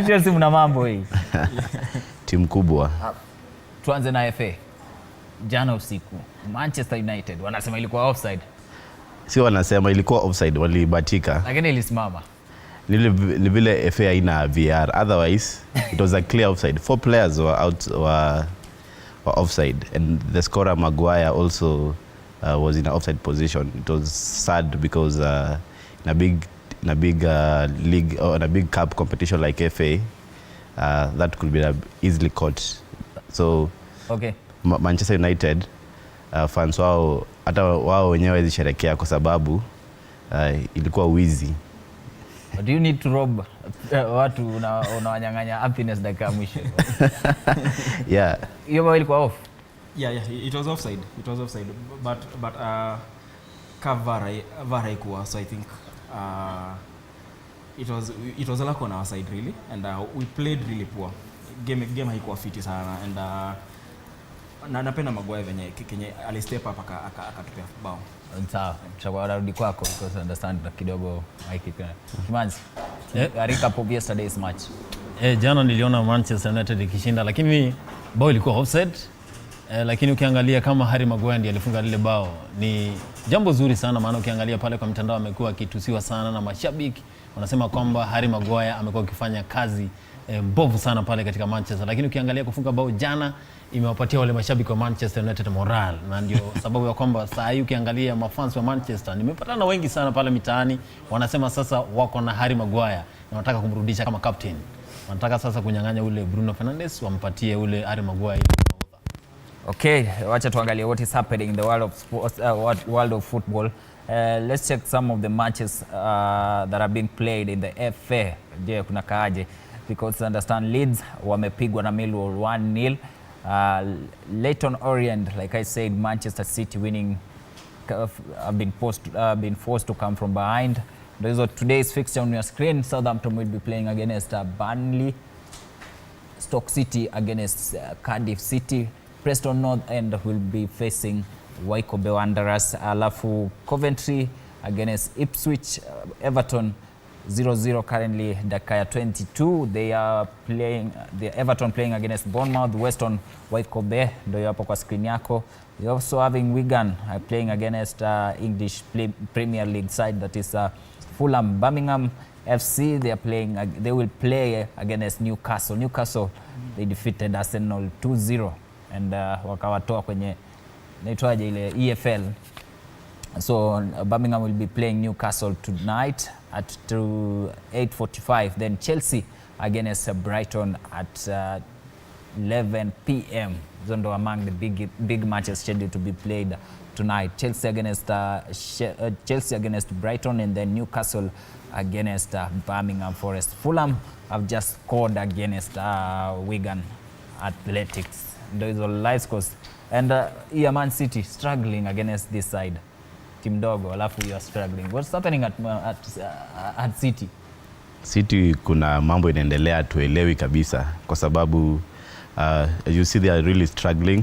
Chelsea mna mambo hii. Timu kubwa. Tuanze na FA. Jana usiku Manchester United wanasema ilikuwa offside. Si wanasema ilikuwa offside, walibatika. Lakini ilisimama. Ni vile FA haina VR, otherwise it was a clear offside. 4 players were offside, and the scorer Maguire also was in an offside position. It was sad because in a big league or in a big cup competition like FA, that could be easily caught. So okay. Manchester United fans wao hata wao wenyewe zisherekea kwa sababu ilikuwa wizi. Do you need to rob watu unawanyang'anya happiness dakika mwisho? Yeah. Hiyo ball ilikuwa off. Yeah, it was offside. But VAR haikuwa, so I think it was a lack on our side really, and we played really poor. Game haikuwa fiti sana, and na napenda Maguire venye Kenya ali step up akatupia bao. Sawa, tutarudi kwako because I understand kidogo Mike Kimanzi. Recap of yesterday's match. Jana niliona Manchester United ikishinda lakini bao ilikuwa offside. Lakini ukiangalia kama Harry Maguire ndiye alifunga lile bao ni jambo zuri sana, maana ukiangalia pale kwa mitandao amekuwa akitusiwa sana na mashabiki. Wanasema kwamba Harry Maguire amekuwa akifanya kazi mbovu sana pale katika Manchester, lakini ukiangalia kufunga bao jana imewapatia wale mashabiki wa Manchester United moral, na ndio sababu ya kwamba saa hii ukiangalia mafans wa Manchester nimepatana wengi sana pale mitaani wanasema sasa wako na Harry Maguire na wanataka kumrudisha kama captain. Wanataka sasa kunyang'anya ule Bruno Fernandes wampatie ule Harry Maguire. Okay, wacha tuangalie what is happening in the world of sports, world of football. Let's check some of the matches that are being played in the FA. Je, kuna kaaje? Because I understand Leeds wamepigwa na Millwall 1-0. Leyton Orient, like I said, Manchester City winning, have been forced to come from behind. Those are today's fixture on your screen. Southampton will be playing against Burnley. Stoke City against Cardiff City. Preston North End will be facing Wycombe Wanderers. Alafu Coventry against Ipswich. Everton 0-0 currently, dakika 22. They are playing, the Everton playing against Bournemouth. Weston Wycombe ndio hapo kwa screen yako. You're also having Wigan playing against English Premier League side, that is Fulham. Birmingham FC, they will play against Newcastle. Newcastle, they defeated Arsenal 2-0 and wakawatoa kwenye naitwaje ile EFL. So Birmingham will be playing Newcastle tonight at 8:45. Then Chelsea against Brighton at 11 p.m. Those are among the big matches scheduled to be played tonight. Chelsea against Brighton, and then Newcastle against Birmingham Forest. Fulham have just scored against Wigan Athletics. Those are live scores. And Man City struggling against this side. Team Dogo, alafu you are struggling. What's happening at City? City kuna mambo inaendelea tuelewi kabisa kwa sababu as you see they are really struggling.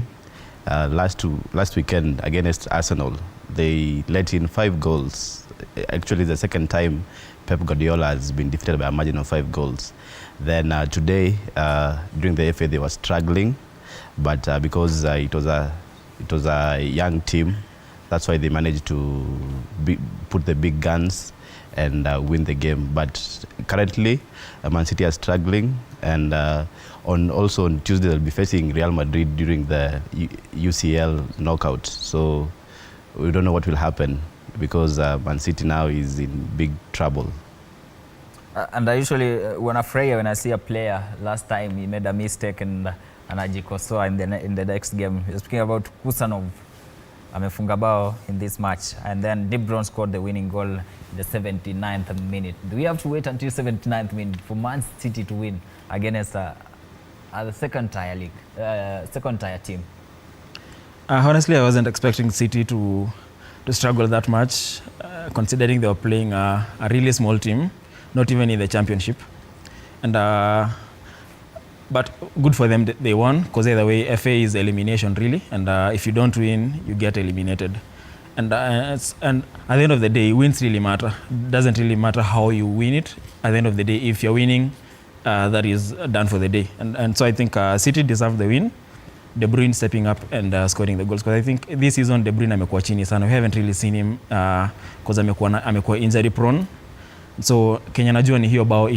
Last weekend against Arsenal they let in 5 goals. Actually the second time Pep Guardiola has been defeated by a margin of 5 goals. Then today during the FA they were struggling, but because it was a young team, that's why they managed to put the big guns and win the game. But currently Man City are struggling, and also on Tuesday they'll be facing Real Madrid during the UCL knockout. So we don't know what will happen because Man City now is in big trouble. And I usually wanafurahia when I see a player last time he made a mistake and anajikosoa in the next game. Speaking about Kusanov, amefunga bao in this match, and then De Bruyne scored the winning goal in the 79th minute. Do we have to wait until 79th minute for Man City to win against the second tier team? Honestly, I wasn't expecting City to struggle that much, considering they were playing a really small team, not even in the championship. And but good for them, they won, because either way FA is elimination really, and if you don't win you get eliminated. And at the end of the day, wins really matter. Doesn't really matter how you win it. At the end of the day, if you're winning, that is done for the day. And so I think City deserve the win. De Bruyne stepping up and scoring the goals, because I think this season De Bruyne amekuwa chini sana. We haven't really seen him because amekuwa injury prone. So Kenya najua ni hiyo bao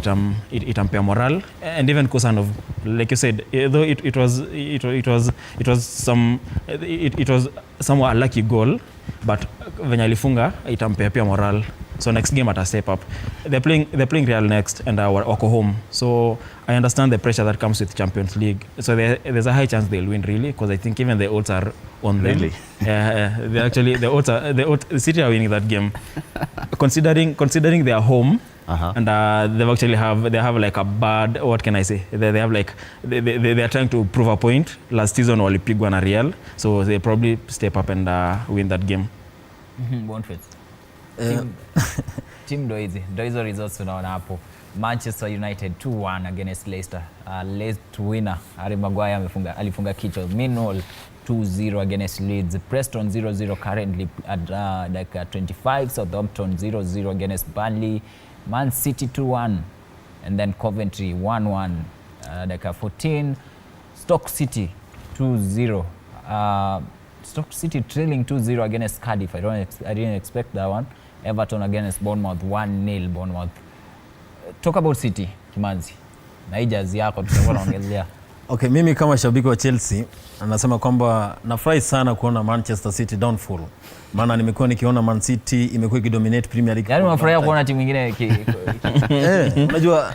itampea moral, and even Kusanov, like you said, though it was somewhat a lucky goal, but venye alifunga itampea pia moral. So next game ata step up. They're playing Real next, and wako home. So I understand the pressure that comes with Champions League. So there's a high chance they'll win really, because I think even the odds are on them. Really? They actually the City are winning that game, considering they are home. And they have like a bad, what can I say? They have like they are trying to prove a point. Last season walipigwa na Real, so they probably step up and win that game. Team ndo hizo results tunaona hapo. Manchester United 2-1 against Leicester. Late winner Harry Maguire alifunga kichwa. Millwall 2-0 against Leeds. Preston 0-0 currently at like 25. Southampton 0-0 against Burnley. Man City 2-1, and then Coventry 1-1 like 14. Stoke City 2-0. Stoke City trailing 2-0 against Cardiff. I didn't expect that one. Everton against Bournemouth 1-0 Bournemouth. Talk about City, Kimanzi. Na hii jazi yako tutakuwa naongelea. Okay, mimi kama shabiki wa Chelsea anasema kwamba nafurahi sana kuona Manchester City downfall. Maana nimekuwa nikiona Man City imekuwa ikidominate Premier League. Yaani unafurahia kuona timu nyingine unajua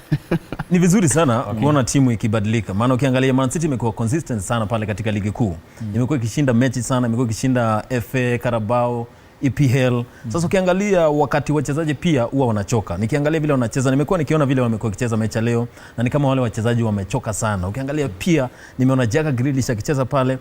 ni vizuri sana kuona timu ikibadilika. Maana ukiangalia Man City imekuwa consistent sana pale katika ligi kuu. Imekuwa ikishinda mechi sana, imekuwa ikishinda FA, Carabao, EPL. Sasa ukiangalia wakati wachezaji pia huwa wanachoka. Nikiangalia vile wanacheza, nimekuwa nikiona vile wamekuwa kicheza mechi leo, na ni kama wale wachezaji wamechoka sana. Ukiangalia pia nimeona Jack Grealish akicheza pale.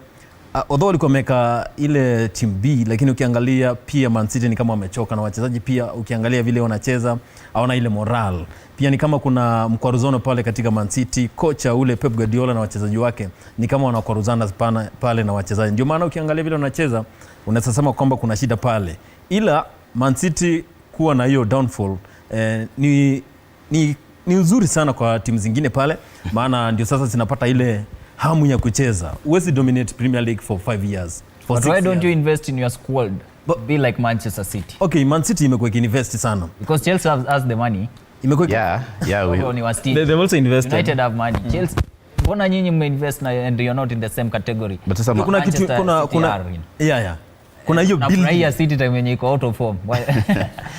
Although walikuwa wameka ile team B, lakini ukiangalia pia Man City ni kama wamechoka, na wachezaji pia ukiangalia vile wanacheza hawana ile moral. Pia ni kama kuna mkwaruzano pale katika Man City. Kocha ule Pep Guardiola na wachezaji wake ni kama wanakwaruzana pale na wachezaji. Ndio maana ukiangalia vile wanacheza unaweza sema kwamba kuna shida pale. Ila Man City kuwa na hiyo downfall ni uzuri sana kwa timu zingine pale, maana ndio sasa zinapata ile hamu ya kucheza. Huwezi dominate Premier League for 5 years. But why don't you invest in your squad? Be like Manchester City. Okay, Man City imekuwa ikinvest sana. Because Chelsea has the money. They've also invested. United have money. Chelsea, mbona nyinyi mmeinvest and you're not in the same category? But sasa kuna kitu kuna hiyo building. Na ya City time yenye iko out of form.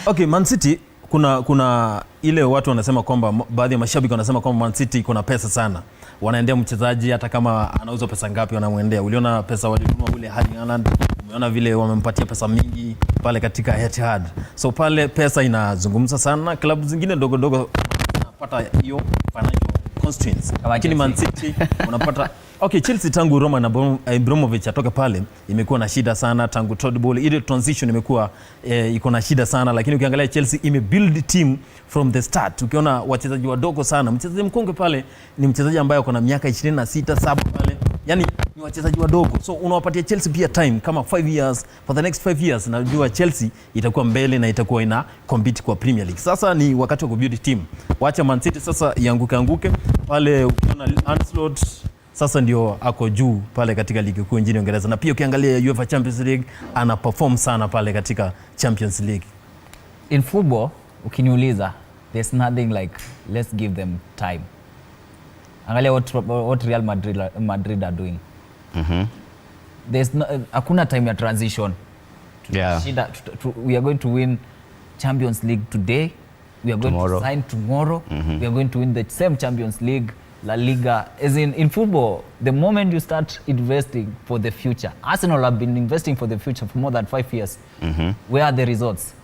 Okay, Man City kuna ile watu wanasema kwamba baadhi ya mashabiki wanasema kwamba Man City iko na pesa sana. Wanaendea mchezaji hata kama anauza pesa ngapi wanamwendea. Uliona pesa walinunua ule Erling Haaland, umeona vile wamempatia pesa mingi pale katika Etihad. So pale pesa inazungumza sana. Klabu zingine ndogo zinapata hiyo financial constraints. Lakini Man City unapata Okay, Chelsea tangu Roman Abramovich atoke pale imekuwa na shida sana. Tangu Todd Bowley ile transition imekuwa iko na shida sana, lakini ukiangalia Chelsea imebuild team from the start. Ukiona wachezaji wadogo sana, mchezaji mkongwe pale ni mchezaji ambaye ako na miaka 26 7 pale, yani ni wachezaji wadogo, so unawapatia Chelsea pia time kama 5 years, for the next 5 years najua Chelsea itakuwa mbele na itakuwa ina compete kwa Premier League. Sasa ni wakati wa kubuild team, wacha Man City sasa ianguke pale. Ukiona Ancelotti sasa ndio ako juu pale katika ligi kuu nchini Uingereza, na pia ukiangalia UEFA Champions League ana perform sana pale katika Champions League. In football ukiniuliza, there's nothing like let's give them time. Angalia what Real Madrid are doing. There's hakuna time ya transition. Yeah. We are going to win Champions League today. We are going to sign tomorrow. We are going to win the same Champions League, La Liga. As in football, the moment you start investing for the future, Arsenal have been investing for the future for more than 5 years. Where are the results?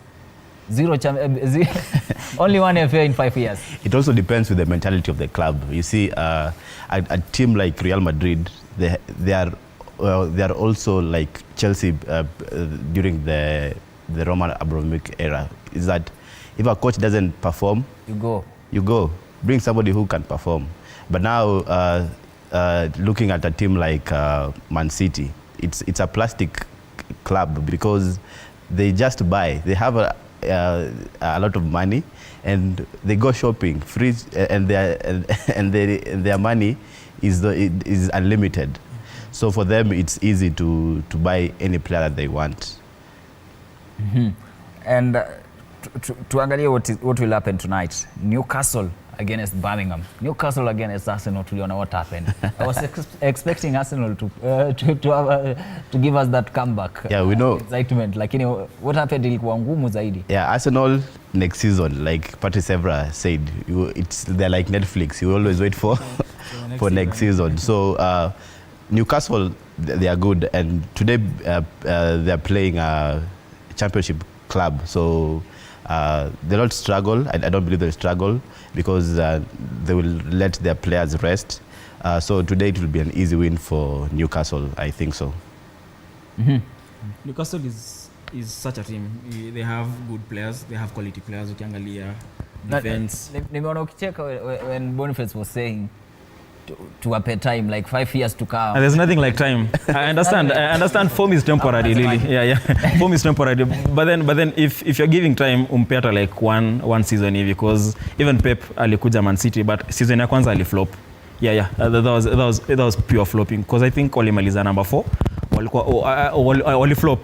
Only one FA in 5 years. It also depends with the mentality of the club. You see, a team like Real Madrid, they are also like Chelsea during the Roman Abramovich era. Is that if a coach doesn't perform, you go bring somebody who can perform. But now, looking at a team like Man City, it's a plastic club because they just buy. They have a lot of money and they go shopping free, and their money is unlimited. So for them, it's easy to buy any player that they want. And to angalia what will happen tonight, Newcastle against Birmingham, Newcastle against Arsenal, tuliona what happened. I was expecting Arsenal to give us that comeback. Yeah, we know. Excitement. Lakini what happened ilikuwa ngumu zaidi. Yeah, Arsenal next season, like Patrice Evra said, they're like Netflix. You always wait for next season. So Newcastle, they are good, and today they are playing a championship club. So they'll not struggle. I don't believe they'll struggle because they will let their players rest. So today it will be an easy win for Newcastle, I think so. Newcastle is such a team. They have good players. They have quality players. Ukiangalia defense. Nimeona ukicheka when Boniface was saying to a time, like 5 years to come. There's nothing like time. I understand form is temporary, really. Yeah. Form is temporary. But then if you're giving time, umpeta like one season hivi, because even Pep alikuja Man City, but season ya kwanza aliflop. Yeah. That was pure flopping, because I think walimaliza number 4. Waliflop.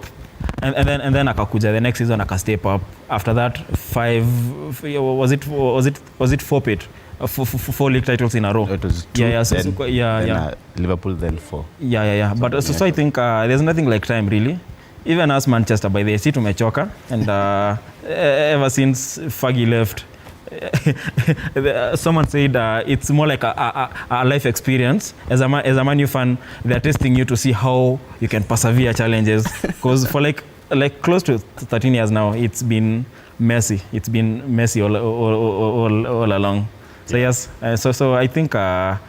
And then akakuja the next season step up. After that, 5 was it 4 pit? 4 league titles in a row. It was 2, then Liverpool, then 4. Yeah. But so I think there's nothing like time, really. Even as Manchester, by the way, tumechoka, and ever since Fergie left, someone said it's more like a life experience. As a Man U fan, they're testing you to see how you can persevere challenges. Because for like close to 13 years now, it's been messy. It's been messy all along. So yes, so I think a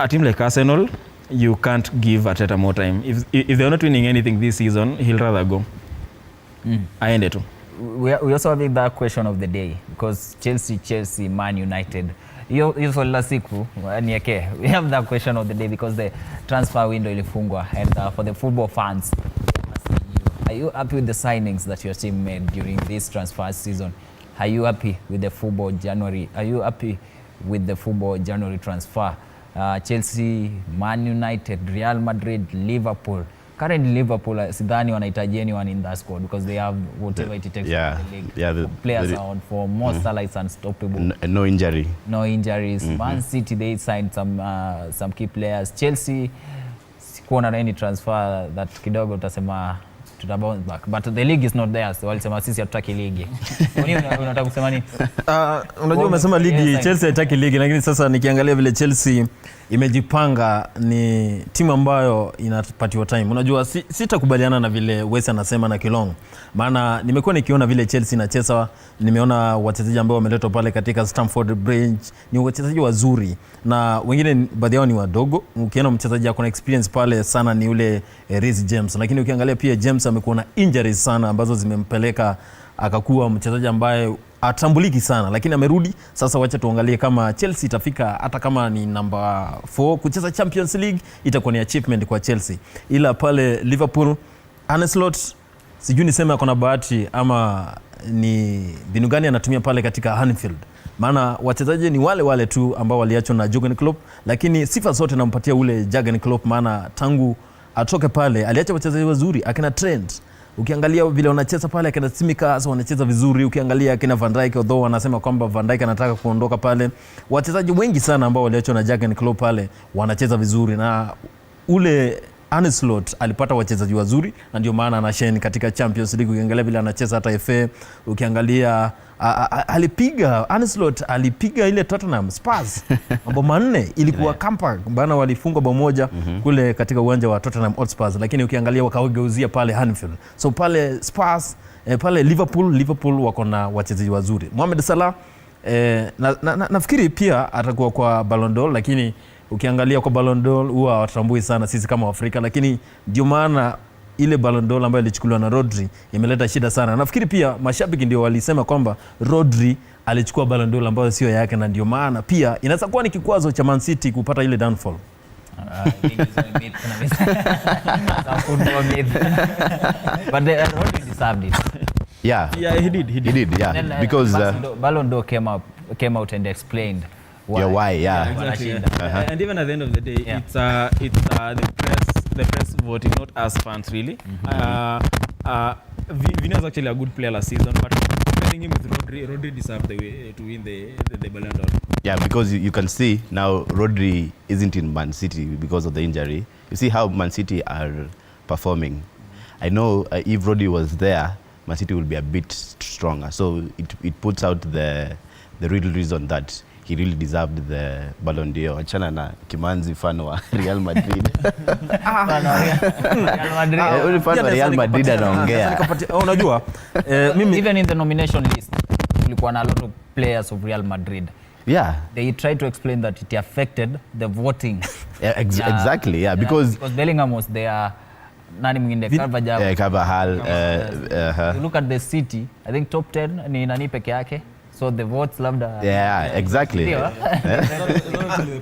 team like Arsenal, you can't give Arteta more time. If they're not winning anything this season, he'll rather go. Aende tu. We also have that question of the day, because Chelsea, Man United. You swali la siku nieke. We have that question of the day because the transfer window ilifungwa, and for the football fans, are you happy with the signings that your team made during this transfer season? Are you happy with the football January? Are you happy with the football January transfer? Chelsea, Man United, Real Madrid, Liverpool. Currently Liverpool, sidhani wanahitaji anyone in that squad because they have whatever it takes for the league. Yeah, the players are on for most Salah is unstoppable. No injury. No injuries. Man City, they signed some key players. Chelsea, sikuona any transfer that kidogo utasema bounce back, but the league is not there, so walisema sisi hatutaki ligi. Unataka kusema nini? Unajua umesema ligi, Chelsea haitaki ligi, lakini sasa nikiangalia vile Chelsea imejipanga, ni timu ambayo inapatiwa time. Unajua sitakubaliana na vile Wes anasema na Kilong, maana nimekuwa nikiona vile Chelsea inacheza, nimeona wachezaji ambao wameletwa pale katika Stamford Bridge ni wachezaji wazuri, na wengine baadhi yao ni wadogo. Ukiona mchezaji akona experience pale sana ni ule Reece James, lakini ukiangalia pia James amekuwa na injuries sana ambazo zimempeleka akakuwa mchezaji ambaye atambuliki sana, lakini amerudi sasa. Wacha tuangalie kama Chelsea itafika, hata kama ni number 4 kucheza Champions League itakuwa ni achievement kwa Chelsea. Ila pale Liverpool, Arne Slot sijui niseme akona bahati ama ni binu gani anatumia pale katika Anfield, maana wachezaji ni wale tu ambao waliachwa na Jurgen Klopp, lakini sifa zote nampatia ule Jurgen Klopp, maana tangu atoke pale aliacha wachezaji wazuri akina Trent. Ukiangalia vile wanacheza pale akina Tsimikas wanacheza vizuri, ukiangalia akina Van Dijk, although wanasema kwamba Van Dijk anataka kuondoka pale, wachezaji wengi sana ambao waliachwa na Jurgen Klopp pale wanacheza vizuri, na ule Arne Slot alipata wachezaji wazuri na ndio maana anashine katika Champions League. Ukiangalia vile anacheza hata FA, ukiangalia alipiga Arne Slot alipiga ile Tottenham Spurs mambo manne, ilikuwa comeback bana, walifungwa bao moja kule katika uwanja wa Tottenham Hotspur, lakini ukiangalia wakageuzia pale Anfield. So pale Spurs, pale Liverpool wako na wachezaji wazuri. Mohamed Salah nafikiri pia atakuwa kwa Ballon d'Or, lakini ukiangalia kwa Ballon d'Or huwa watambui sana sisi kama Afrika, lakini ndio maana ile Ballon d'Or ambayo ilichukuliwa na Rodri imeleta shida sana. Nafikiri pia mashabiki ndio walisema kwamba Rodri alichukua Ballon d'Or ambayo sio yake, na ndio maana pia inaweza kuwa ni kikwazo cha Man City kupata ile downfall. But Rodri deserved it. Yeah, he did. Yeah, because Ballon d'Or came out and explained why. Yeah, exactly. And even at the end of the day, it's the press voting, not us fans really. Vino is actually a good player last season, but comparing him with Rodri deserved to win the Ballon d'Or. Yeah, because you can see now Rodri isn't in Man City because of the injury. You see how Man City are performing. I know if Rodri was there, Man City will be a bit stronger. So it puts out the real reason that he really deserved the Ballon d'Or. Achana na Kimanzi fan wa Real Madrid. Real Madrid anaongea. Unajua even in the nomination list kulikuwa na a lot of players of Real Madrid. Yeah. They tried to explain that it affected the voting. Yeah, exactly. Yeah, because Bellingham was there. Nani mwingine Carvajal. You look at the City, I think top 10 ni nani peke yake. So the votes loved exactly. The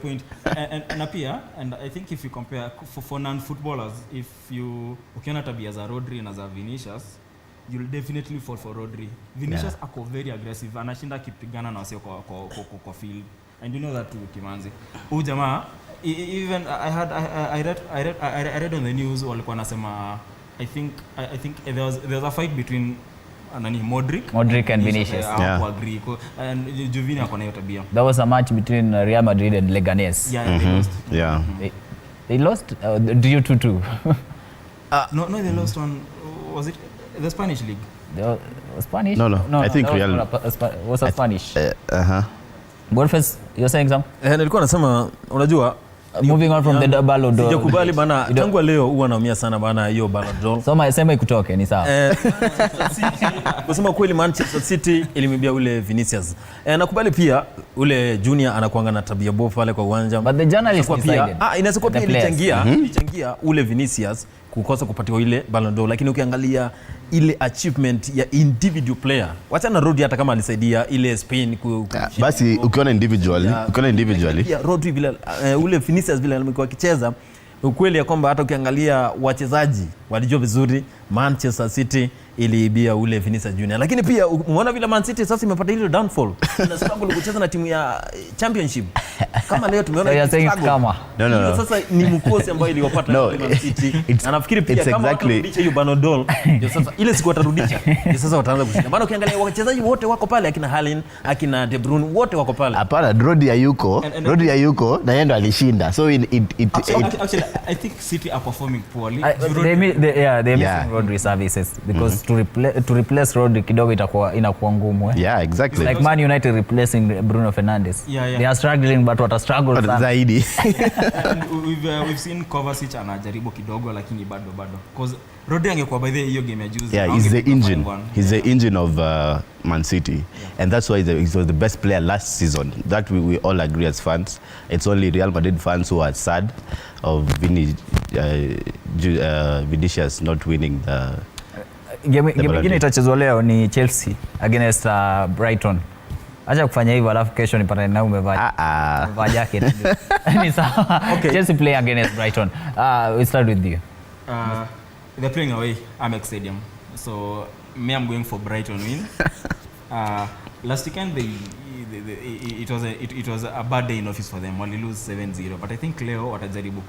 point. And I think if you compare for non-footballers, if you ukiona tabia za Rodri na za Vinicius, you'll definitely fall for Rodri. Vinicius ako very aggressive, anashinda kipigana na wasio kwa field, and you know that too, Kimanzi. Huyu jamaa even I read on the news walikuwa nasema I think there was a fight between Modric and Vinicius. Agree. And Juvini akona hiyo tabia. There was a match between Real Madrid and Leganes. Yeah, they lost. Yeah. They lost due to 2. No, they lost on, was it the Spanish league? The Spanish? No. I think Real was a Spanish. Boniface, you're saying something? Nilikuwa nasema unajua moving on from the Ballon d'Or. Sijakubali bana, tangu leo huwa naumia sana bana hiyo Ballon d'Or. So sema ikutoke ni sawa. Kusema kweli Manchester City ilimwibia ule Vinicius. Nakubali pia ule Junior anakuanga na tabia bovu pale kwa uwanja. But the journalist decided. Inaweza kuwa pia ilichangia ule Vinicius kukosa kupatiwa ile Ballon d'Or, lakini ukiangalia ile achievement ya individual player, wacha na Rodri hata kama alisaidia ile Spain basi ukiona individually yeah, Rodri vile ule Vinicius vile alikuwa akicheza, ukweli ya kwamba hata ukiangalia wachezaji walijua vizuri Manchester City iliibia ule Vinicius Junior. Lakini pia umeona vile Man City sasa imepata ile downfall. Na struggle kucheza na timu ya Championship. Kama leo tumeona struggle. No. Sasa ni mkosi ambayo iliwapata Man City. Na nafikiri pia kama watarudisha hiyo Ballon d'Or, ndio sasa ile siku watarudisha. Ndio sasa wataanza kushinda. Bado ukiangalia wachezaji wote wako pale, akina Haaland, akina De Bruyne wote wako pale. Hapana, Rodri hayuko na yeye ndo alishinda. So actually I think City are performing poorly. They're missing Rodri services because to replace Rodri kidogo inakuwa ngumu. Yeah, exactly. Like Man United replacing Bruno Fernandes. Yeah. They are struggling but what a struggle zaidi. We've seen Kovacic anajaribu kidogo lakini bado because Rodri angekuwa by the hiyo game ya juzi. Yeah, he's the engine of Man City, and that's why he was the best player last season. That we all agree as fans. It's only Real Madrid fans who are sad of Vinicius not winning the game nyingine itachezwa leo ni Chelsea against Brighton. Acha kufanya hivyo alafu kesho nipatane na umevaa jacket. Ni sawa. Okay. Chelsea play against Brighton. We start with you. They're playing away Amex Stadium. So I'm going for Brighton win. Last weekend it was a bad day in office for them. Wali lose 7-0, but I think leo watajaribu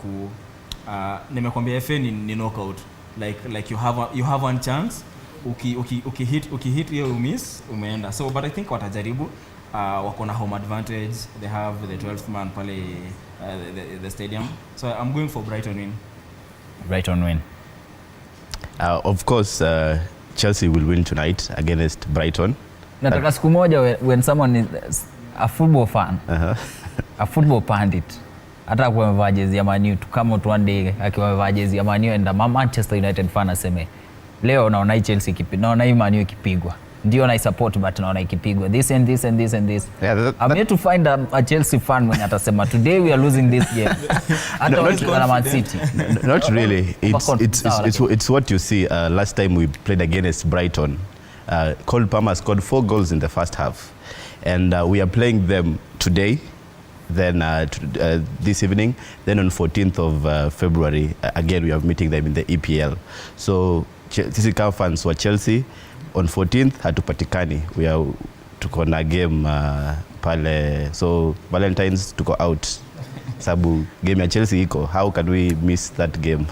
nimekwambia FA ni knockout. Like you have one chance. Ukihit hiyo miss umeenda. So but I think watajaribu wako na home advantage. They have the 12th man pale the stadium. So I'm going for Brighton win. Of course, Chelsea will win tonight against Brighton. Nataka siku moja when someone is a football fan, a football pandit, hata kwa amevaa jezi ya Man U, kama one day akiwa amevaa jezi ya Man U and Manchester United fan aseme leo naona hii Chelsea naona hii Man U ikipigwa. Ndio na support but naona ikipigwa. This and this and this and this. Yeah, I'm here to find a Chelsea fan mwenye atasema today we are losing this game. Not Man City. Not really. It's what you see. Last time we played against Brighton, Cole Palmer scored 4 goals in the first half, and we are playing them today. Then this evening, then on 14th of February, again we are meeting them in the EPL. So sisi kama fans wa Chelsea on 14th hatupatikani. Tuko na game pale, so Valentine's tuko out sabu game ya Chelsea iko. How can we miss that game?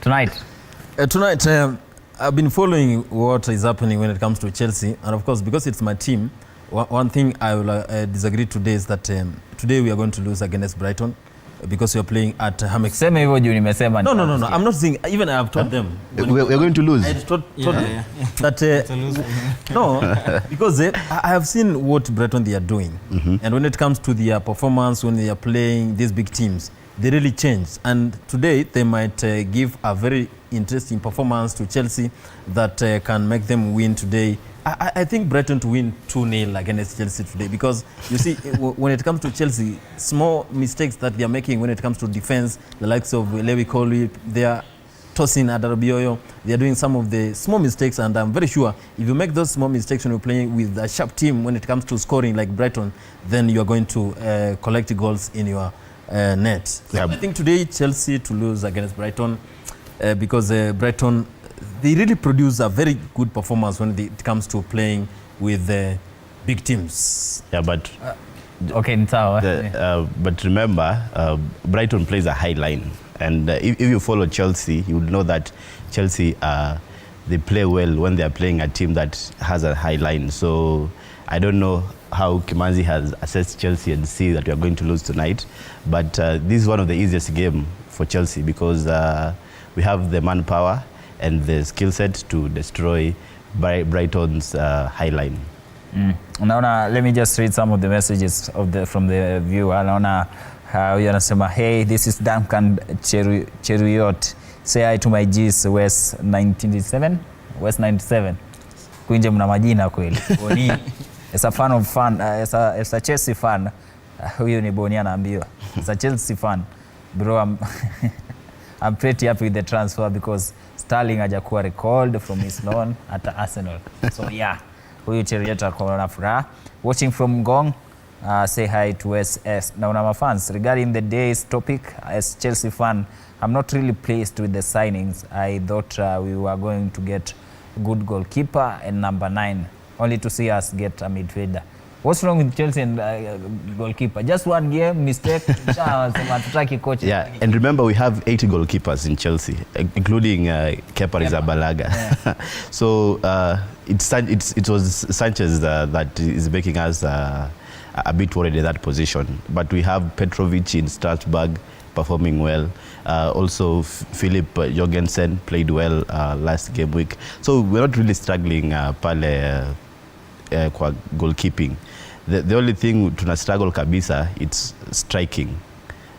Tonight I've been following what is happening when it comes to Chelsea, and of course because it's my team, one thing I will disagree today is that today we are going to lose against Brighton because we are playing at Amex. Sema hivyo juu nimesema. No. I'm not saying, even I have told them. We're going to lose. I told them that no, because I have seen what Brighton they are doing, and when it comes to their performance when they are playing these big teams, they really change. And today they might give a very interesting performance to Chelsea that can make them win today. I think Brighton to win 2-0 against Chelsea today, because you see when it comes to Chelsea, small mistakes that they are making when it comes to defense, the likes of Lewy Colwill, they are tossing Adarabioyo, they are doing some of the small mistakes, and I'm very sure if you make those small mistakes when you're playing with a sharp team when it comes to scoring like Brighton, then you are going to collect goals in your net. So I think today Chelsea to lose against Brighton because Brighton, they really produce a very good performance when it comes to playing with big teams. Yeah, but okay, but remember, Brighton plays a high line, and if you follow Chelsea, you would know that Chelsea they play well when they are playing a team that has a high line. So I don't know how Kimanzi has assessed Chelsea and see that we are going to lose tonight, but this is one of the easiest game for Chelsea because we have the manpower and the skill set to destroy Brighton's high line. Naona, let me just read some of the messages from the viewer. Naona huyu anasema, hey, this is Duncan Cheruyot. Say hi to my G's West 97. Kuinje mna majina kweli. Boni as a fan of fan, as a Chelsea fan, huyu ni Boni anaambiwa. As a Chelsea fan, bro, I'm pretty happy with the transfer because Sterling hajakuwa recalled from his loan at Arsenal. So yeah, huyu Cheruyot akona furaha. Watching from Ngong, say hi to SS. Now, my fans, regarding the day's topic, as Chelsea fan, I'm not really pleased with the signings. I thought we were going to get a good goalkeeper and number 9, only to see us get a midfielder. What's wrong with Chelsea and goalkeeper? Just one game, mistake. Yeah, and remember we have 80 goalkeepers in Chelsea, including Kepa Arrizabalaga. Yeah. So it was Sanchez that is making us a bit worried in that position. But we have Petrovic in Strasbourg performing well. Also, Philip Jorgensen played well last game week. So we're not really struggling pale kwa goalkeeping. The only thing tuna struggle kabisa, it's striking.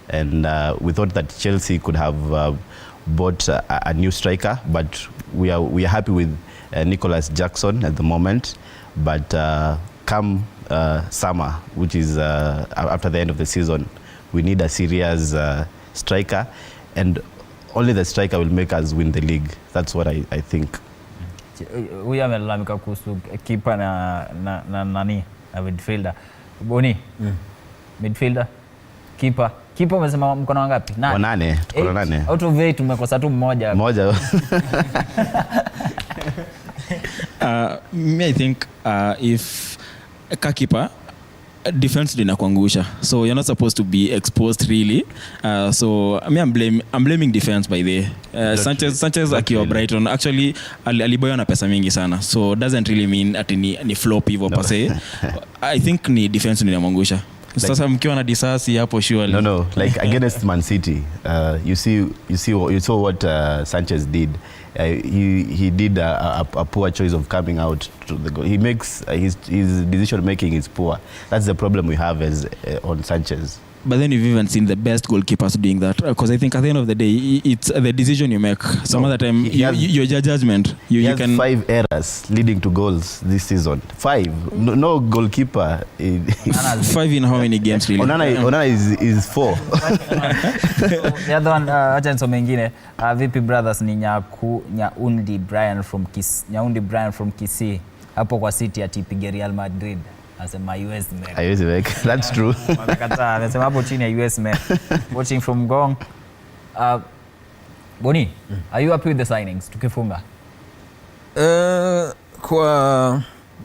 And we thought that Chelsea could have bought a new striker, but we are happy with Nicholas Jackson at the moment. But come summer, which is after the end of the season, we need a serious striker, and only the striker will make us win the league. That's what I think. Huyu amelalamika kuhusu kipa na nani na midfielder. Boni, midfielder, kipa umesema mkono wangapi? 8. Tuko 8. Out of 8 tumekosa tu mmoja. Me, I think if keeper defense linakuangusha, so you're not supposed to be exposed really. So I'm blaming defense by the Sanchez akiwa Brighton actually aliboya na pesa mingi sana, so doesn't really mean ati ni flop hivyo per se. I think ni defense linamwangusha. Sasa mkiwa na disasi hapo surely. No, like against Man City, you saw what Sanchez did. He did a poor choice of coming out to the goal. He makes his decision making is poor. That's the problem we have as on Sanchez. But then you've even seen the best goalkeepers doing that, because I think at the end of the day, it's the decision you make. Some other time, your judgment. He has 5 errors leading to goals this season. 5. No goalkeeper. 5 in how many games really? Onana is 4. The other one, acha nisome mengine. VP Brothers ni Nyaundi Brian from Kisii. Hapo kwa City atipige Real Madrid. Asema US man. That's true. Amesema hapo chini ya US man. Watching from Gong. Boni, are you happy with the signings? Tukifunga.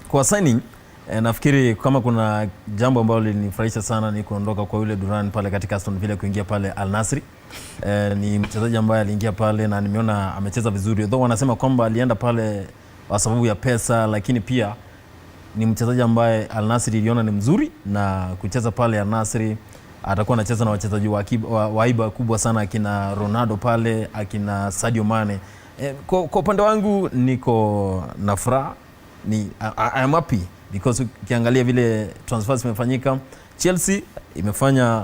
Kwa signing nafikiri kama kuna jambo ambalo linifurahisha sana ni kuondoka kwa yule Duran pale katika Aston Villa kuingia pale Al Nassr. Ni mchezaji ambaye aliingia pale na nimeona amecheza vizuri. Though wanasema kwamba alienda pale kwa sababu ya pesa, lakini pia ni mchezaji ambaye Al Nassr iliona ni mzuri, na kucheza pale Al Nassr atakuwa anacheza na wachezaji wa aiba kubwa sana, akina Ronaldo pale, akina Sadio Mane. Kwa upande wangu niko na furaha, I am happy because ukiangalia vile transfers zimefanyika, Chelsea imefanya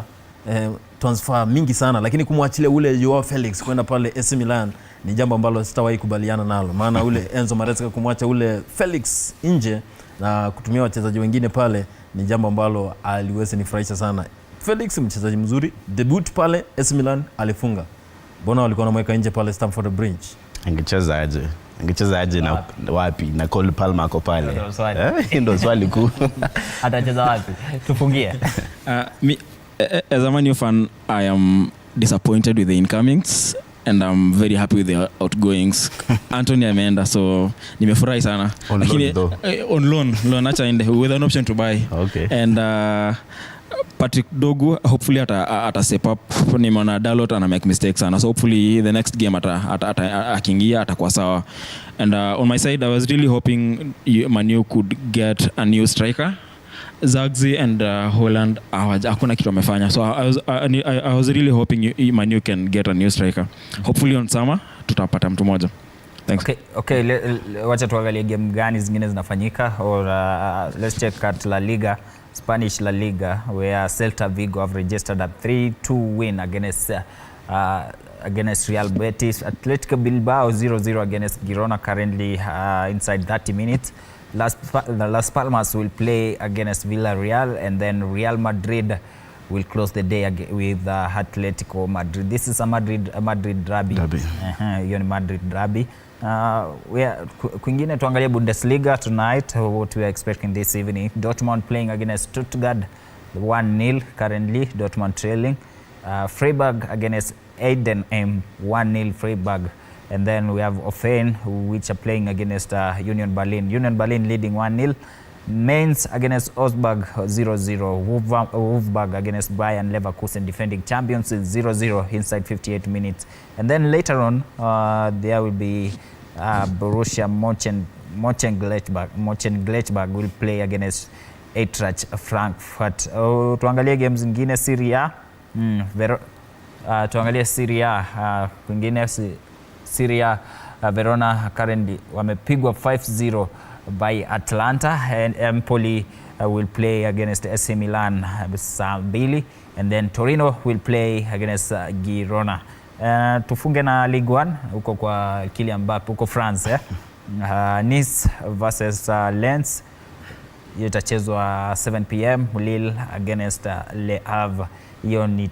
transfer mingi sana, lakini kumwachilia ule Joao Felix kwenda pale AC Milan ni jambo ambalo sitawahi kubaliana nalo, maana ule Enzo Maresca kumwacha ule Felix nje na kutumia wachezaji wengine pale ni jambo ambalo aliweza nifurahisha sana. Felix mchezaji mzuri, debut pale AC Milan alifunga. Mbona walikuwa wanamweka nje pale Stamford Bridge? Angecheza aje na wapi? Na Cole Palmer ako pale. Ndio swali kuu. Atacheza wapi? Tufungie. As a Man U fan, I am disappointed with the incomings and I'm very happy with the outgoings. Anthony ameenda, so nimefurahi sana. On loan acha ende with an option to buy. Okay. And Patrick Dogu hopefully ata step up. Nimeona Dalot ana make mistakes sana, so hopefully the next game akiingia atakuwa sawa. And on my side, I was really hoping Man U could get a new striker. Zagzi and Holland hakuna kitu amefanya, so I was really hoping Man U can get a new striker. Hopefully on summer tutapata mtu mmoja. Thanks. Okay, wacha tuangalie game gani zingine zinafanyika, or let's check at La Liga, Spanish La Liga, where Celta Vigo have registered a 3-2 win against Real Betis. Atletico Bilbao 0-0 against Girona, currently inside 30 minutes. Las Palmas will play against Villarreal, and then Real Madrid will close the day with Atletico Madrid. This is a Madrid derby. Hiyo ni Madrid derby. Kwingine tuangalie Bundesliga tonight, what we are expecting this evening. Dortmund playing against Stuttgart, 1-0 currently, Dortmund trailing. Freiburg against Heidenheim, 1-0 Freiburg. And then we have Hoffenheim, which are playing against Union Berlin. Union Berlin leading 1-0. Mainz against Augsburg, 0-0. Wolfsburg against Bayern Leverkusen, defending champions, 0-0 inside 58 minutes. And then later on, there will be Borussia Mönchengladbach will play against Eintracht Frankfurt. Tuangalie games zingine Serie A. Tuangalie Serie A. Kwingine Serie A, Verona currently wamepigwa 5-0 by Atlanta, and Empoli will play against AC Milan saa 2, and then Torino will play against Girona. Tufunge na Ligue 1 huko kwa Kylian Mbappe huko France. Nice versus Lens itachezwa 7 p.m. Lille against Le Havre, hiyo ni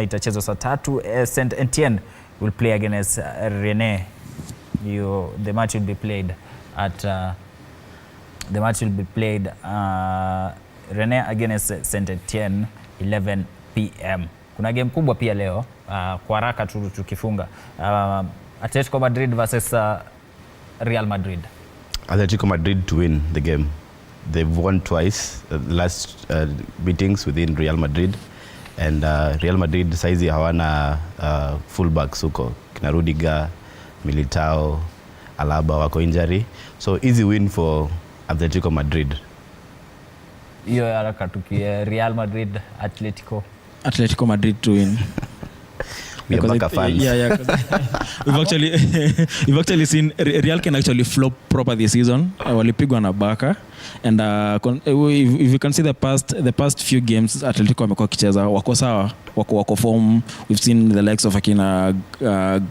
itachezwa saa 3. Saint Etienne will play against Rennes. The match will be played at Rennes against Saint Etienne 11 p.m. Kuna game kubwa pia leo kwa haraka tukifunga. Atletico Madrid versus Real Madrid. Atletico Madrid to win the game. They've won twice, last meetings within Real Madrid. And Real Madrid saizi hawana fullbacks huko. Kina Rudiger, Militao, Alaba wako injury. So easy win for Atletico Madrid. Hiyo haraka tukie Real Madrid, Atletico Madrid to win. We are Barca fans. Yeah. We've actually seen Real can actually flop proper this season. Walipigwa na Barca, and if you can see the past few games Atletico wamekuwa kicheza wako sawa, wako form. We've seen the likes of akina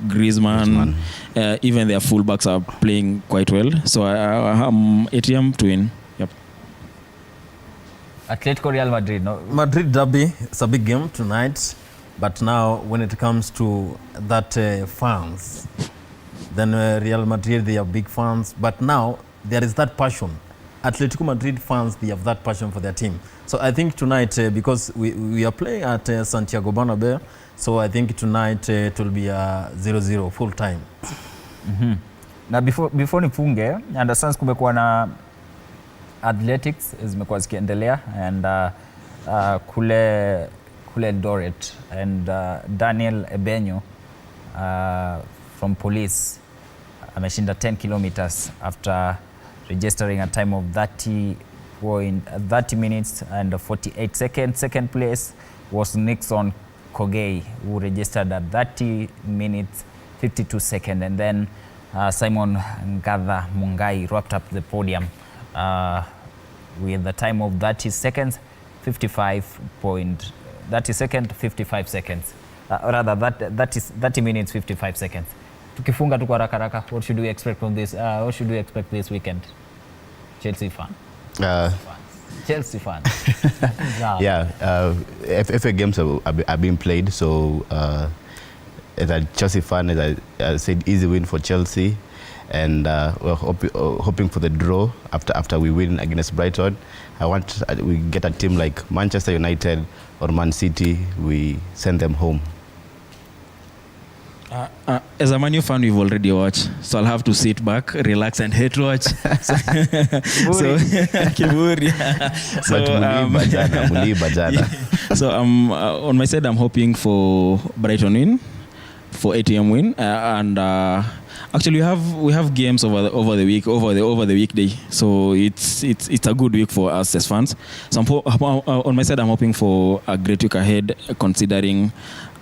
Griezmann. Even their fullbacks are playing quite well. So ATM to win. Yep. Atletico Real Madrid, no? Madrid derby, it's a big game tonight. But now, when it comes to that fans, then Real Madrid, they are big fans. But now, there is that passion. Atletico Madrid fans, they have that passion for their team. So I think tonight, because we are playing at Santiago Bernabeu, so I think tonight it will be a 0-0 full time. Na before nifunge, understands kumekuwa na athletics zimekuwa zikiendelea, and kule Eldoret, and Daniel Ebenyo from police ameshinda 10 kilometers after registering a time of 30 minutes and 48 seconds. Second place was Nixon Kogei, who registered at 30 minutes 52 seconds, and then Simon Ngatha Mungai wrapped up the podium with the time of 30 seconds 55 seconds. Rather, that is 30 minutes 55 seconds. Tukifunga tu kwa haraka, what should we expect from this? What should we expect this weekend? Chelsea fan. Chelsea fan. Yeah, FA games are being played, so as a Chelsea fan, as I said, easy win for Chelsea, and we're hoping for the draw after we win against Brighton. We get a team like Manchester United or Man City, we send them home. As a Man U fan, we've already watched, so I'll have to sit back, relax, and hate watch. Kiburi. So on my side, I'm hoping for Brighton win, for ATM win, and actually we have games over the weekday, so it's a good week for us as fans. So on my side, I'm hoping for a great week ahead, considering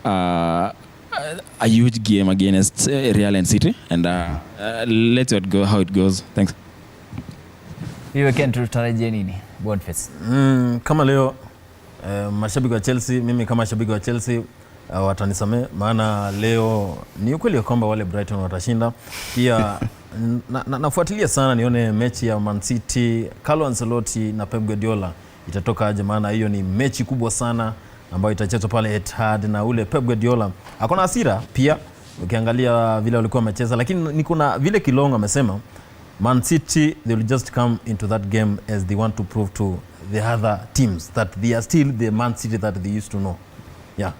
a huge game against Real and City, and let's go how it goes. Thanks. Hii weekend tutarajie nini? Boniface. Kama leo mashabiki wa Chelsea, mimi kama shabiki wa Chelsea watanisamee, maana leo ni ukweli kwamba wale Brighton watashinda. Pia nafuatilia sana nione mechi ya Man City, Carlo Ancelotti na Pep Guardiola itatoka aje, maana hiyo ni mechi kubwa sana ambayo itachezwa pale Etihad, na ule Pep Guardiola akona hasira pia ukiangalia vile walikuwa wamecheza, lakini ni kuna vile Kilongo amesema Man City, they will just come into that game as they want to prove to the other teams, that they are still the Man City that they used to know. Yeah.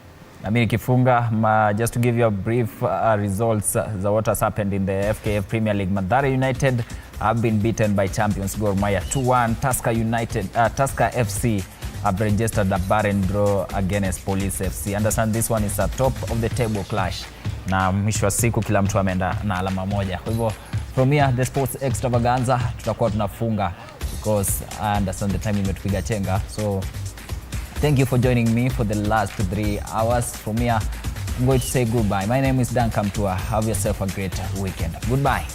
I mean, Kifunga, just to give you a brief results of what has happened in the FKF Premier League. Mathare United have been beaten by champions Gor Mahia 2-1. Tusker FC have registered a barren draw against Police FC. Understand this one is a top of the table clash. Na mwisho wa siku kila mtu ameenda na alama moja. Kwa hivyo from here the sports extravaganza tutakuwa tunafunga because I understand the time imetupiga chenga. So thank you for joining me for the last 3 hours. From here I'm going to say goodbye. My name is Dan Kamtua. Have yourself a great weekend. Goodbye.